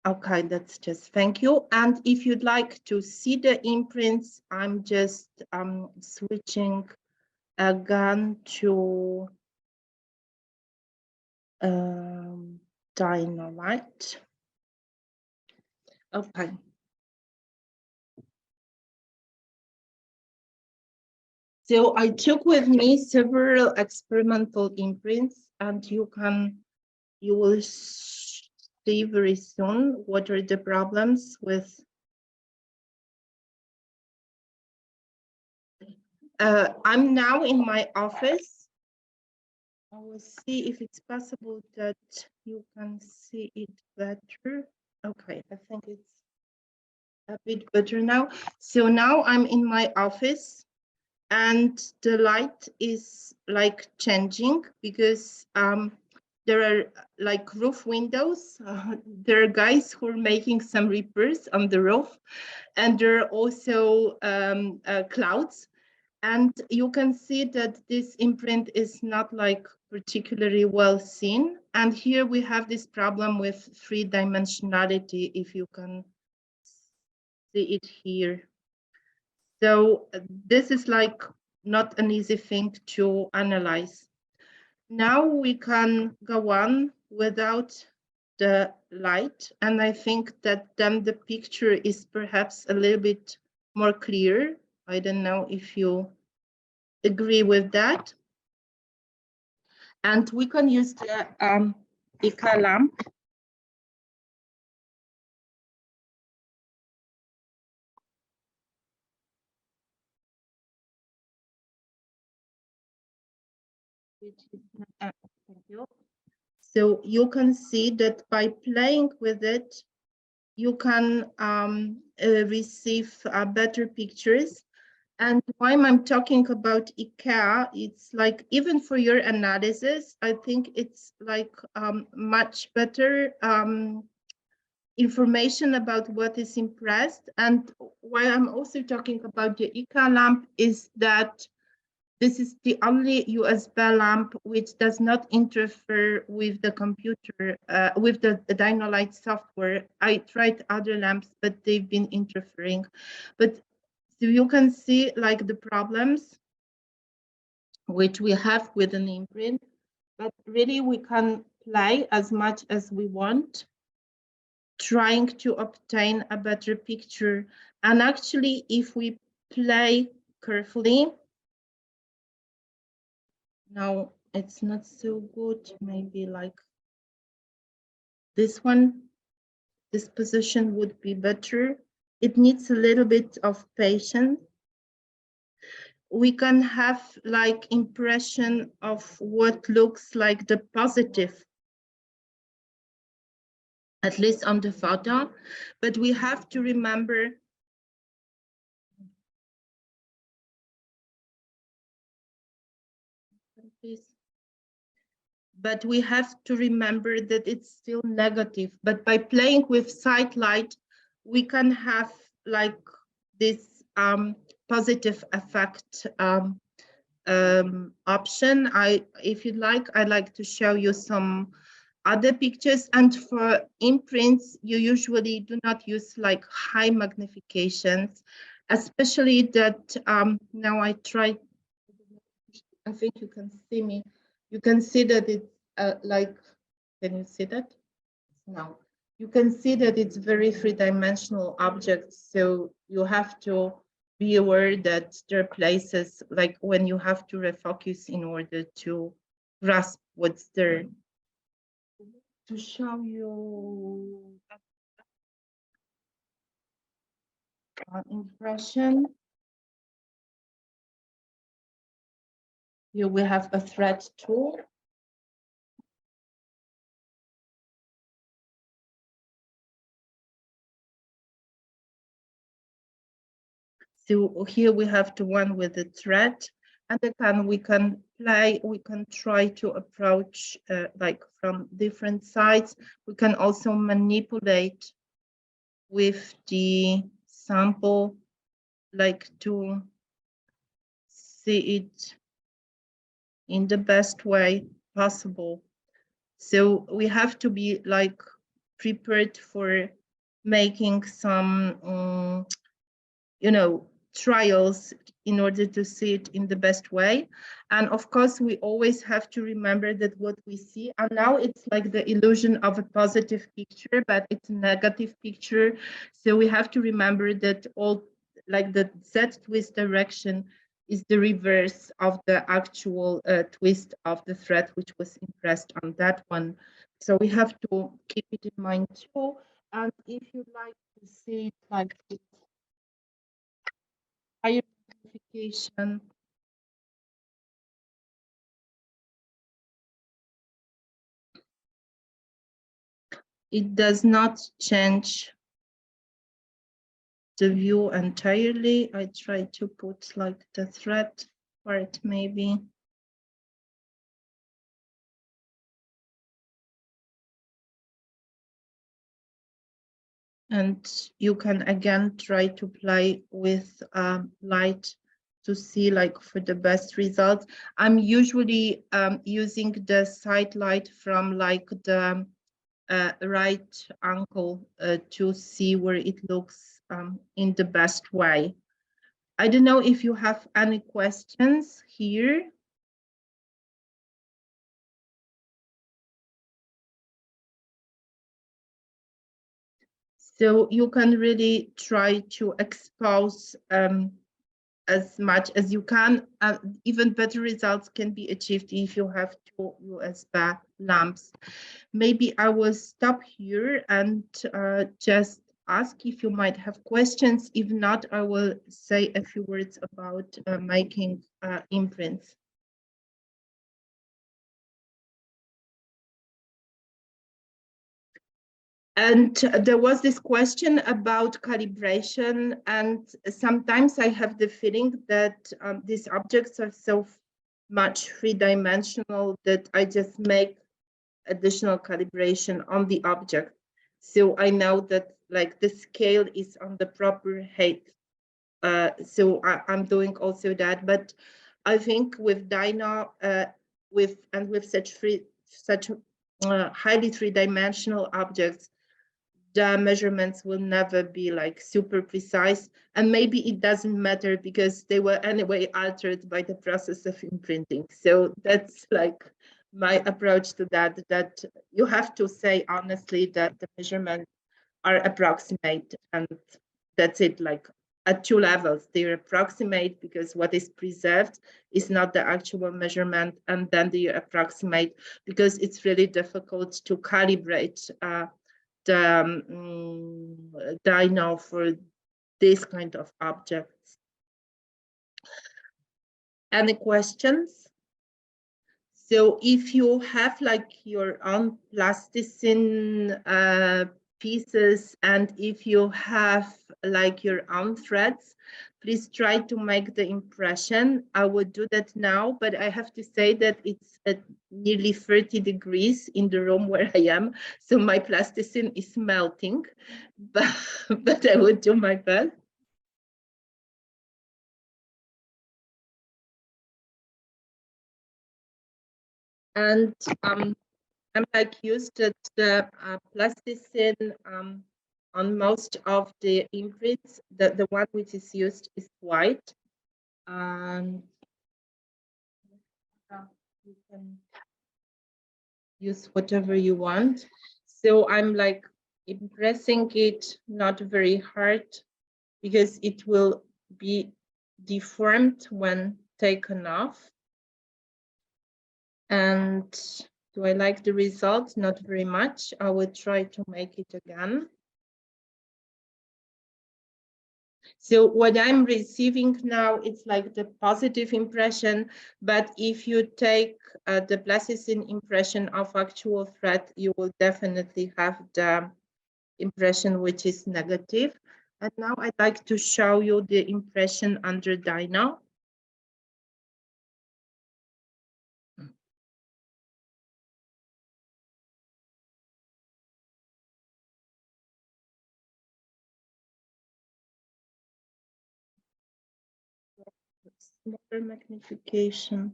Okay, that's just, thank you. And if you'd like to see the imprints, I'm just switching again to Dino-Lite. Okay. So I took with me several experimental imprints, and you will see very soon what are the problems with. I'm now in my office. I will see if it's possible that you can see it better. Okay, I think it's a bit better now. So now I'm in my office, and the light is like changing because there are like roof windows. There are guys who are making some repairs on the roof, and there are also clouds. And you can see that this imprint is not like particularly well seen. And here we have this problem with three-dimensionality, if you can see it here. So this is like not an easy thing to analyze. Now we can go on without the light, and I think that then the picture is perhaps a little bit more clear. I don't know if you agree with that. And we can use the ICA lamp. Thank you. So you can see that by playing with it, you can receive better pictures. And while I'm talking about IKEA, it's like, even for your analysis, I think it's like much better information about what is impressed. And why I'm also talking about the IKEA lamp is that this is the only USB lamp which does not interfere with the computer, with the Dino-Lite software. I tried other lamps, but they've been interfering. But so you can see like the problems which we have with an imprint, but really we can play as much as we want, trying to obtain a better picture. And actually, if we play carefully, now it's not so good, maybe like this one, this position would be better. It needs a little bit of patience. We can have like impression of what looks like the positive, at least on the photo, but we have to remember that it's still negative. But by playing with side light, we can have like this positive effect option. If you'd like, I'd like to show you some other pictures. And for imprints, you usually do not use like high magnifications, especially that now I try. I think you can see me. You can see that it's like, can you see that? No. You can see that it's very three-dimensional objects. So you have to be aware that there are places like when you have to refocus in order to grasp what's there. To show you impression. Here we have a thread tool. So here we have the one with the thread, and again we can play. We can try to approach like from different sides. We can also manipulate with the sample, like to see it in the best way possible. So we have to be like prepared for making some, you know, trials in order to see it in the best way. And of course, we always have to remember that what we see, and now it's like the illusion of a positive picture, but it's a negative picture. So we have to remember that all like the Z twist direction is the reverse of the actual twist of the thread, which was impressed on that one. So we have to keep it in mind too. And if you like to see it like this, higher magnification, it does not change the view entirely. I try to put like the thread part maybe. And you can again try to play with light to see like for the best results. I'm usually using the side light from like the right angle to see where it looks in the best way. I don't know if you have any questions here. So you can really try to expose as much as you can. Even better results can be achieved if you have two USB lamps. Maybe I will stop here and just ask if you might have questions. If not, I will say a few words about making imprints. And there was this question about calibration, and sometimes I have the feeling that these objects are so much three-dimensional that I just make additional calibration on the object. So I know that like the scale is on the proper height. So I'm doing also that, but I think with Dino, with such highly three-dimensional objects, the measurements will never be like super precise, and maybe it doesn't matter because they were anyway altered by the process of imprinting. So that's like my approach to that, that you have to say honestly that the measurements are approximate, and that's it. Like at two levels, they're approximate because what is preserved is not the actual measurement, and then they approximate because it's really difficult to calibrate the Dino for this kind of objects. Any questions? So if you have like your own plasticine pieces, and if you have like your own threads, please try to make the impression. I would do that now, but I have to say that it's at nearly 30 degrees in the room where I am, so my plasticine is melting, but I would do my best. And I'm like used to the plasticine on most of the imprints. The one which is used is white. And you can use whatever you want. So I'm like impressing it not very hard because it will be deformed when taken off. And do I like the result? Not very much. I will try to make it again. So what I'm receiving now, it's like the positive impression, but if you take the plasticine impression of actual thread, you will definitely have the impression which is negative. And now I'd like to show you the impression under Dino. Smaller magnification.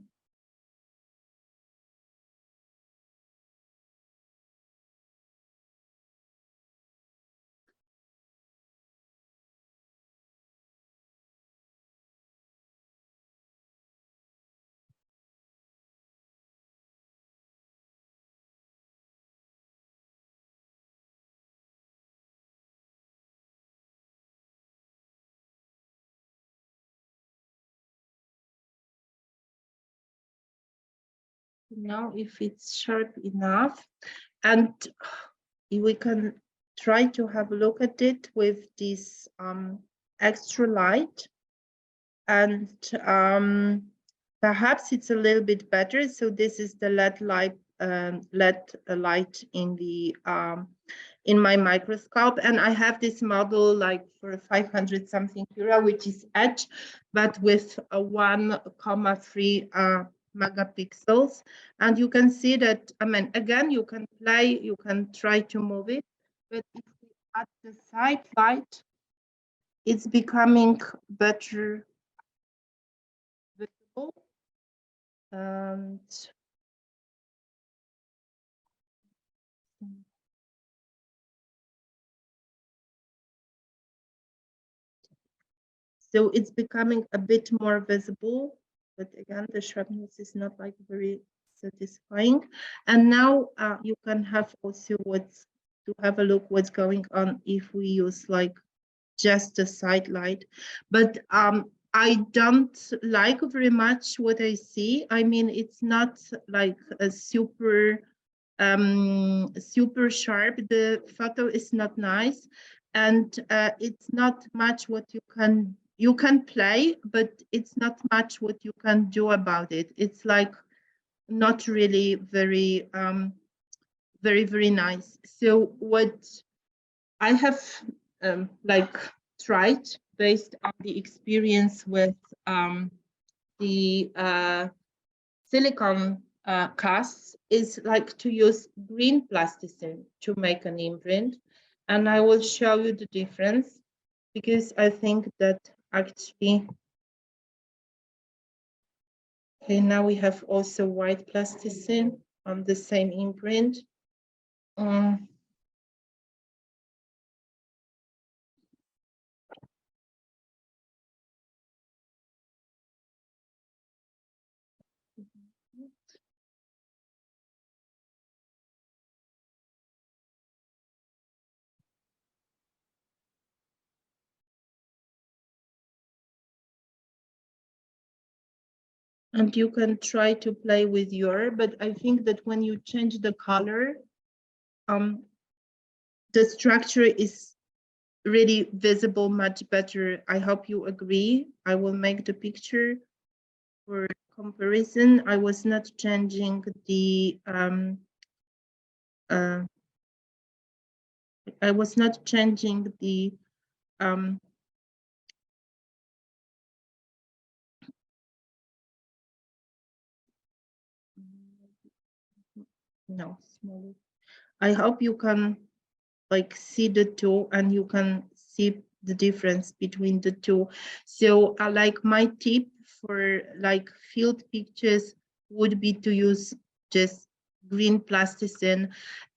know if it's sharp enough, and we can try to have a look at it with this extra light, and perhaps it's a little bit better. So this is the LED light in the in my microscope, and I have this model like for 500 something euro, which is edge, but with a 1,3 megapixels. And you can see that, I mean, again, you can play, you can try to move it, but if we add the side light, it's becoming better visible. And so it's becoming a bit more visible, but again, the sharpness is not like very satisfying. And now you can have also to have a look what's going on if we use like just a side light. But I don't like very much what I see. I mean, it's not like a super super sharp. The photo is not nice, and it's not much what you can play, but it's not much what you can do about it. It's like not really very very nice. So what I have like tried based on the experience with the silicone casts is like to use green plasticine to make an imprint, and I will show you the difference, because I think that actually, okay, now we have also white plasticine on the same imprint. And you can try to play with but I think that when you change the color, the structure is really visible much better. I hope you agree. I will make the picture for comparison. I was not changing the I was not changing the no, smaller. I hope you can like see the two and you can see the difference between the two. So like my tip for like field pictures would be to use just green plasticine,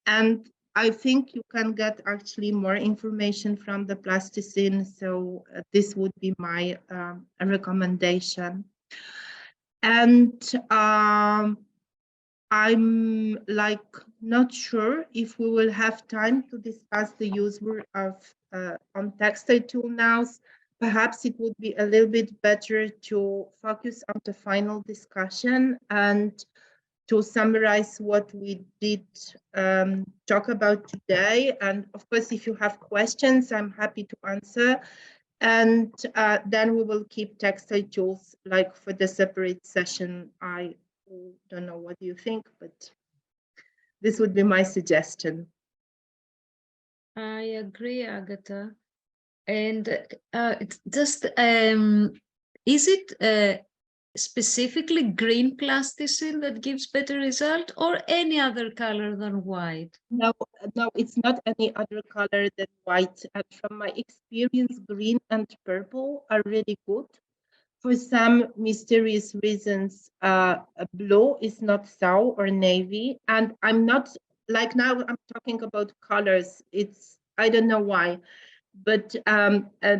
and I think you can get actually more information from the plasticine. So this would be my recommendation. And I'm like not sure if we will have time to discuss the use of on textile tool now. Perhaps it would be a little bit better to focus on the final discussion and to summarize what we did talk about today. And of course, if you have questions, I'm happy to answer. And then we will keep textile tools like for the separate session. I don't know what you think, but this would be my suggestion. I agree, Agata. And it's just, is it specifically green plasticine that gives better result, or any other color than white? No, it's not any other color than white. And from my experience, green and purple are really good. For some mysterious reasons, blue is not so, or navy. And I'm not, like now I'm talking about colors. It's, I don't know why, but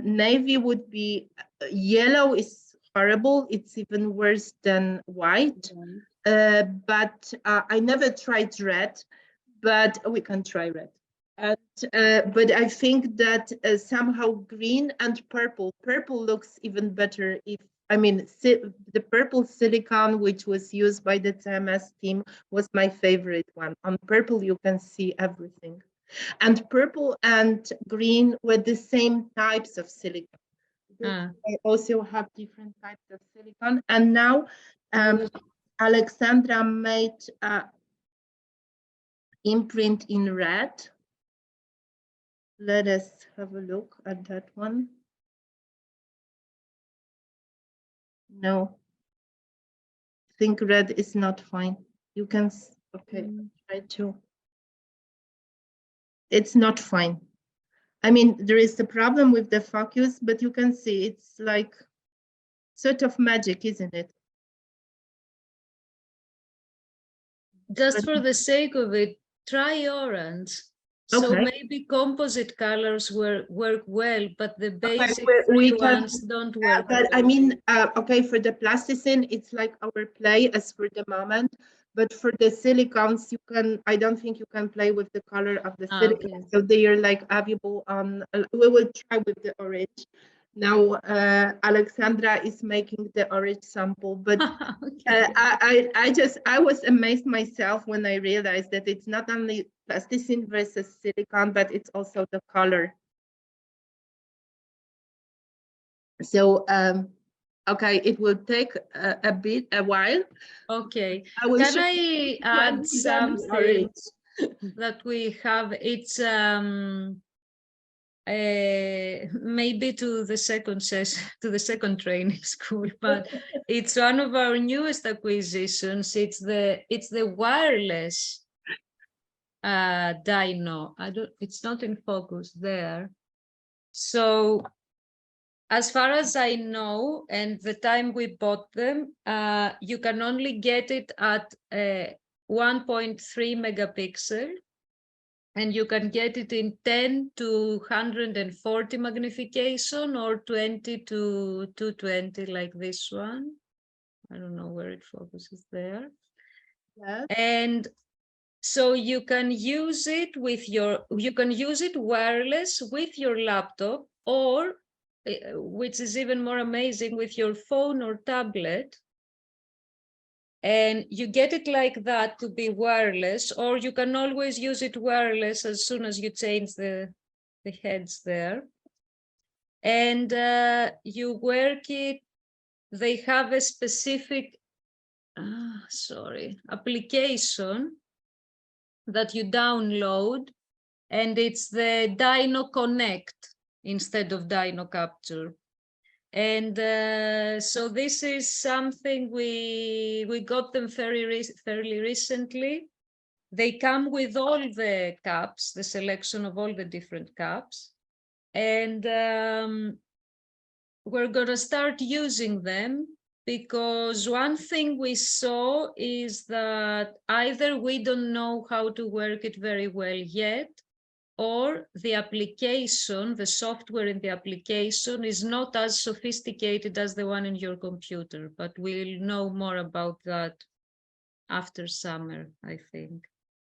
navy would be, yellow is horrible. It's even worse than white. But I never tried red, but we can try red. But I think that somehow green and purple looks even better if I mean, the purple silicon, which was used by the TMS team, was my favorite one. On purple, you can see everything. And purple and green were the same types of silicon. I also have different types of silicon. And now Alexandra made imprint in red. Let us have a look at that one. No, I think red is not fine. You can, okay, try to. It's not fine. I mean, there is a problem with the focus, but you can see it's like sort of magic, isn't it? Just for the sake of it, try orange. So Okay. maybe composite colors work well, but the basic we three can, ones don't work. but I mean, okay, for the plasticine, it's like our play as for the moment. But for the silicons, you can, I don't think you can play with the color of the silicon. Okay. So they are like available on, we will try with the orange. Now, Alexandra is making the orange sample, but Okay. I was amazed myself when I realized that it's not only plasticine versus silicon, but it's also the color. So, okay, it will take a while. Okay. I will Can show I you add when something orange. that we have? It's maybe to the second session, to the second training school, but it's one of our newest acquisitions. It's the wireless Dino. It's not in focus there. So as far as I know, and the time we bought them, you can only get it at 1.3 megapixel, and you can get it in 10 to 140 magnification or 20 to 220 like this one. I don't know where it focuses there. Yes. And so you can use it wireless with your laptop, or which is even more amazing, with your phone or tablet. And you get it like that to be wireless, or you can always use it wireless as soon as you change the heads there. And you work it, they have a specific application that you download, and it's the Dino Connect instead of Dino Capture. And so this is something we got them fairly recently. They come with all the caps, the selection of all the different caps, and we're gonna start using them, because one thing we saw is that either we don't know how to work it very well yet, or the application, the software in the application is not as sophisticated as the one in your computer, but we'll know more about that after summer, I think.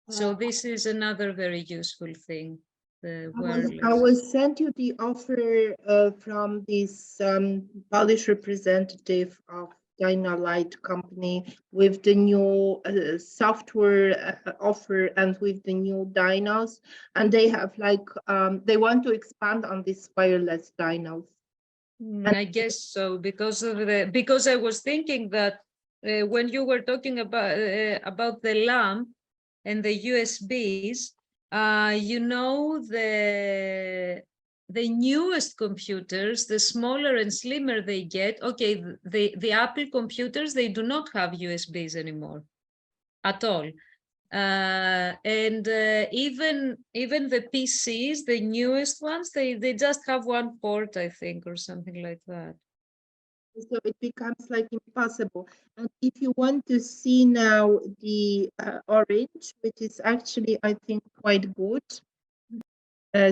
So this is another very useful thing, the wireless. I will send you the offer from this Polish representative of Dino-Lite company with the new software offer and with the new dinos, and they have like they want to expand on these wireless dinos. I guess so, because I was thinking that when you were talking about the lamp and the USBs, you know, the newest computers, the smaller and slimmer they get, okay, the Apple computers, they do not have USBs anymore at all. And even the PCs, the newest ones, they just have one port, I think, or something like that. So it becomes like impossible. And if you want to see now the orange, which is actually, I think, quite good.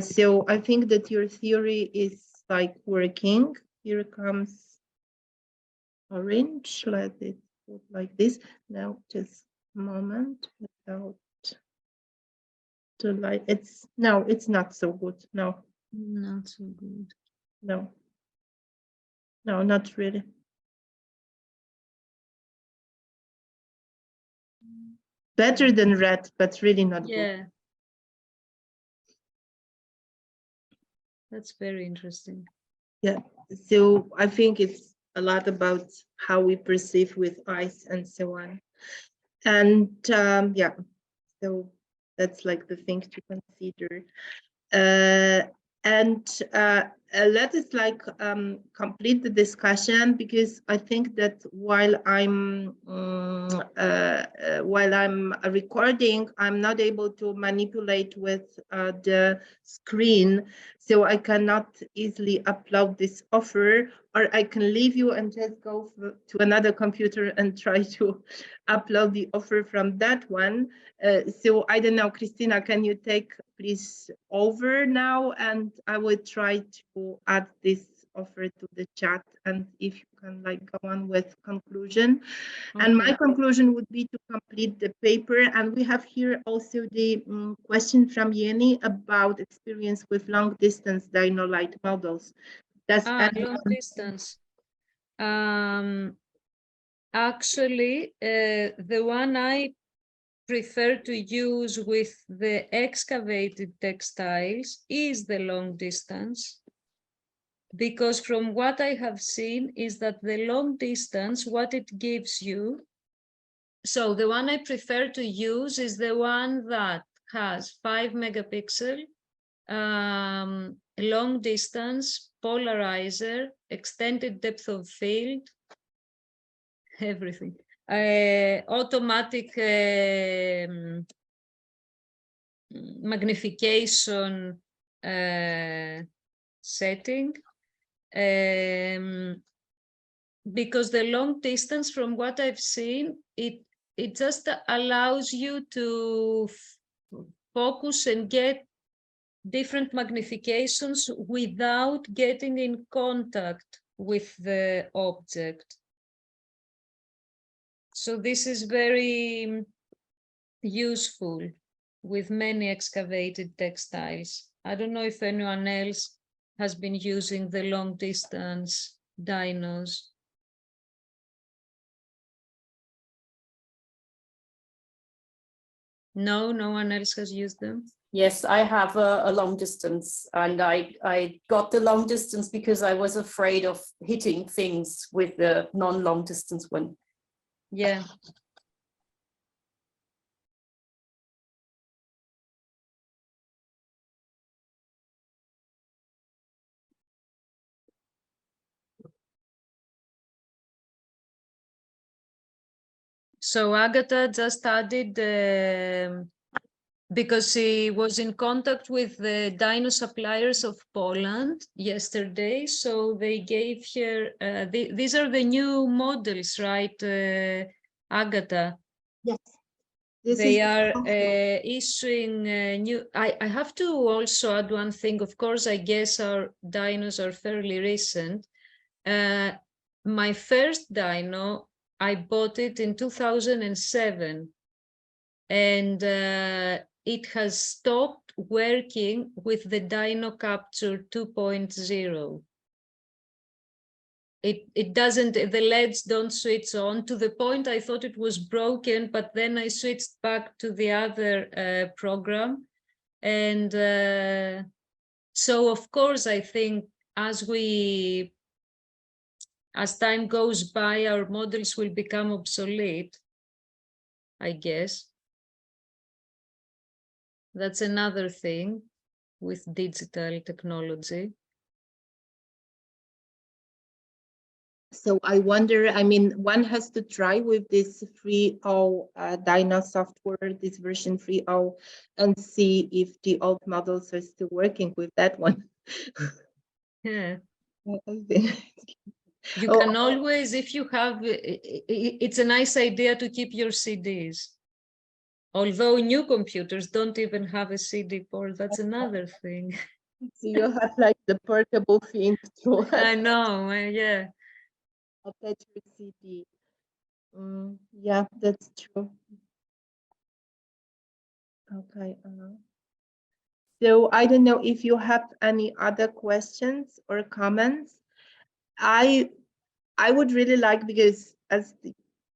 So I think that your theory is like working. Here comes orange. Let it look like this. Now, just a moment without the light. It's not so good. No. Not so good. No. No, not really. better than red, but really not good. Yeah. That's very interesting. Yeah, so I think it's a lot about how we perceive with eyes and so on. And yeah, so that's like the thing to consider. Let us like complete the discussion, because I think that while I'm recording, I'm not able to manipulate with the screen, so I cannot easily upload this offer, or I can leave you and just go to another computer and try to upload the offer from that one. So I don't know, Christina, can you take please over now, and I will try to add this offer to the chat, and if you can like go on with conclusion. Okay. And my conclusion would be to complete the paper, and we have here also the question from Yeni about experience with long distance Dino-Lite models. Long distance. Actually, the one I prefer to use with the excavated textiles is the long distance, because from what I have seen is that the long distance, what it gives you, so the one I prefer to use is the one that has 5 megapixel, long distance, polarizer, extended depth of field, everything. Automatic magnification setting, because the long distance, from what I've seen, it just allows you to focus and get different magnifications without getting in contact with the object. So this is very useful with many excavated textiles. I don't know if anyone else has been using the long distance dinos. No, no one else has used them. Yes, I have a long distance, and I got the long distance because I was afraid of hitting things with the non-long distance one. Yeah. So Agata just added, because she was in contact with the dino suppliers of Poland yesterday, so they gave her, these are the new models, right, Agata? Yes. They are issuing new, I have to also add one thing. Of course, I guess our dinos are fairly recent. My first dino, I bought it in 2007, and it has stopped working with the Dino Capture 2.0. It doesn't, the LEDs don't switch on, to the point I thought it was broken, but then I switched back to the other program. And so of course, I think as time goes by, our models will become obsolete, I guess. That's another thing with digital technology. So I wonder, I mean, one has to try with this 3.0 Dino software, this version 3.0, and see if the old models are still working with that one. Yeah. You can always, if you have, it's a nice idea to keep your CDs. Although new computers don't even have a CD port, that's another thing. So you have like the portable thing to I know, yeah. Attach your CD. Yeah, that's true. Okay. So I don't know if you have any other questions or comments. I would really like, because as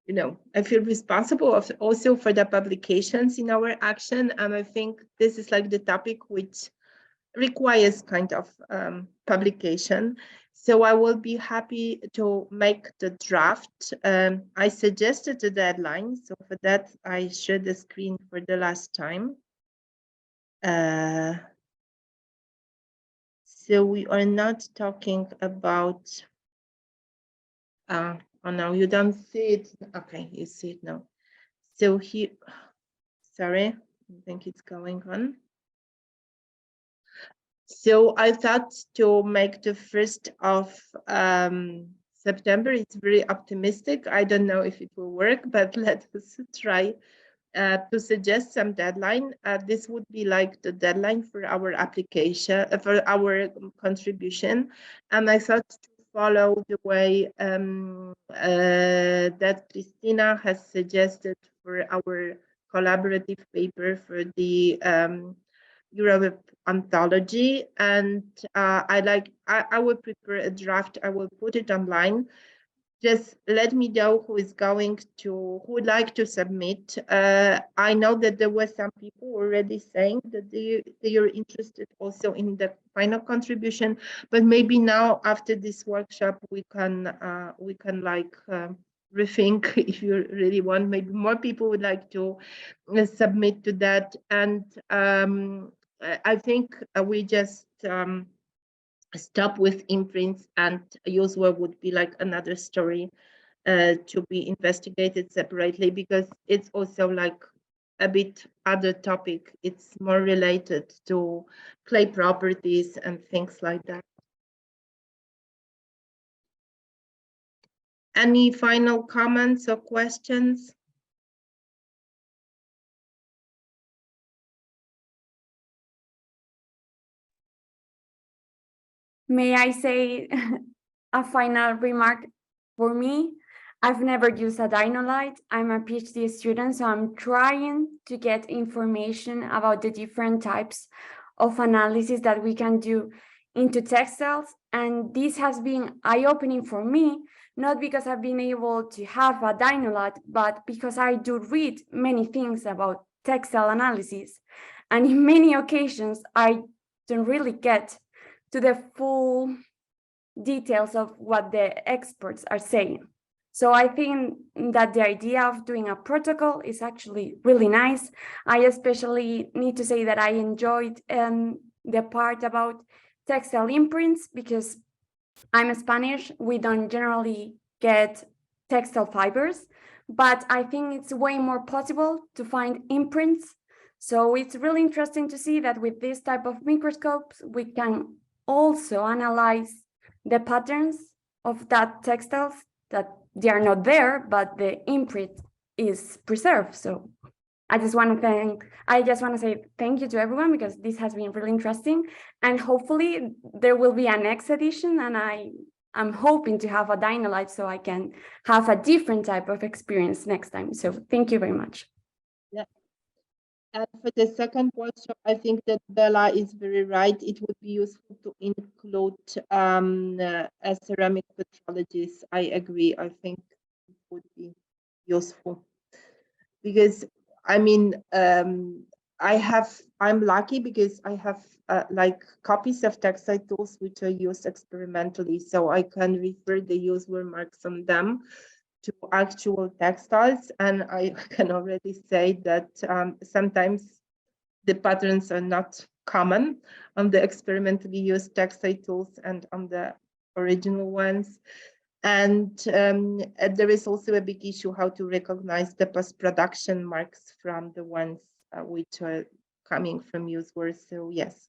you know, I feel responsible also for the publications in our action. And I think this is like the topic which requires kind of publication. So I will be happy to make the draft. I suggested a deadline. So for that, I shared the screen for the last time. So we are not talking about, oh no, you don't see it. Okay, you see it now. So here, sorry, I think it's going on. So I thought to make the 1st of September, it's very optimistic. I don't know if it will work, but let us try to suggest some deadline. This would be like the deadline for our application, for our contribution. And I thought to follow the way that Christina has suggested for our collaborative paper for the EuroWeb anthology. And I will prepare a draft. I will put it online. Just let me know who would like to submit. I know that there were some people already saying that they are interested also in the final contribution, but maybe now after this workshop we can like rethink if you really want. Maybe more people would like to submit to that, and I think we just stop with imprints, and EuroWeb would be like another story to be investigated separately, because it's also like a bit other topic. It's more related to clay properties and things like that. Any final comments or questions? May I say a final remark? For me, I've never used a Dino-Lite. I'm a PhD student, so I'm trying to get information about the different types of analysis that we can do into textiles. And this has been eye-opening for me, not because I've been able to have a Dino-Lite, but because I do read many things about textile analysis. And in many occasions, I don't really get to the full details of what the experts are saying. So I think that the idea of doing a protocol is actually really nice. I especially need to say that I enjoyed the part about textile imprints, because I'm Spanish. We don't generally get textile fibers, but I think it's way more possible to find imprints. So it's really interesting to see that with this type of microscopes, we can also analyze the patterns of that textiles, that they are not there, but the imprint is preserved. So I just want to say thank you to everyone, because this has been really interesting, and hopefully there will be a next edition, and I'm hoping to have a Dino-Lite so I can have a different type of experience next time. So thank you very much. Yeah. And for the second workshop, I think that Bela is very right. It would be useful to include a ceramic petrologist. I agree. I think it would be useful, because I mean, I'm lucky because I have like copies of textile tools which are used experimentally, so I can refer the user marks on them to actual textiles, and I can already say that sometimes the patterns are not common on the experimentally used textile tools and on the original ones. And there is also a big issue how to recognize the post-production marks from the ones which are coming from users. So yes,